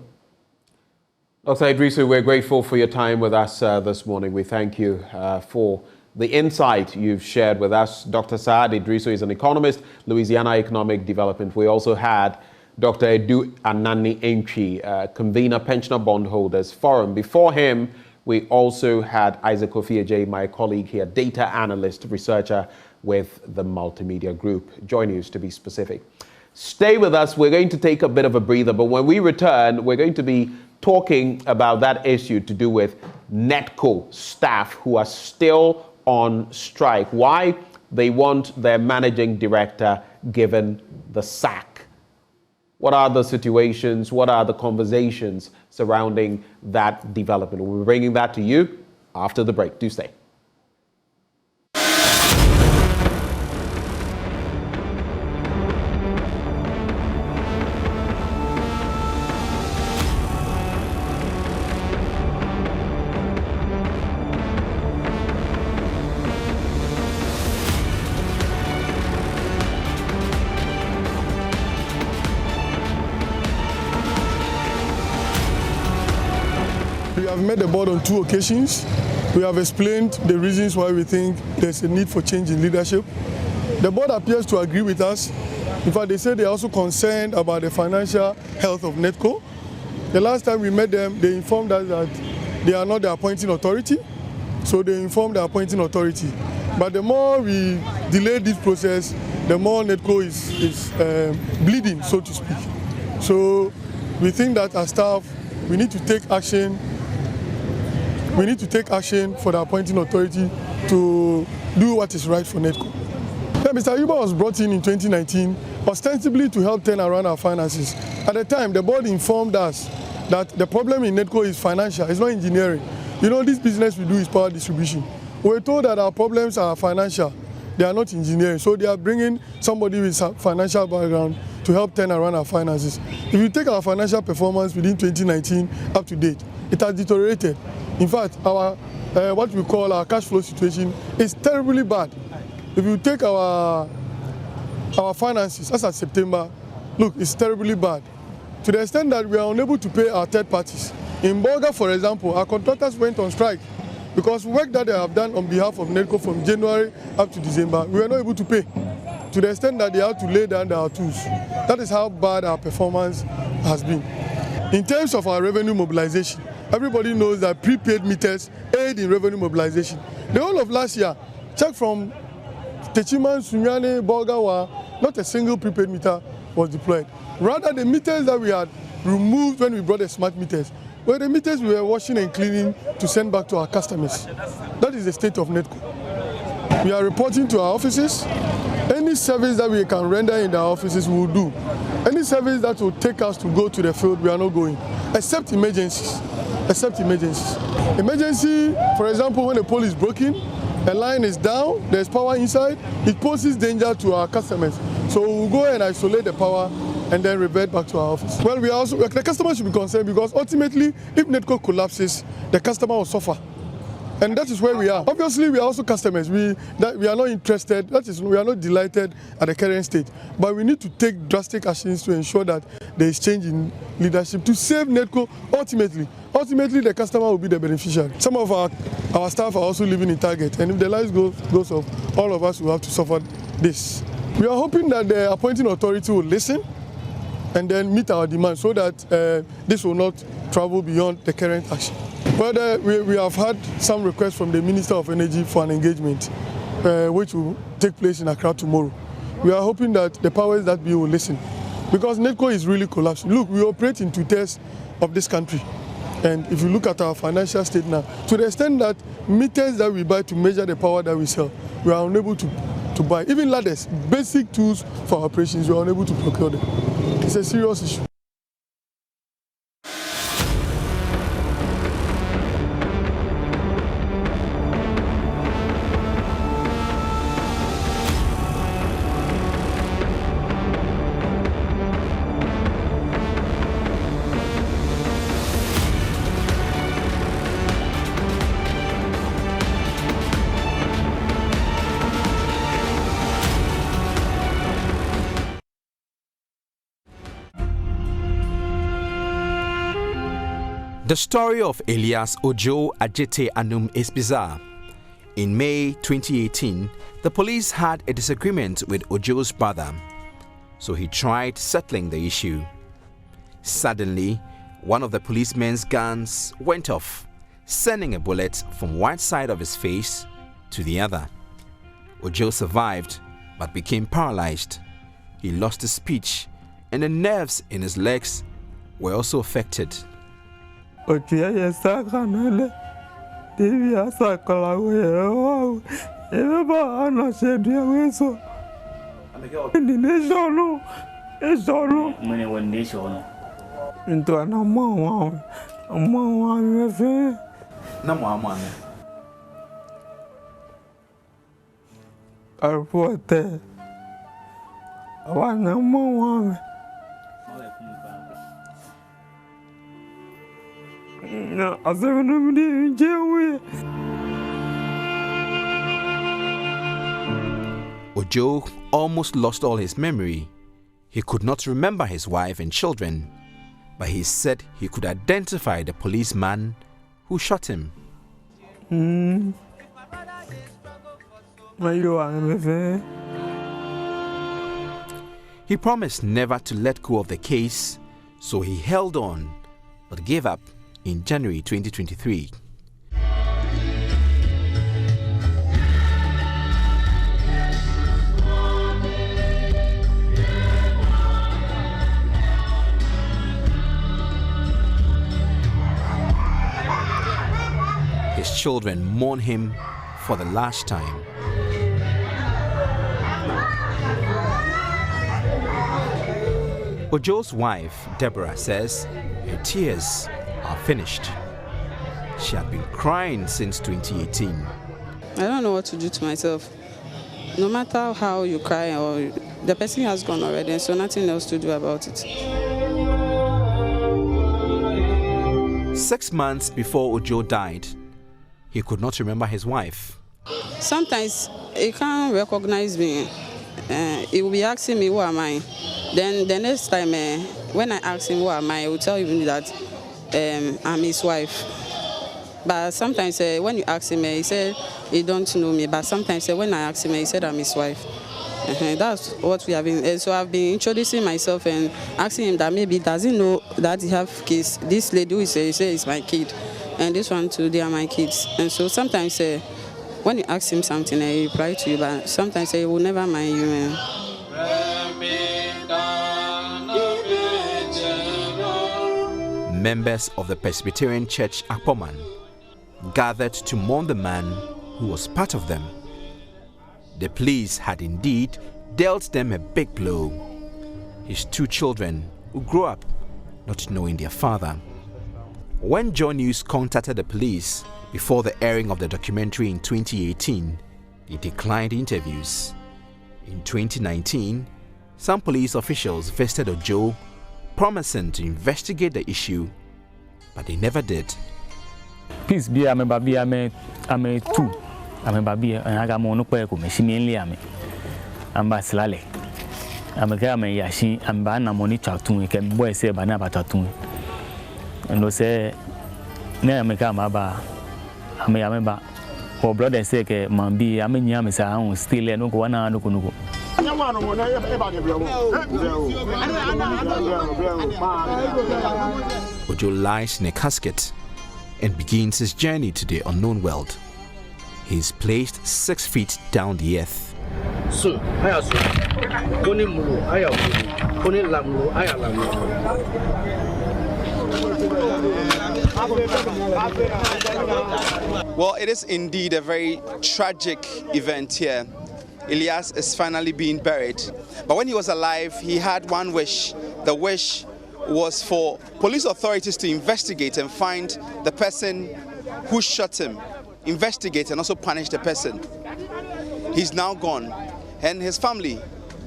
Dr. Idrisu, we're grateful for your time with us this morning. We thank you for the insight you've shared with us. Dr. Saad Idrisu is an economist, Louisiana Economic Development. We also had Dr. Edu Anani Entry, convener, Pensioner Bondholders Forum. Before him, we also had Isaac Ofieje, my colleague here, data analyst, researcher with the Multimedia Group, JoyNews to be specific. Stay with us. We're going to take a bit of a breather, but when we return, we're going to be talking about that issue to do with NEDCO staff who are still on strike. Why they want their managing director given the sack. What are the situations? What are the conversations surrounding that development? We'll be bringing that to you after the break. Do stay. We have met the board on 2 occasions. We have explained the reasons why we think there's a need for change in leadership. The board appears to agree with us. In fact, they say they're also concerned about the financial health of NEDCO. The last time we met them, they informed us that they are not the appointing authority, so they informed the appointing authority. But the more we delay this process, the more NEDCO is bleeding, so to speak. So we think that as staff, we need to take action. We need to take action for the appointing authority to do what is right for NEDCO. Yeah, Mr. Yuba was brought in 2019 ostensibly to help turn around our finances. At the time, the board informed us that the problem in NEDCO is financial, it's not engineering. You know, this business we do is power distribution. We were told that our problems are financial, they are not engineering. So they are bringing somebody with a financial background to help turn around our finances. If you take our financial performance within 2019 up to date, it has deteriorated. In fact, our what we call our cash flow situation is terribly bad. If you take our finances as of September, look, it's terribly bad. To the extent that we are unable to pay our third parties. In Bolga, for example, our contractors went on strike because work that they have done on behalf of NEDCO from January up to December, we were not able to pay. To the extent that they had to lay down their tools. That is how bad our performance has been. In terms of our revenue mobilization, everybody knows that prepaid meters aid in revenue mobilization. The whole of last year, check from Techiman, Sunyane, Bolgawa, not a single prepaid meter was deployed. Rather, the meters that we had removed when we brought the smart meters were the meters we were washing and cleaning to send back to our customers. That is the state of NEDCO. We are reporting to our offices. Any service that we can render in our offices, we will do. Any service that will take us to go to the field, we are not going, except emergencies. Except emergencies. Emergency, for example, when a pole is broken, a line is down, there's power inside, it poses danger to our customers. So we'll go and isolate the power and then revert back to our office. Well, the customer should be concerned because ultimately, if NEDCO collapses, the customer will suffer. And that is where we are. Obviously, we are also customers. We are not interested, that is, we are not delighted at the current state. But we need to take drastic actions to ensure that there is change in leadership to save NEDCO ultimately. Ultimately, the customer will be the beneficiary. Some of our staff are also living in Target. And if the lives goes off, all of us will have to suffer this. We are hoping that the appointing authority will listen and then meet our demands so that this will not travel beyond the current action. But we have had some requests from the Minister of Energy for an engagement, which will take place in Accra tomorrow. We are hoping that the powers that be will listen, because NEDCO is really collapsing. Look, we operate in 2/3 of this country. And if you look at our financial state now, to the extent that meters that we buy to measure the power that we sell, we are unable to buy. Even ladders, basic tools for operations, we are unable to procure them. It's a serious issue. The story of Elias Ojo Ajete Anum is bizarre. In May 2018, the police had a disagreement with Ojo's brother, so he tried settling the issue. Suddenly, one of the policemen's guns went off, sending a bullet from one side of his face to the other. Ojo survived, but became paralyzed. He lost his speech, and the nerves in his legs were also affected. Ojo almost lost all his memory. He could not remember his wife and children, but he said he could identify the policeman who shot him. He promised never to let go of the case, so he held on, but gave up in January 2023. His children mourn him for the last time. Ojo's wife, Deborah, says her tears are finished. She had been crying since 2018. I don't know what to do to myself. No matter how you cry, or the person has gone already, so nothing else to do about it. 6 months before Ojo died, he could not remember his wife. Sometimes he can't recognize me. He will be asking me, who am I? Then the next time, when I ask him, who am I will tell him that I'm his wife. But sometimes when you ask him, he said he don't know me. But sometimes when I ask him, he said I'm his wife. That's what we have been. So I've been introducing myself and asking him that maybe does he know that he have kids. This lady who say is my kid, and this one too, they are my kids. And so sometimes when you ask him something, he reply to you, but sometimes he will never mind you. Members of the Presbyterian Church Akpoman gathered to mourn the man who was part of them. The police had indeed dealt them a big blow. His 2 children who grew up not knowing their father. When JoyNews contacted the police before the airing of the documentary in 2018, they declined interviews. In 2019, some police officials visited Ojo, promising to investigate the issue, but they never did. Peace be a member, be a me 2. A member be and I got more no quack, me, she mainly a me. I'm Baslale. I'm a guy, me, yashi, and ban a money chatun, can boy say banana tatun. And no say, never make a maba. I may remember, or brother say, man, be a many yamas, I won't steal and no go on. Ojo lies in a casket and begins his journey to the unknown world. He is placed 6 feet down the earth. Well, it is indeed a very tragic event here. Elias is finally being buried. But when he was alive, he had one wish. The wish was for police authorities to investigate and find the person who shot him, investigate and also punish the person. He's now gone, and his family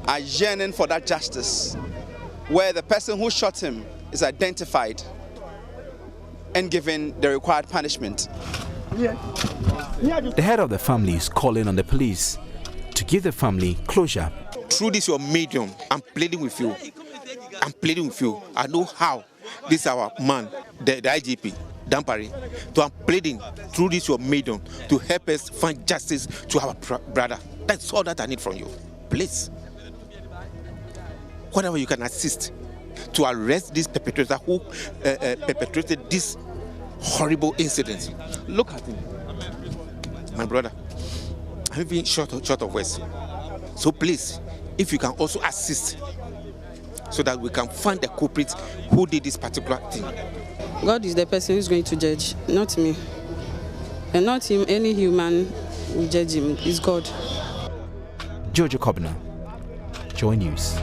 are yearning for that justice, where the person who shot him is identified and given the required punishment. The head of the family is calling on the police to give the family closure. Through this your medium, I'm pleading with you. I know how this our man, the IGP, Dampari, to I'm pleading through this your medium to help us find justice to our brother. That's all that I need from you. Please. Whatever you can assist to arrest this perpetrator who perpetrated this horrible incident. Look at him. My brother, I'm being short of words. So please, if you can also assist so that we can find the culprit who did this particular thing. God is the person who's going to judge, not me. And not him, any human will judge him. It's God. Jojo Kobna, Joy News.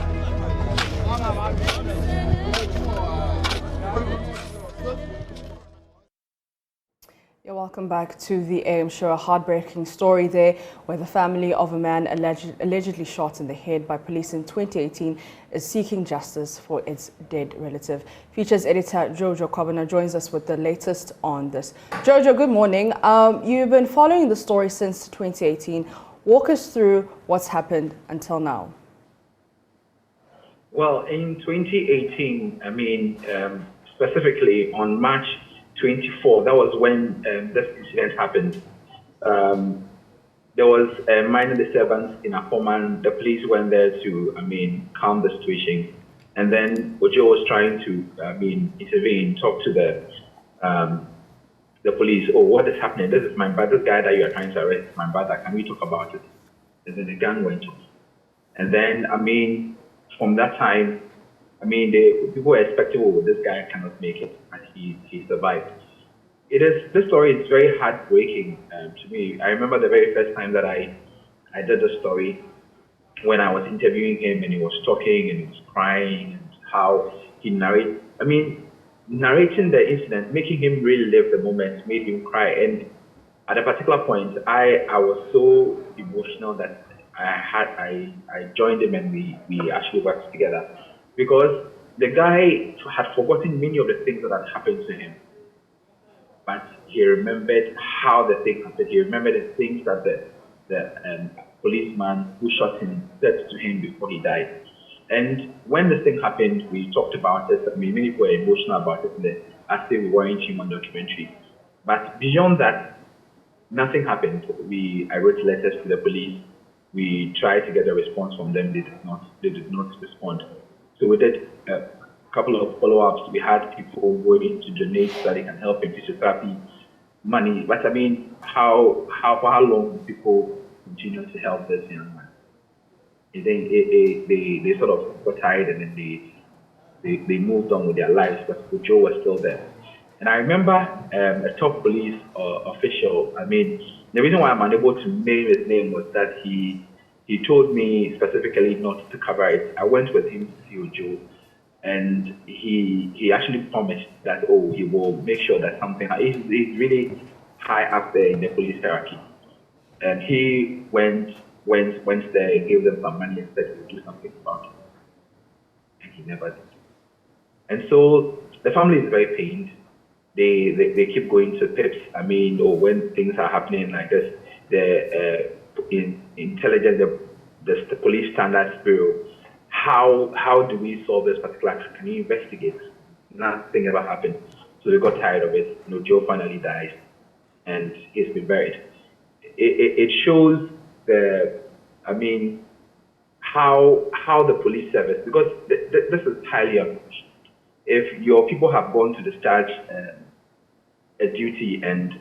You're welcome back to the AM show. A heartbreaking story there where the family of a man allegedly shot in the head by police in 2018 is seeking justice for its dead relative. Features editor Jojo Kobana joins us with the latest on this. Jojo, good morning. You've been following the story since 2018. Walk us through what's happened until now. Well, in 2018, specifically on March 24, that was when this incident happened. There was a minor disturbance in Akpoman. The police went there to, calm the situation. And then Ojo was trying to, intervene, talk to the police. Oh, what is happening? This is my brother, this guy that you are trying to arrest is my brother. Can we talk about it? And then the gun went off. And then, from that time, people were expecting, oh, this guy cannot make it, and he survived. This story is very heartbreaking to me. I remember the very first time that I did the story when I was interviewing him, and he was talking and he was crying, and how he narrated. Narrating the incident, making him really live the moment, made him cry. And at a particular point, I was so emotional that I joined him, and we actually worked together. Because the guy had forgotten many of the things that had happened to him. But he remembered how the thing happened. He remembered the things that the policeman who shot him said to him before he died. And when this thing happened, we talked about it. Many people were emotional about it, as if we weren't him on documentary. But beyond that, nothing happened. I wrote letters to the police. We tried to get a response from them. They did not respond. So we did a couple of follow-ups. We had people going to donate so that they can help in physiotherapy money. But how long do people continue to help this young man? They sort of got tired, and then they moved on with their lives, but Joe was still there. And I remember a top police official. The reason why I'm unable to name his name was that he told me specifically not to cover it. I went with him to see Joe, and he actually promised that, he will make sure that something. He's really high up there in the police hierarchy, and he went there, gave them some money, and said he would do something about it, and he never did. And so the family is very pained. They keep going to PIPs. Or when things are happening like this, in intelligence, the Police Standards Bureau, how do we solve this particular action? Can you investigate? Nothing ever happened. So we got tired of it. Joe finally died, and he's been buried. It shows how the police service, because this is highly unfortunate. If your people have gone to discharge a duty and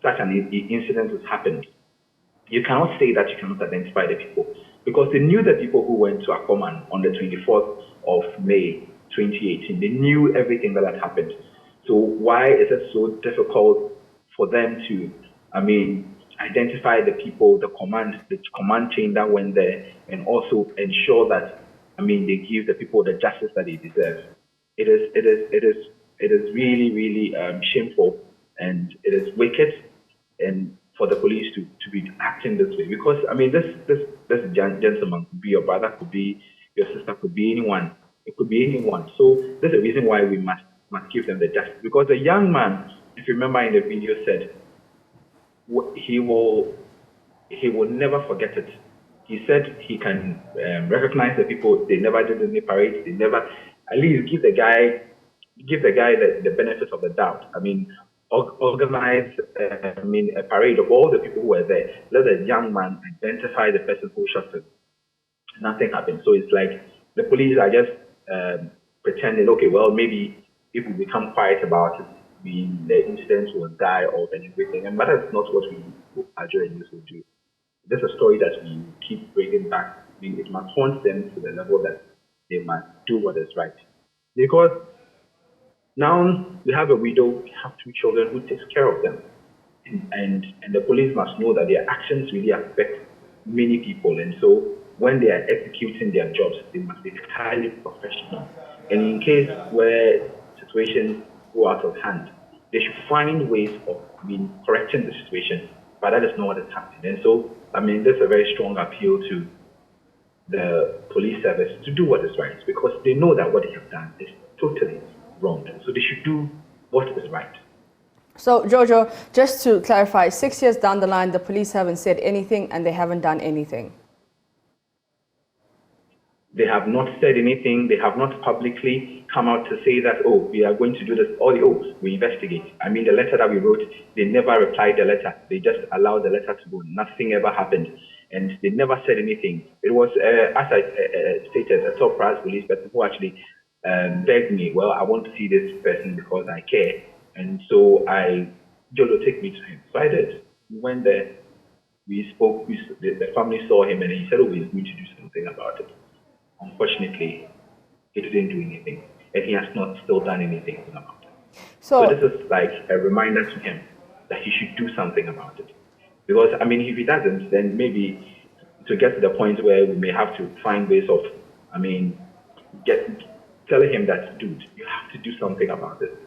such an incident has happened, you cannot say that you cannot identify the people, because they knew the people who went to Akpoman on the 24th of May 2018. They knew everything that had happened. So why is it so difficult for them to, identify the people, the command chain that went there, and also ensure that, they give the people the justice that they deserve? It is really, really shameful, and it is wicked, and for the police to be acting this way, because this gentleman could be your brother, could be your sister, could be anyone. It could be anyone. So there's a reason why we must give them the justice, because the young man, if you remember in the video, said he will never forget it. He said he can recognize the people. They never did any parades. They never, at least give the guy the benefit of the doubt. organize, a parade of all the people who were there. Let the young man identify the person who shot him. Nothing happened. So it's like the police are just pretending, okay, well, maybe if we become quiet about it, the incidents will die off and everything. But that's not what we at JoyNews will do. This is a story that we keep bringing back. It must haunt them to the level that they must do what is right. Because now we have a widow, we have 2 children who takes care of them. And the police must know that their actions really affect many people. And so when they are executing their jobs, they must be highly professional. And in case where situations go out of hand, they should find ways of correcting the situation. But that is not what is happening. And so, there's a very strong appeal to the police service to do what is right, because they know that what they have done is totally wrong. So they should do what is right. So, Jojo, just to clarify, 6 years down the line, the police haven't said anything and they haven't done anything. They have not said anything. They have not publicly come out to say that, oh, we are going to do this. We investigate. The letter that we wrote, they never replied the letter. They just allowed the letter to go. Nothing ever happened. And they never said anything. It was, as I stated, a top prize police person who actually begged me, well, I want to see this person because I care. And so Jojo, take me to him. So I did. We went there. We spoke. The family saw him and he said, oh, we're going to do something about it. Unfortunately, he didn't do anything, and he has not still done anything about it. So this is like a reminder to him that he should do something about it. Because, if he doesn't, then maybe to get to the point where we may have to find ways of, telling him that, dude, you have to do something about it.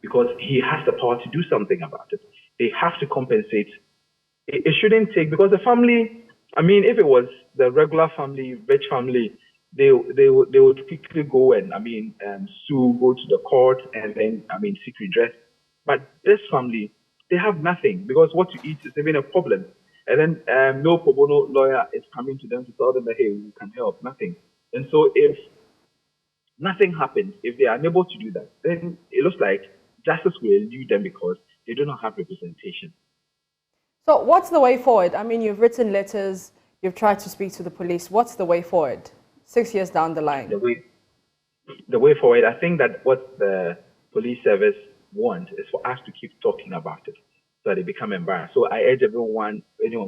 Because he has the power to do something about it. They have to compensate. It shouldn't take, because the family, if it was the regular family, rich family, they would quickly go and sue, go to the court, and then seek redress. But this family, they have nothing, because what you eat is even a problem. And then no pro bono lawyer is coming to them to tell them that, hey, we can help. Nothing. And so if nothing happens, if they are unable to do that, then it looks like justice will elude them because they do not have representation. So what's the way forward? You've written letters, you've tried to speak to the police. What's the way forward? 6 years down the line. The way forward, I think that what the police service wants is for us to keep talking about it so that they become embarrassed. So I urge anyone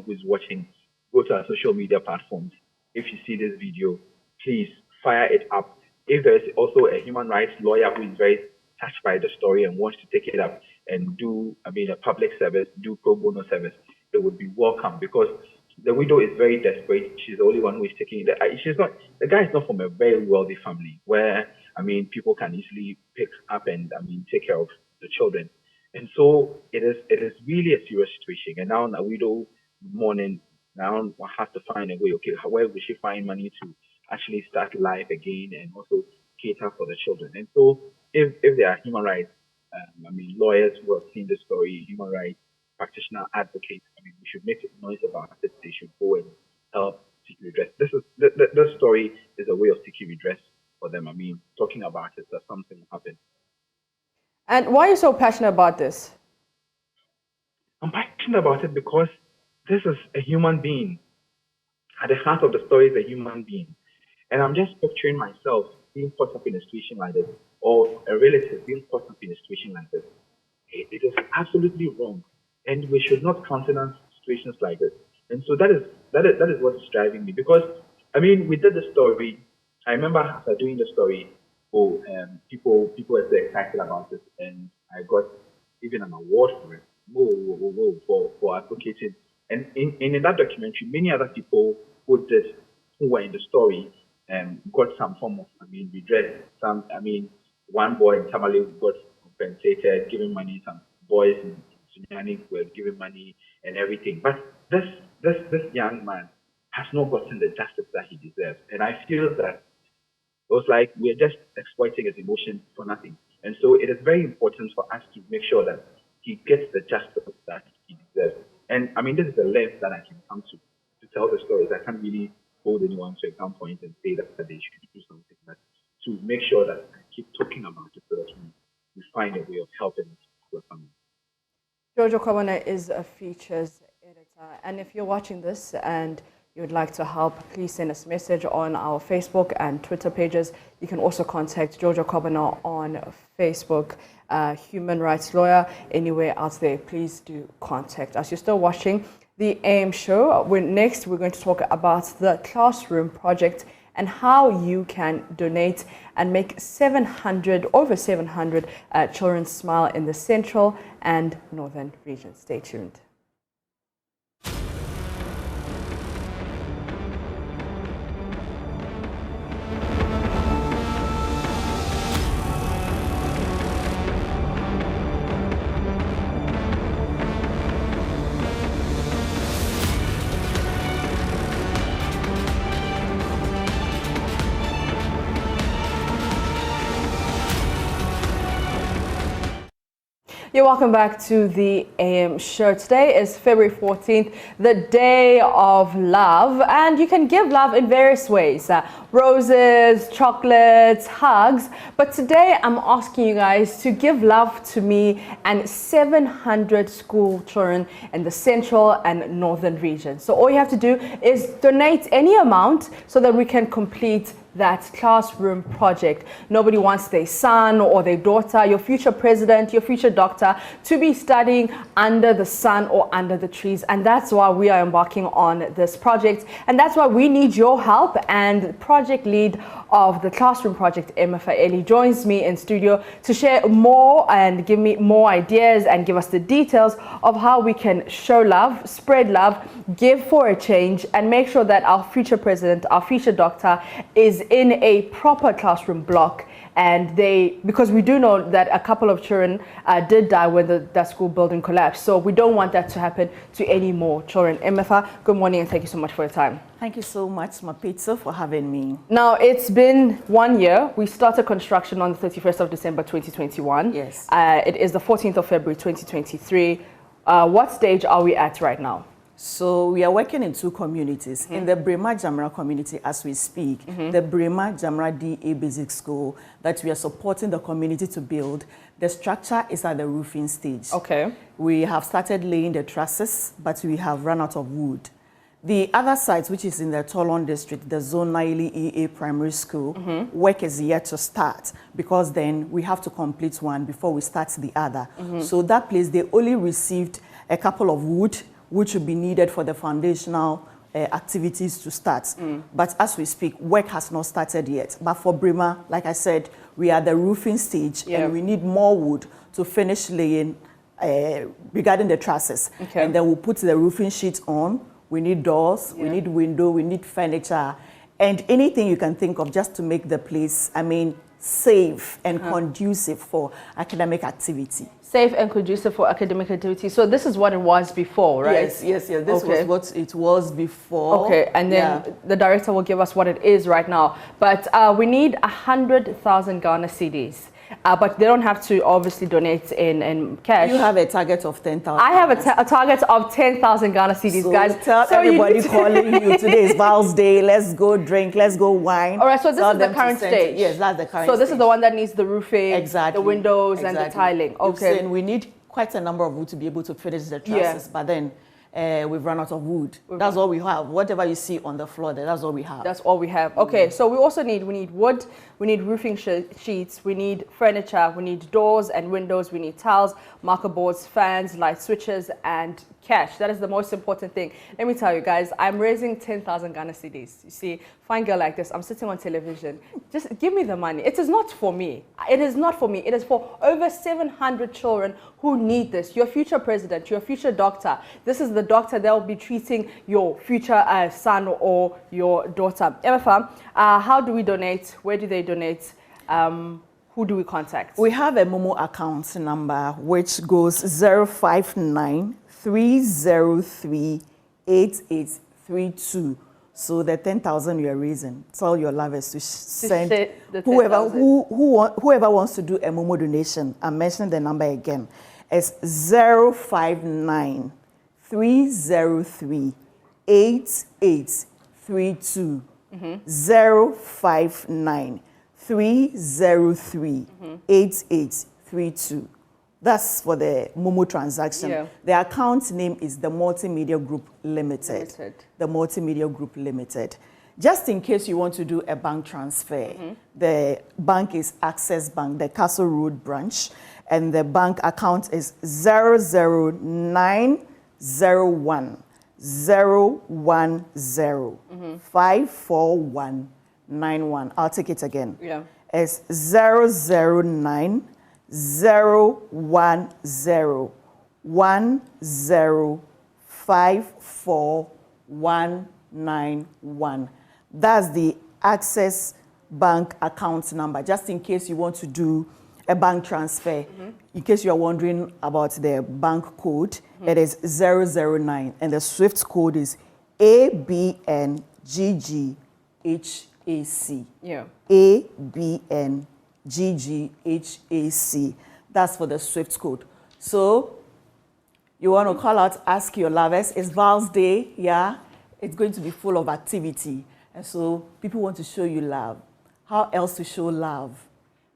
who's watching, go to our social media platforms. If you see this video, please fire it up. If there is also a human rights lawyer who is very touched by the story and wants to take it up and do, a public service, do pro bono service, it would be welcome, because the widow is very desperate. She's the only one who is taking it. The guy is not from a very wealthy family where, people can easily pick up and, take care of the children. And so it is really a serious situation. And now the widow mourning now has to find a way, okay, where will she find money to actually start life again and also cater for the children? And so if there are human rights, lawyers who have seen the story, human rights practitioner advocates, we should make noise about it. They should go and help seek redress. This story is a way of seeking redress for them. Talking about it, that something happened. And why are you so passionate about this? I'm passionate about it because this is a human being. At the heart of the story is a human being. And I'm just picturing myself being caught up in a situation like this, or a relative being caught up in a situation like this. It is absolutely wrong. And we should not countenance situations like this. And so that is what is driving me. Because, we did the story. I remember after doing the story, people were so excited about it. And I got even an award for it, for advocating. And in that documentary, many other people who were in the story got some form of, redress. One boy in Tamale got compensated, giving money. Some boys in Sunyani were giving money and everything. But this young man has not gotten the justice that he deserves. And I feel that it was like we're just exploiting his emotions for nothing. And so it is very important for us to make sure that he gets the justice that he deserves. And this is the length that I can come to tell the stories. I can't really hold anyone to a gunpoint and say that they should do something, but to make sure that I keep talking about it so that we find a way of helping the family. Jojo Kwabena is a features editor. And if you're watching this and you would like to help, please send us a message on our Facebook and Twitter pages. You can also contact Jojo Kwabena on Facebook, human rights lawyer. Anywhere out there, please do contact us. You're still watching the AM show. Next, we're going to talk about the Classroom Project and how you can donate and make over 700 children smile in the central and northern regions. Stay tuned. You're welcome back to the AM show. Today is February 14th, the Day of Love, and you can give love in various ways. Roses, chocolates, hugs. But today I'm asking you guys to give love to me and 700 school children in the central and northern regions. So all you have to do is donate any amount so that we can complete that classroom project. Nobody wants their son or their daughter, your future president, your future doctor, to be studying under the sun or under the trees. And that's why we are embarking on this project. And that's why we need your help. And project lead of the classroom project, Emma Faeli, joins me in studio to share more and give me more ideas and give us the details of how we can show love, spread love, give for a change, and make sure that our future president, our future doctor is in a proper classroom block. And because we do know that a couple of children did die when that school building collapsed. So we don't want that to happen to any more children. Emefa, good morning and thank you so much for your time. Thank you so much, Mapitso, for having me. Now, it's been 1 year. We started construction on the 31st of December 2021. Yes. It is the 14th of February 2023. What stage are we at right now? So we are working in two communities. In the Brema Jamra community as we speak, the Brema Jamra DA Basic School that we are supporting the community to build, the structure is at the roofing stage. Okay. We have started laying the trusses, but we have run out of wood. The other site, which is in the Tolon district, the Zone Naili EA Primary School, work is yet to start because then we have to complete one before we start the other. So that place, they only received a couple of wood, which will be needed for the foundational activities to start. But as we speak, work has not started yet. But for Brema, like I said, we are at the roofing stage and we need more wood to finish laying regarding the trusses. And then we'll put the roofing sheet on. We need doors, we need window, we need furniture, and anything you can think of just to make the place, safe and conducive for academic activity. Safe and conducive for academic activity. So this is what it was before, right? Yes. This was what it was before. Okay, and then the director will give us what it is right now. But we need 100,000 Ghana cedis. But they don't have to obviously donate in cash. You have a target of 10,000. I have a target of 10,000 Ghana cedis, so guys. Tell everybody calling you, today is Val's Day, let's go drink, let's go wine. All right, so this is the current stage. Yes, that's the current stage. So this is the one that needs the roofing, exactly, the windows, and the tiling. Okay. We need quite a number of wood to be able to finish the trusses, but then we've run out of wood. That's all we have. Whatever you see on the floor there, that's all we have. That's all we have. Okay, so we also need wood, we need roofing sheets, we need furniture, we need doors and windows, we need tiles, marker boards, fans, light switches, and cash. That is the most important thing. Let me tell you guys, I'm raising 10,000 Ghana cedis. You see, fine girl like this, I'm sitting on television. Just give me the money. It is not for me. It is not for me. It is for over 700 children who need this. Your future president, your future doctor. This is the doctor that will be treating your future son or your daughter. MFA, how do we donate? Where do they donate? Who do we contact? We have a Momo account number which goes 059-303-8832. So the 10,000 you are raising, tell your lovers to send whoever wants to do a Momo donation. I'm mentioning the number again. It's 059-303-8832. 059-303-8832. That's for the Momo transaction. Yeah. The account name is the Multimedia Group Limited. The Multimedia Group Limited. Just in case you want to do a bank transfer, the bank is Access Bank, the Castle Road branch, and the bank account is 00901 010 54191. I'll take it again. Yeah. It's 009 010 54191. That's the Access Bank account number, just in case you want to do a bank transfer. In case you're wondering about the bank code, it is 009, and the SWIFT code is ABNGGHAC. Yeah. ABNGGHAC. That's for the SWIFT code. So you want to call out, ask your lovers. It's Val's Day, yeah. It's going to be full of activity. And so people want to show you love. How else to show love?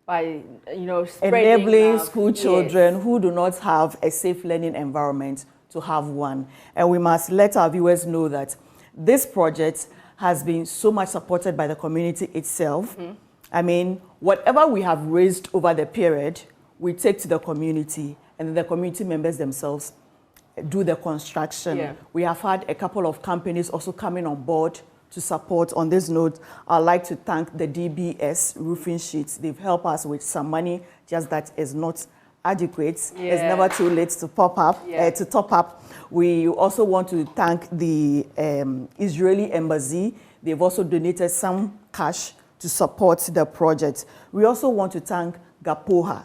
By, spreading enabling love. school children who do not have a safe learning environment to have one. And we must let our viewers know that this project has been so much supported by the community itself. I mean, whatever we have raised over the period, we take to the community, and then the community members themselves do the construction. Yeah. We have had a couple of companies also coming on board to support. On this note, I'd like to thank the DBS roofing sheets. They've helped us with some money, just that is not adequate. Yeah. It's never too late to top up. We also want to thank the Israeli embassy. They've also donated some cash to support the project. We also want to thank Gapoha.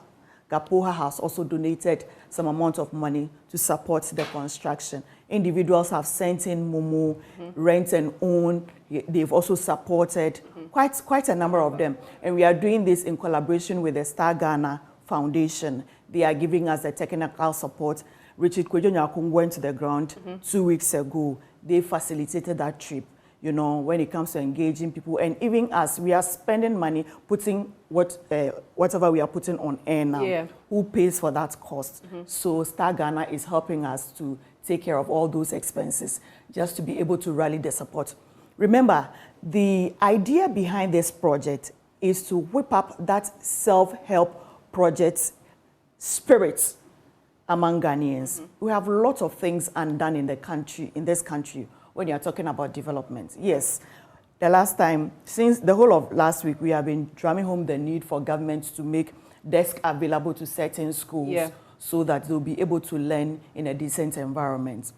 Gapoha has also donated some amount of money to support the construction. Individuals have sent in Momo, rent and own. They've also supported quite a number of them. And we are doing this in collaboration with the Star Ghana Foundation. They are giving us the technical support. Richard Kwejo went to the ground 2 weeks ago. They facilitated that trip, when it comes to engaging people. And even as we are spending money, putting whatever we are putting on air now, who pays for that cost? So Star Ghana is helping us to take care of all those expenses, just to be able to rally the support. Remember, the idea behind this project is to whip up that self-help project spirit among Ghanaians. We have lots of things undone in this country, when you're talking about development. Yes, the last time, since the whole of last week, we have been drumming home the need for government to make desks available to certain schools so that they'll be able to learn in a decent environment.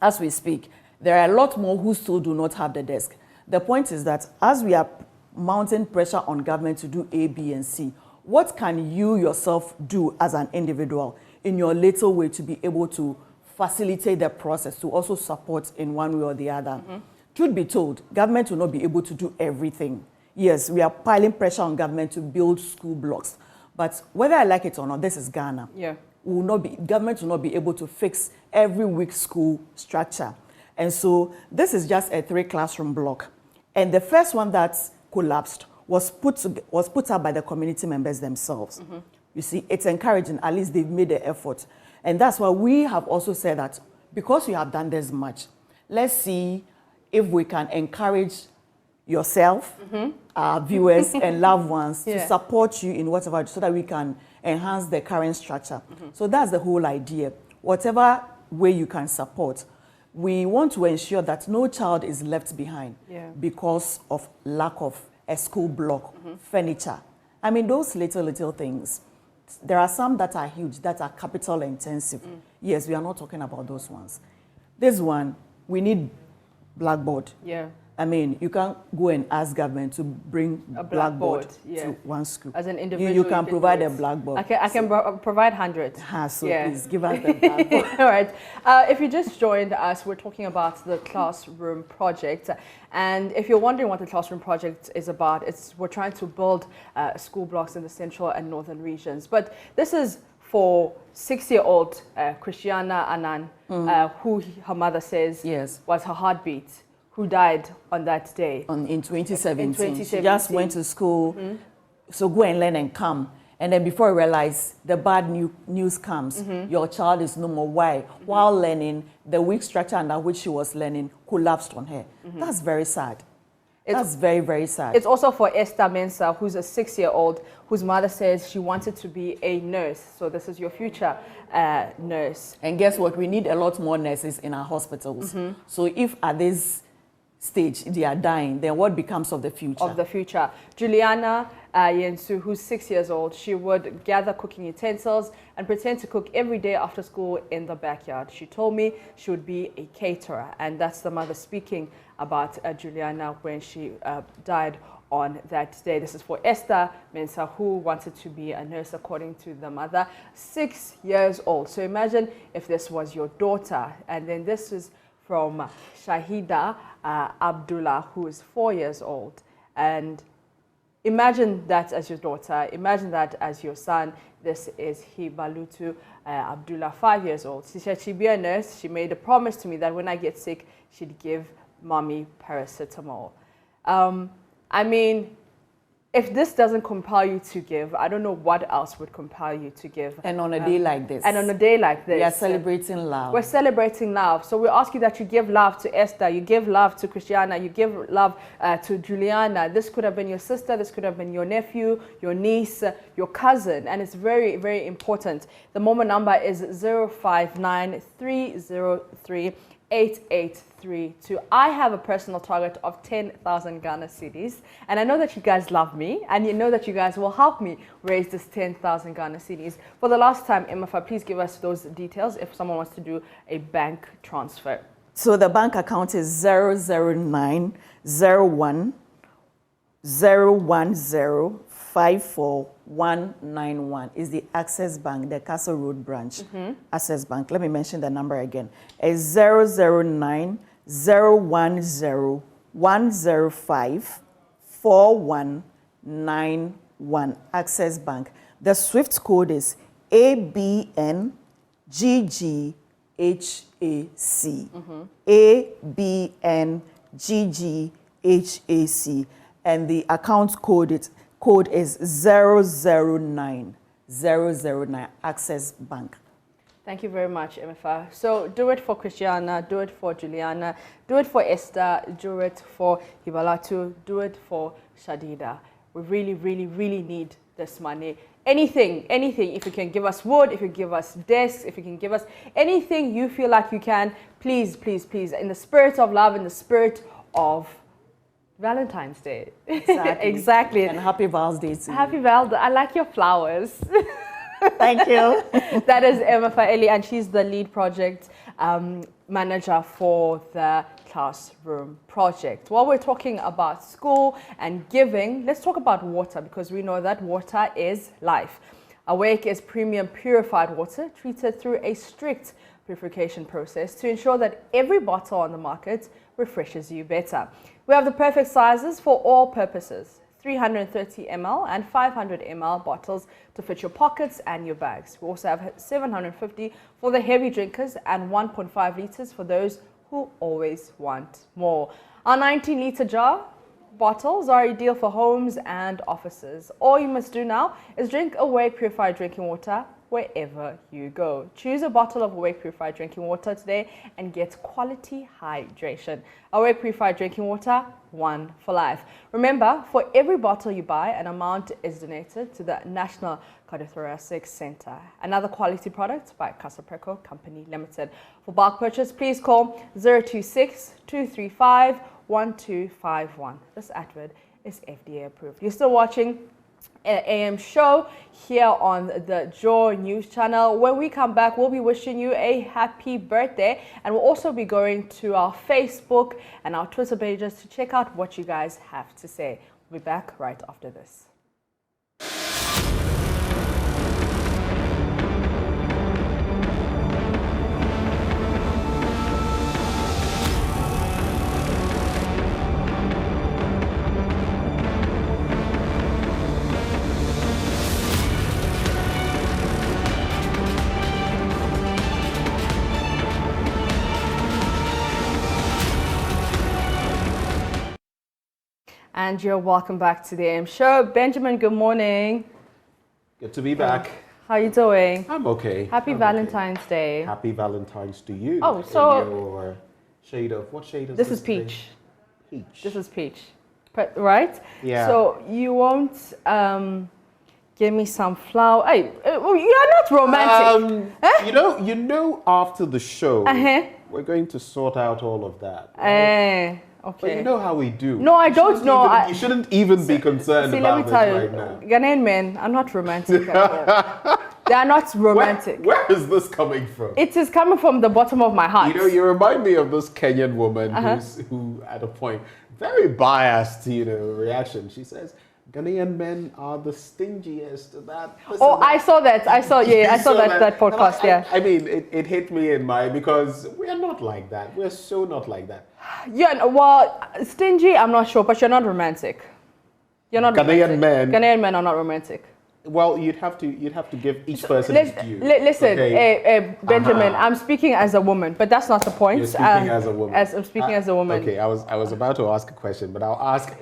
As we speak, there are a lot more who still do not have the desk. The point is that as we are mounting pressure on government to do A, B, and C, what can you yourself do as an individual in your little way to be able to facilitate the process, to also support in one way or the other? Truth be told, government will not be able to do everything. Yes, we are piling pressure on government to build school blocks. But whether I like it or not, this is Ghana. Government will not be able to fix every weak school structure. And so this is just a 3-classroom block. And the first one that collapsed was put up by the community members themselves. You see, it's encouraging. At least they've made the effort. And that's why we have also said that because you have done this much, let's see if we can encourage yourself, our viewers and loved ones to support you in whatever, so that we can enhance the current structure. So that's the whole idea. Whatever way you can support, we want to ensure that no child is left behind because of lack of a school block, furniture. I mean, those little things. There are some that are huge, that are capital intensive. Yes, we are not talking about those ones. This one, we need blackboard. I mean, you can't go and ask government to bring a blackboard to one school. As an individual, you can provide a blackboard. I can provide hundreds. So please give us the blackboard. All right. If you just joined us, we're talking about the Classroom Project. And if you're wondering what the Classroom Project is about, we're trying to build school blocks in the central and northern regions. But this is for 6-year-old Christiana Anan, who her mother says was her heartbeat, who died on that day. In 2017. She just went to school, so go and learn and come. And then before you realize, the bad news comes. Your child is no more. Why? While learning, the weak structure under which she was learning collapsed on her. That's very sad. That's very, very sad. It's also for Esther Mensah, who's a 6-year-old, whose mother says she wanted to be a nurse. So this is your future nurse. And guess what? We need a lot more nurses in our hospitals. So if at this stage they are dying, then what becomes of the future? Of the future. Juliana Yensu, who's 6 years old, she would gather cooking utensils and pretend to cook every day after school in the backyard. She told me she would be a caterer, and that's the mother speaking about Juliana when she died on that day. This is for Esther Mensah, who wanted to be a nurse, according to the mother. 6 years old. So imagine if this was your daughter. And then this is from Shahida Abdullah, who is 4 years old. And imagine that as your daughter. Imagine that as your son. This is Hibalutu Abdullah, 5 years old. She said she'd be a nurse. She made a promise to me that when I get sick, she'd give mommy paracetamol. I mean, if this doesn't compel you to give, I don't know what else would compel you to give. And on a day like this. And on a day like this. We are celebrating love. We're celebrating love. So we ask you that you give love to Esther, you give love to Christiana, you give love to Juliana. This could have been your sister, this could have been your nephew, your niece, your cousin. And it's very, very important. The Momo number is 059-303-8832. I have a personal target of 10,000 Ghana cedis, and I know that you guys love me, and you know that you guys will help me raise this 10,000 Ghana cedis. For the last time, Emma, please give us those details if someone wants to do a bank transfer. So the bank account is 00901 010549191. Is the Access Bank, the Castle Road branch. Access Bank. Let me mention the number again. It's 009 010 105 4191. Access Bank. The SWIFT code is ABNGGHAC. ABNGGHAC. And the account code is 009 009. Access Bank. Thank you very much, Emefa. So do it for Christiana, do it for Juliana, do it for Esther, do it for Hibalatu, do it for Shadida. We really, really, really need this money. Anything, if you can give us wood, if you give us desks, if you can give us anything you feel like you can, please, please, please, in the spirit of love, in the spirit of Valentine's Day. Exactly. Exactly. And happy Val's Day to you. Happy Val Day. I like your flowers. Thank you. That is Emma Faeli, and she's the lead project manager for the Classroom Project. While we're talking about school and giving, let's talk about water, because we know that water is life. Awake is premium purified water treated through a strict purification process to ensure that every bottle on the market refreshes you better. We have the perfect sizes for all purposes. 330 ml and 500 ml bottles to fit your pockets and your bags. We also have 750 for the heavy drinkers and 1.5 liters for those who always want more. Our 19-liter jar bottles are ideal for homes and offices. All you must do now is drink Awake Purified Drinking Water wherever you go. Choose a bottle of Awake Purified Drinking Water today and get quality hydration. Awake Purified Drinking Water, one for life. Remember, for every bottle you buy, an amount is donated to the National Cardiothoracic Center. Another quality product by Casapreco Company Limited. For bulk purchase, please call 026-235-1251. This advert is FDA approved. You're still watching AM show here on the JoyNews channel. When we come back, we'll be wishing you a happy birthday, and we'll also be going to our Facebook and our Twitter pages to check out what you guys have to say. We'll be back right after this. And you're welcome back to the AM show. Benjamin, good morning. Good to be back. How you doing? I'm okay. Happy I'm Valentine's Day. Happy Valentine's to you. Oh, so in your shade of what shade is this this? is peach. Today? Peach. This is peach, right? Yeah. So you won't give me some flower. Hey, you're not romantic. You know, after the show, we're going to sort out all of that. Right? Okay. But you know how we do. No, I don't know. You shouldn't even be concerned See, about let me tell this you, right now. Ghanaian men are not romantic at all. They are not romantic. Where is this coming from? It is coming from the bottom of my heart. You know, you remind me of this Kenyan woman who, at a point, very biased, reaction. She says, Ghanaian men are the stingiest. I saw that. I saw that podcast. No, I mean, it hit me in my, because we are not like that. We're so not like that. Yeah, well, stingy, I'm not sure, but you're not romantic. You're not Ghanaian men. Ghanaian men are not romantic. Well, you'd have to give each person his due. Listen, Benjamin, I'm speaking as a woman, but that's not the point. You're speaking as a woman. I'm speaking as a woman. Okay, I was about to ask a question, but I'll ask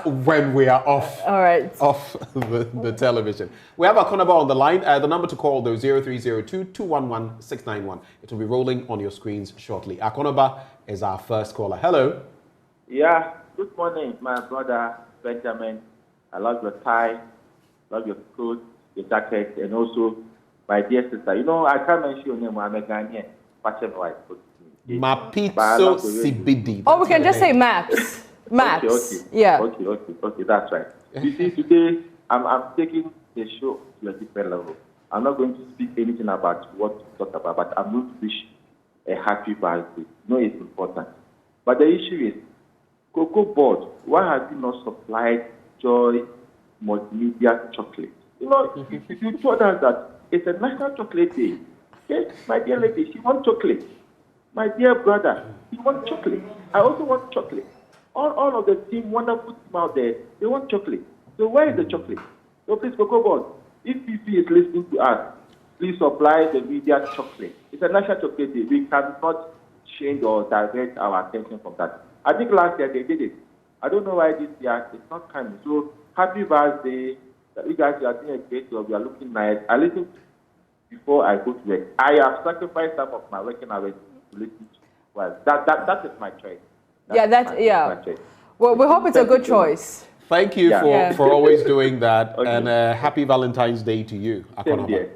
when we are off. All right. Off the television. We have Akonaba on the line. The number to call though 0302-211-691. It will be rolling on your screens shortly. Akonaba is our first caller. Hello. Yeah. Good morning, my brother Benjamin. I love your tie. Love your coat, your jacket, and also my dear sister. You know, I can't mention your name. I'm a Ghanaian. Fashion wife. Mapitso Sibidi. Oh, we can just say maps. Maps. Okay. Yeah. Okay. That's right. You see, today I'm taking the show to a different level. I'm not going to speak anything about what we talked about, but I'm going to wish a happy birthday. No, it's important. But the issue is, Cocoa Board, why have you not supplied Joy multimedia chocolate? You know, you told us that it's a national chocolate day. Yes, my dear lady, she wants chocolate. My dear brother, he wants chocolate. I also want chocolate. All of the team, wonderful team out there, they want chocolate. So where is the chocolate? So please, Cocoa Board, if PP is listening to us, please supply the media chocolate. It's a national chocolate day. We cannot change or divert our attention from that. I think last year they did it. I don't know why this year it's not coming. So happy birthday. You guys are doing a great job. You are looking nice. I listen before I go to work. I have sacrificed some of my working hours to listen to. Well, that is my choice. My choice. Well, we hope it's a good choice. Thank you for always doing that. Okay. And happy Valentine's Day to you. Same day.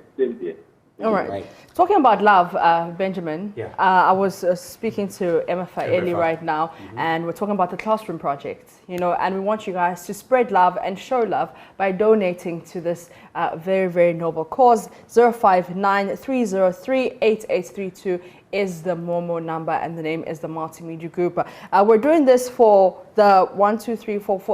All right. Talking about love, Benjamin, I was speaking to Emma Faeli right now, and we're talking about the classroom project, and we want you guys to spread love and show love by donating to this very, very noble cause. 059-303-8832 is the Momo number, and the name is the Multimedia Group. We're doing this for the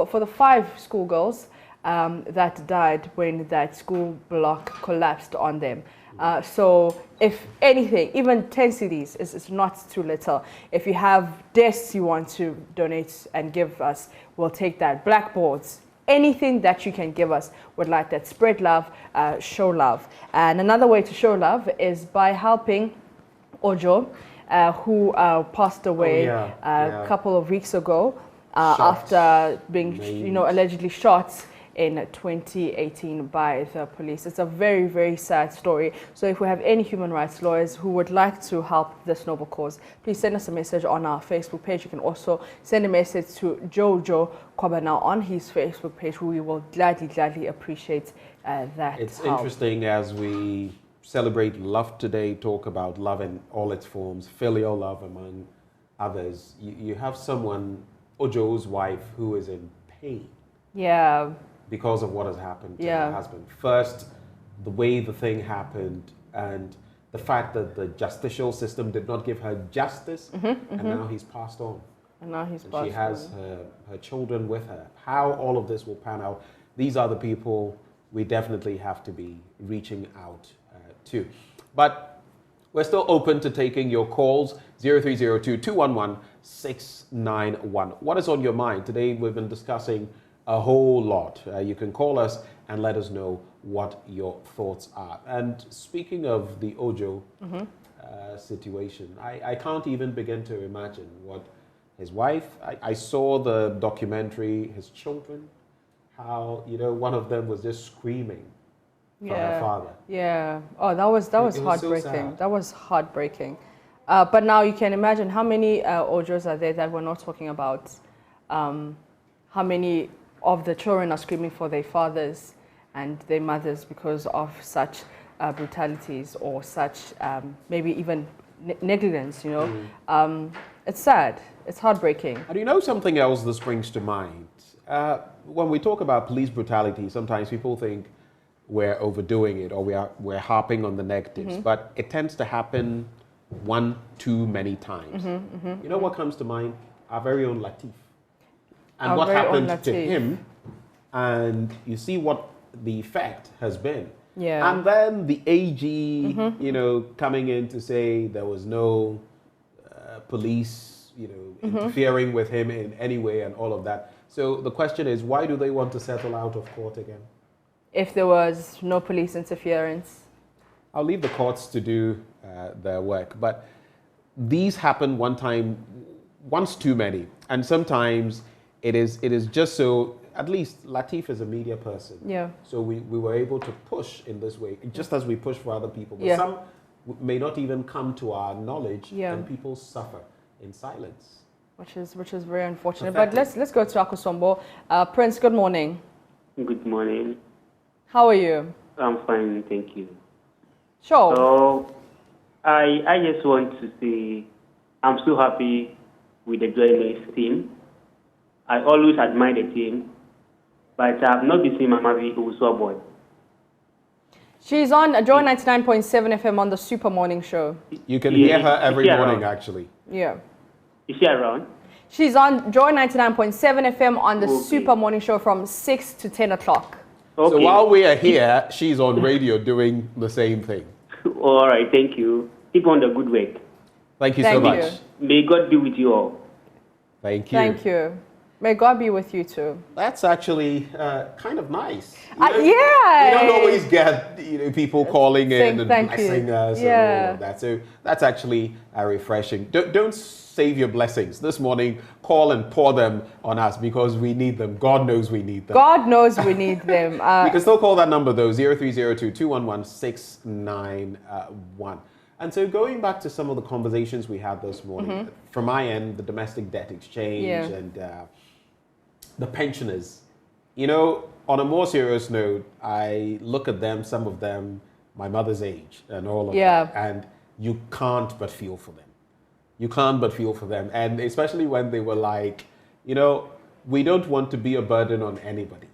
for the 5 schoolgirls that died when that school block collapsed on them. So if anything, even 10 CDs is not too little. If you have desks you want to donate and give us, we'll take that. Blackboards, anything that you can give us, would like that. Spread love, show love. And another way to show love is by helping Ojo, who passed away a couple of weeks ago after being, allegedly shot in 2018 by the police. It's a very, very sad story. So if we have any human rights lawyers who would like to help this noble cause, please send us a message on our Facebook page. You can also send a message to Jojo Kwabana on his Facebook page. We will gladly appreciate that. It's interesting as we celebrate love today, talk about love in all its forms, filial love among others. You have someone, Ojo's wife, who is in pain. Yeah. Because of what has happened to her husband. First, the way the thing happened and the fact that the justicial system did not give her justice, and now he's passed on. She has her children with her. How all of this will pan out, these are the people we definitely have to be reaching out to. But we're still open to taking your calls, 0302-211-691. What is on your mind? Today we've been discussing a whole lot. You can call us and let us know what your thoughts are. And speaking of the Ojo situation, I can't even begin to imagine what his wife, I saw the documentary, his children, how, one of them was just screaming Yeah. from her father. Yeah. Oh, that was so heartbreaking. sad. That was heartbreaking. But now you can imagine how many Ojos are there that we're not talking about. How many of the children are screaming for their fathers and their mothers because of such brutalities or such maybe even negligence, you know. It's sad. It's heartbreaking. And you know something else that springs to mind? When we talk about police brutality, sometimes people think we're overdoing it or we're harping on the negatives, but it tends to happen one too many times. You know what comes to mind? Our very own Latif. And what happened to him, and you see what the effect has been. Yeah. And then the AG, you know, coming in to say there was no police, you know, interfering with him in any way and all of that. So the question is, why do they want to settle out of court again? If there was no police interference. I'll leave the courts to do their work, but these happen once too many, and sometimes it is just so. At least Latif is a media person, so we were able to push in this way, just as we push for other people. But some may not even come to our knowledge, and people suffer in silence, which is very unfortunate. But let's go to Akosombo. Prince, good morning. Good morning. How are you? I'm fine, thank you. Sure. So, I just want to say I'm so happy with the JoyNews team. I always admire the team, but I've not been seeing Mama V Usoboy. She's on Joy 99.7 FM on the Super Morning Show. You can hear her every morning, actually. Yeah. Is she around? She's on Joy 99.7 FM on the Super Morning Show from 6 to 10 o'clock. Okay. So while we are here, she's on radio doing the same thing. All right, thank you. Keep on the good work. Thank you so much. May God be with you all. Thank you. Thank you. May God be with you too. That's actually kind of nice. Yeah. We don't always get people calling in and thank blessing us and all of that. So that's actually refreshing. Don't save your blessings. This morning, call and pour them on us because we need them. God knows we need them. God knows we need them. You can still call that number though, 0302-211-691. And so going back to some of the conversations we had this morning, from my end, the domestic debt exchange and the pensioners, you know, on a more serious note, I look at them, some of them, my mother's age and all of that, and you can't but feel for them. You can't but feel for them. And especially when they were like, you know, we don't want to be a burden on anybody.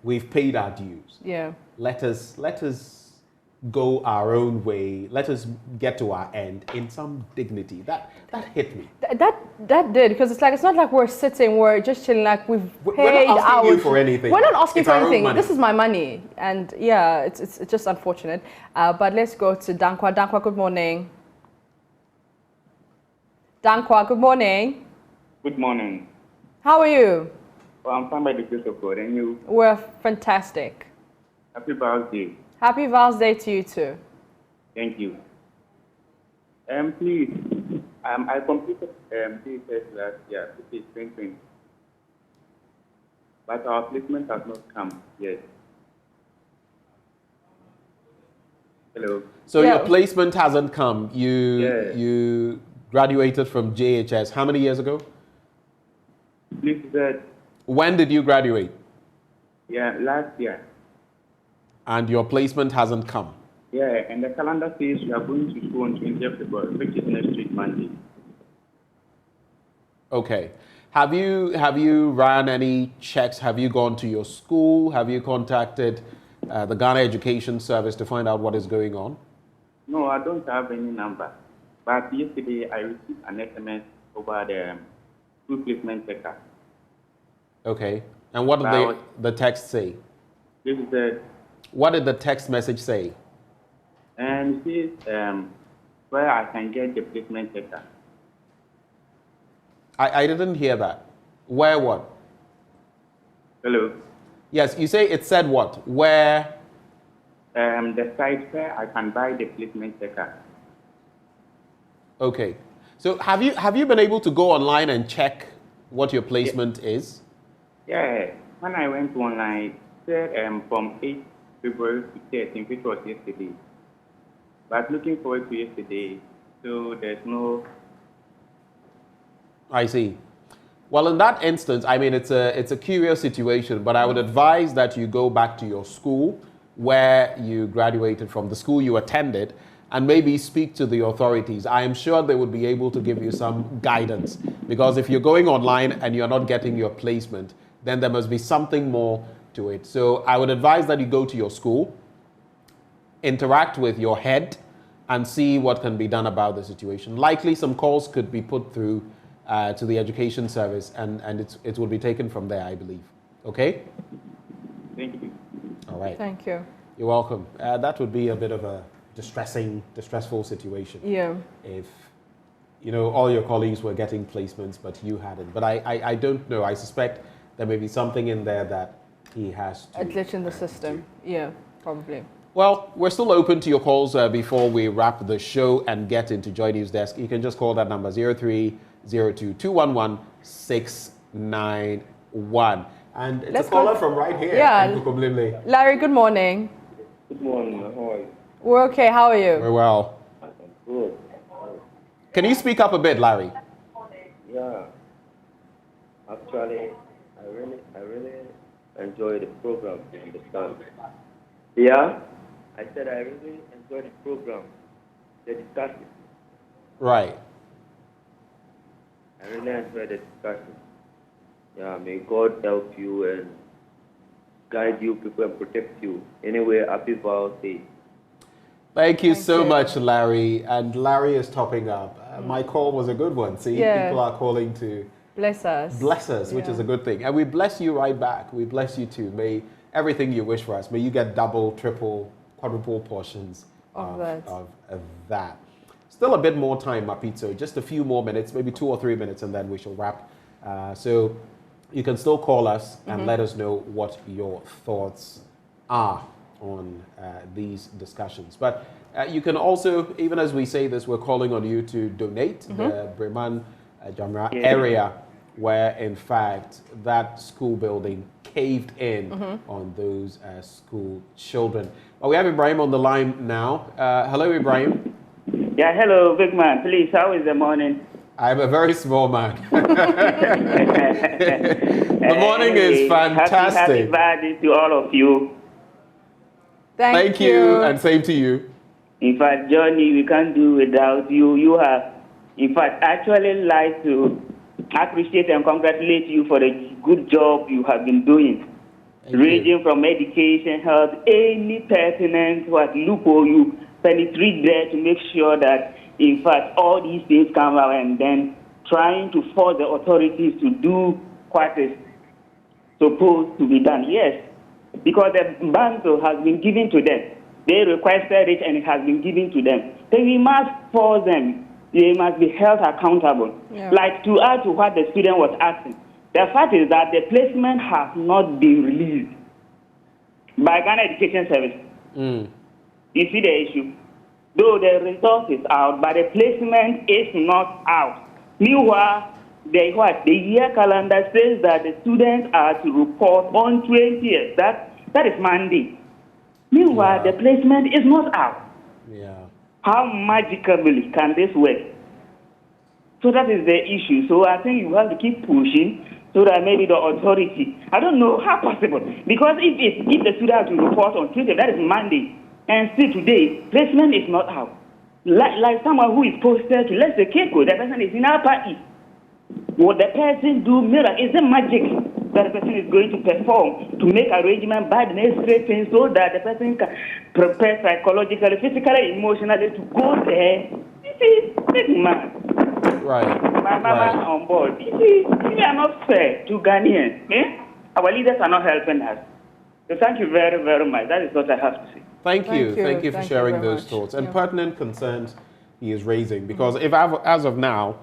We've paid our dues. Yeah. Let us go our own way. Let us get to our end in some dignity. That hit me. That did, because it's like, it's not like we're sitting, we're just chilling, like we're not asking you for anything. We're not asking It's for our own anything. money. This is my money. And yeah, it's just unfortunate. But let's go to Dankwa. Dankwa, good morning. Dankwa, good morning. Good morning. How are you? Well, I'm fine by the grace of God, and you? We're fantastic. Happy birthday. Happy Val's Day to you too. Thank you. Please, I completed DSS last year, which is 2020. But our placement has not come yet. Hello. So your placement hasn't come. You graduated from JHS how many years ago? Please, sir. When did you graduate? Yeah, last year. And your placement hasn't come. Yeah, and the calendar says we are going to school on 20th February, which is next week, Monday. Okay. Have you run any checks? Have you gone to your school? Have you contacted the Ghana Education Service to find out what is going on? No, I don't have any number. But yesterday I received an SMS over the school placement checker. Okay. And what did the text say? This is the. What did the text message say? And it says where I can get the placement checker. I didn't hear that. Where what? Hello. Yes, you say it said what? Where? The site where I can buy the placement checker. Okay. So have you been able to go online and check what your placement is? Yeah. When I went online, it said from 8 February 13th, which was yesterday. But looking forward to yesterday, so there's no. I see. Well, in that instance, I mean, it's a curious situation, but I would advise that you go back to your school where you graduated from, the school you attended, and maybe speak to the authorities. I am sure they would be able to give you some guidance, because if you're going online and you're not getting your placement, then there must be something more to it. So I would advise that you go to your school, interact with your head, and see what can be done about the situation. Likely some calls could be put through to the education service, and it will be taken from there, I believe. Okay? Thank you. All right. Thank you. You're welcome. That would be a bit of a distressful situation. Yeah. If, you know, all your colleagues were getting placements, but you hadn't. But I don't know. I suspect there may be something in there that he has to. A glitch in the system. Yeah, probably. Well, we're still open to your calls before we wrap the show and get into JoyNews Desk. You can just call that number 0302-211-691. And it's a caller from right here. Yeah. Larry, good morning. Good morning. How are you? We're okay. How are you? Very well. I'm good. Can you speak up a bit, Larry? Yeah. Actually, I really enjoy the program. You understand? Yeah. I said I really enjoy the program. The discussion. Right. I really enjoy the discussion. Yeah. May God help you and guide you, people, and protect you. Anyway, happy birthday. Thank you so much, Larry. And Larry is topping up. My call was a good one. See, people are calling to bless us. Bless us, which is a good thing. And we bless you right back. We bless you too. May everything you wish for us, may you get double, triple, quadruple portions of that. Still a bit more time, Mapito. Just a few more minutes, maybe 2 or 3 minutes, and then we shall wrap. So you can still call us and let us know what your thoughts are on these discussions. But you can also, even as we say this, we're calling on you to donate the Breman Jamra area where, in fact, that school building caved in on those school children. Well, we have Ibrahim on the line now. Hello, Ibrahim. Yeah, hello, big man. Please, how is the morning? I'm a very small man. The morning is fantastic. Happy birthday to all of you. Thank you, and same to you. In fact, Johnny, we can't do without you. You have, in fact, actually like to appreciate and congratulate you for the good job you have been doing. Ranging from education, health, any pertinent loophole you penetrate there to make sure that, in fact, all these things come out, and then trying to force the authorities to do what is supposed to be done. Yes, because the bundle has been given to them. They requested it and it has been given to them. Then we must force them. They must be held accountable. Yeah. Like to add to what the student was asking, the fact is that the placement has not been released by Ghana Education Service. You see the issue? Though the result is out, but the placement is not out. Meanwhile, the year calendar says that the students are to report on 20th. That is Monday. Meanwhile, the placement is not out. How magically can this work? So that is the issue. So I think you have to keep pushing so that maybe the authority, I don't know how possible. Because if the student has to report on 20th, that is Monday, and still today, placement is not out. Like someone who is posted to, let's say, Keiko, the person is in Upper East. Will the person do miracle? Is it magic that the person is going to perform to make arrangement by the necessary things so that the person can prepare psychologically, physically, emotionally to go there? You see, big man. Right. My mama on board. You see, we are not fair to Ghanaians. Our leaders are not helping us. So thank you very, very much. That is what I have to say. Thank you for sharing those thoughts and pertinent concerns he is raising. Because if, as of now,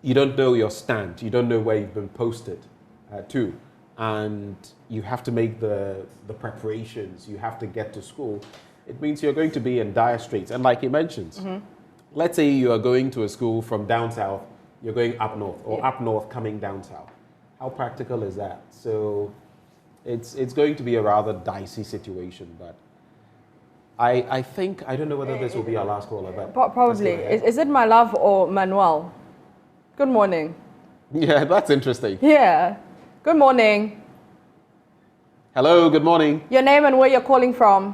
you don't know your stand, you don't know where you've been posted to, and you have to make the preparations, you have to get to school, it means you're going to be in dire straits. And like he mentions, let's say you are going to a school from down south, you're going up north, or up north coming down south. How practical is that? So it's going to be a rather dicey situation. But I think, I don't know whether this will be our last caller, but Probably. Is it my love or Manuel? Good morning. Yeah, that's interesting. Yeah. Good morning. Hello, good morning. Your name and where you're calling from?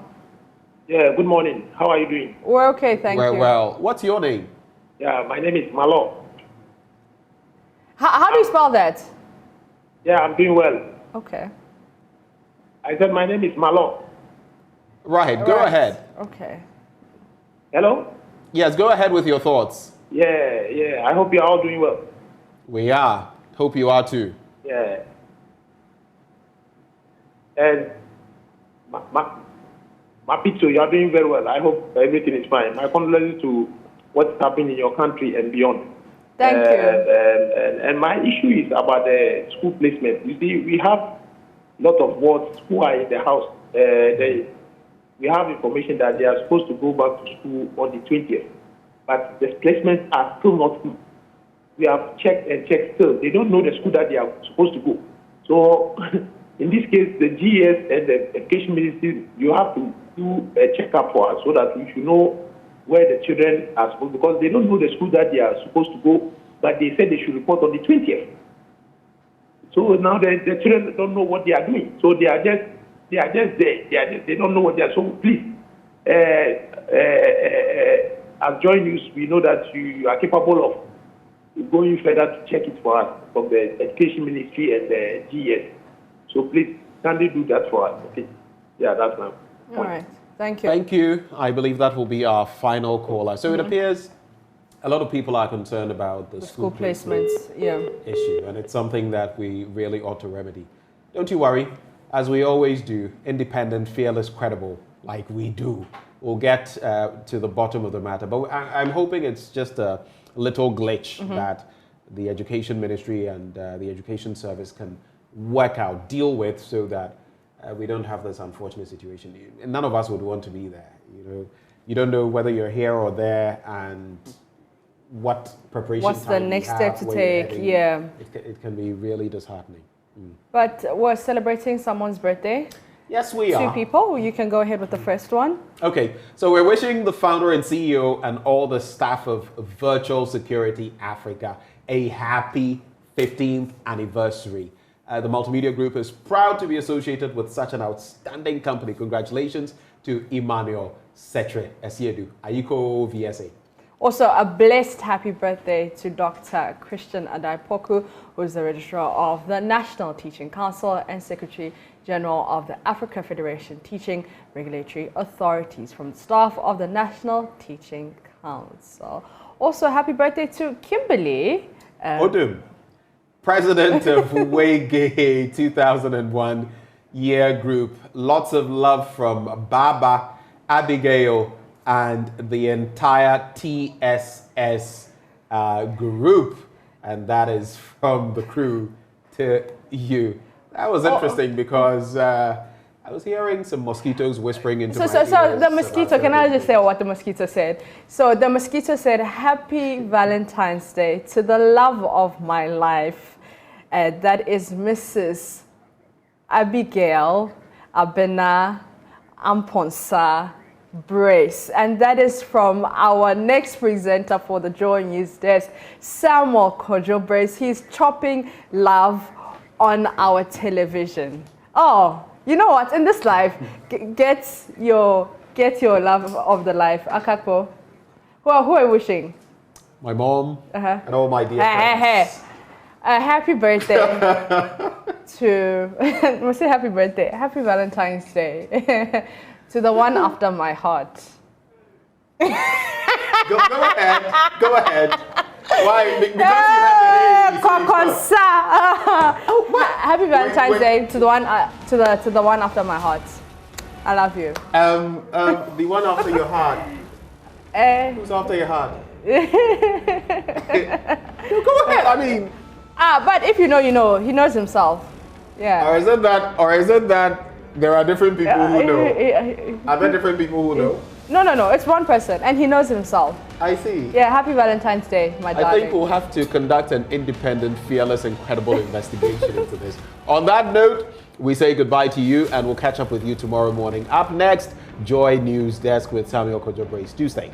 Yeah, good morning. How are you doing? We're okay, thank you. Well, what's your name? Yeah, my name is Malo. How do you spell that? Yeah, I'm doing well. Okay. I said my name is Malo. Right, go ahead. Okay. Hello? Yes, go ahead with your thoughts. Yeah. I hope you're all doing well. We are. Hope you are too. Yeah. And my picture, you are doing very well. I hope everything is fine. My condolences to what's happening in your country and beyond. Thank you. And my issue is about the school placement. You see, we have a lot of wards who are in the house. We have information that they are supposed to go back to school on the 20th, but the placements are still not through. We have checked and checked still. They don't know the school that they are supposed to go. So in this case, the GS and the Education Ministry, you have to do a checkup for us so that we should know where the children are supposed to, because they don't know the school that they are supposed to go, but they said they should report on the 20th. So now the children don't know what they are doing. So they are just there. They don't know what they are. So please, as JoyNews, we know that you are capable of going further to check it for us from the Education Ministry and the GS. So please, kindly do that for us. Okay? Yeah, that's my point. All right. Thank you. Thank you. I believe that will be our final caller. So it appears a lot of people are concerned about the school placements issue, and it's something that we really ought to remedy. Don't you worry. As we always do, independent, fearless, credible, like we do. We'll get to the bottom of the matter. But I'm hoping it's just a little glitch that the Education Ministry and the Education Service can work out, deal with, so that we don't have this unfortunate situation. And none of us would want to be there. You don't know whether you're here or there, and what preparation What's the time next you step have, to where you're take? heading. Yeah. It can be really disheartening. But we're celebrating someone's birthday. Yes, we are. Two people. You can go ahead with the first one. Okay, so we're wishing the founder and CEO and all the staff of Virtual Security Africa a happy 15th anniversary. The Multimedia Group is proud to be associated with such an outstanding company. Congratulations to Emmanuel Setre Esiedu, Ayiko VSA. Also, a blessed happy birthday to Dr. Christian Adaipoku, who is the Registrar of the National Teaching Council and Secretary General of the Africa Federation Teaching Regulatory Authorities, from the staff of the National Teaching Council. Also, happy birthday to Kimberly Odum, President of Wege 2001 Year Group. Lots of love from Baba, Abigail, and the entire TSS group. And that is from the crew to you. That was interesting because I was hearing some mosquitoes whispering into my ears. So the mosquito, can I just say what the mosquito said? So the mosquito said, "Happy Valentine's Day to the love of my life." That is Mrs. Abigail Abena Amponsa Brace. And that is from our next presenter for the JoyNews desk, Samuel Kojo Brace. He's chopping love on our television. Oh, you know what? In this life, get your love of the life. Akakpo, who are you wishing? My mom and all my dear friends. Happy birthday to, we'll say happy birthday, happy Valentine's Day to the one after my heart. Go ahead. Why? Because you have the Happy Valentine's Day to the one to the one after my heart. I love you. The one after your heart. Who's after your heart? Go ahead. I mean. But if you know, you know. He knows himself. Yeah. Or is it that there are different people who know? Are there different people who know? No. It's one person, and he knows himself. I see. Yeah. Happy Valentine's Day, my darling. I think we'll have to conduct an independent, fearless, and credible investigation into this. On that note, We say goodbye to you, and we'll catch up with you tomorrow morning. Up next, Joy News Desk with Samuel Kojo Brace. Do stay.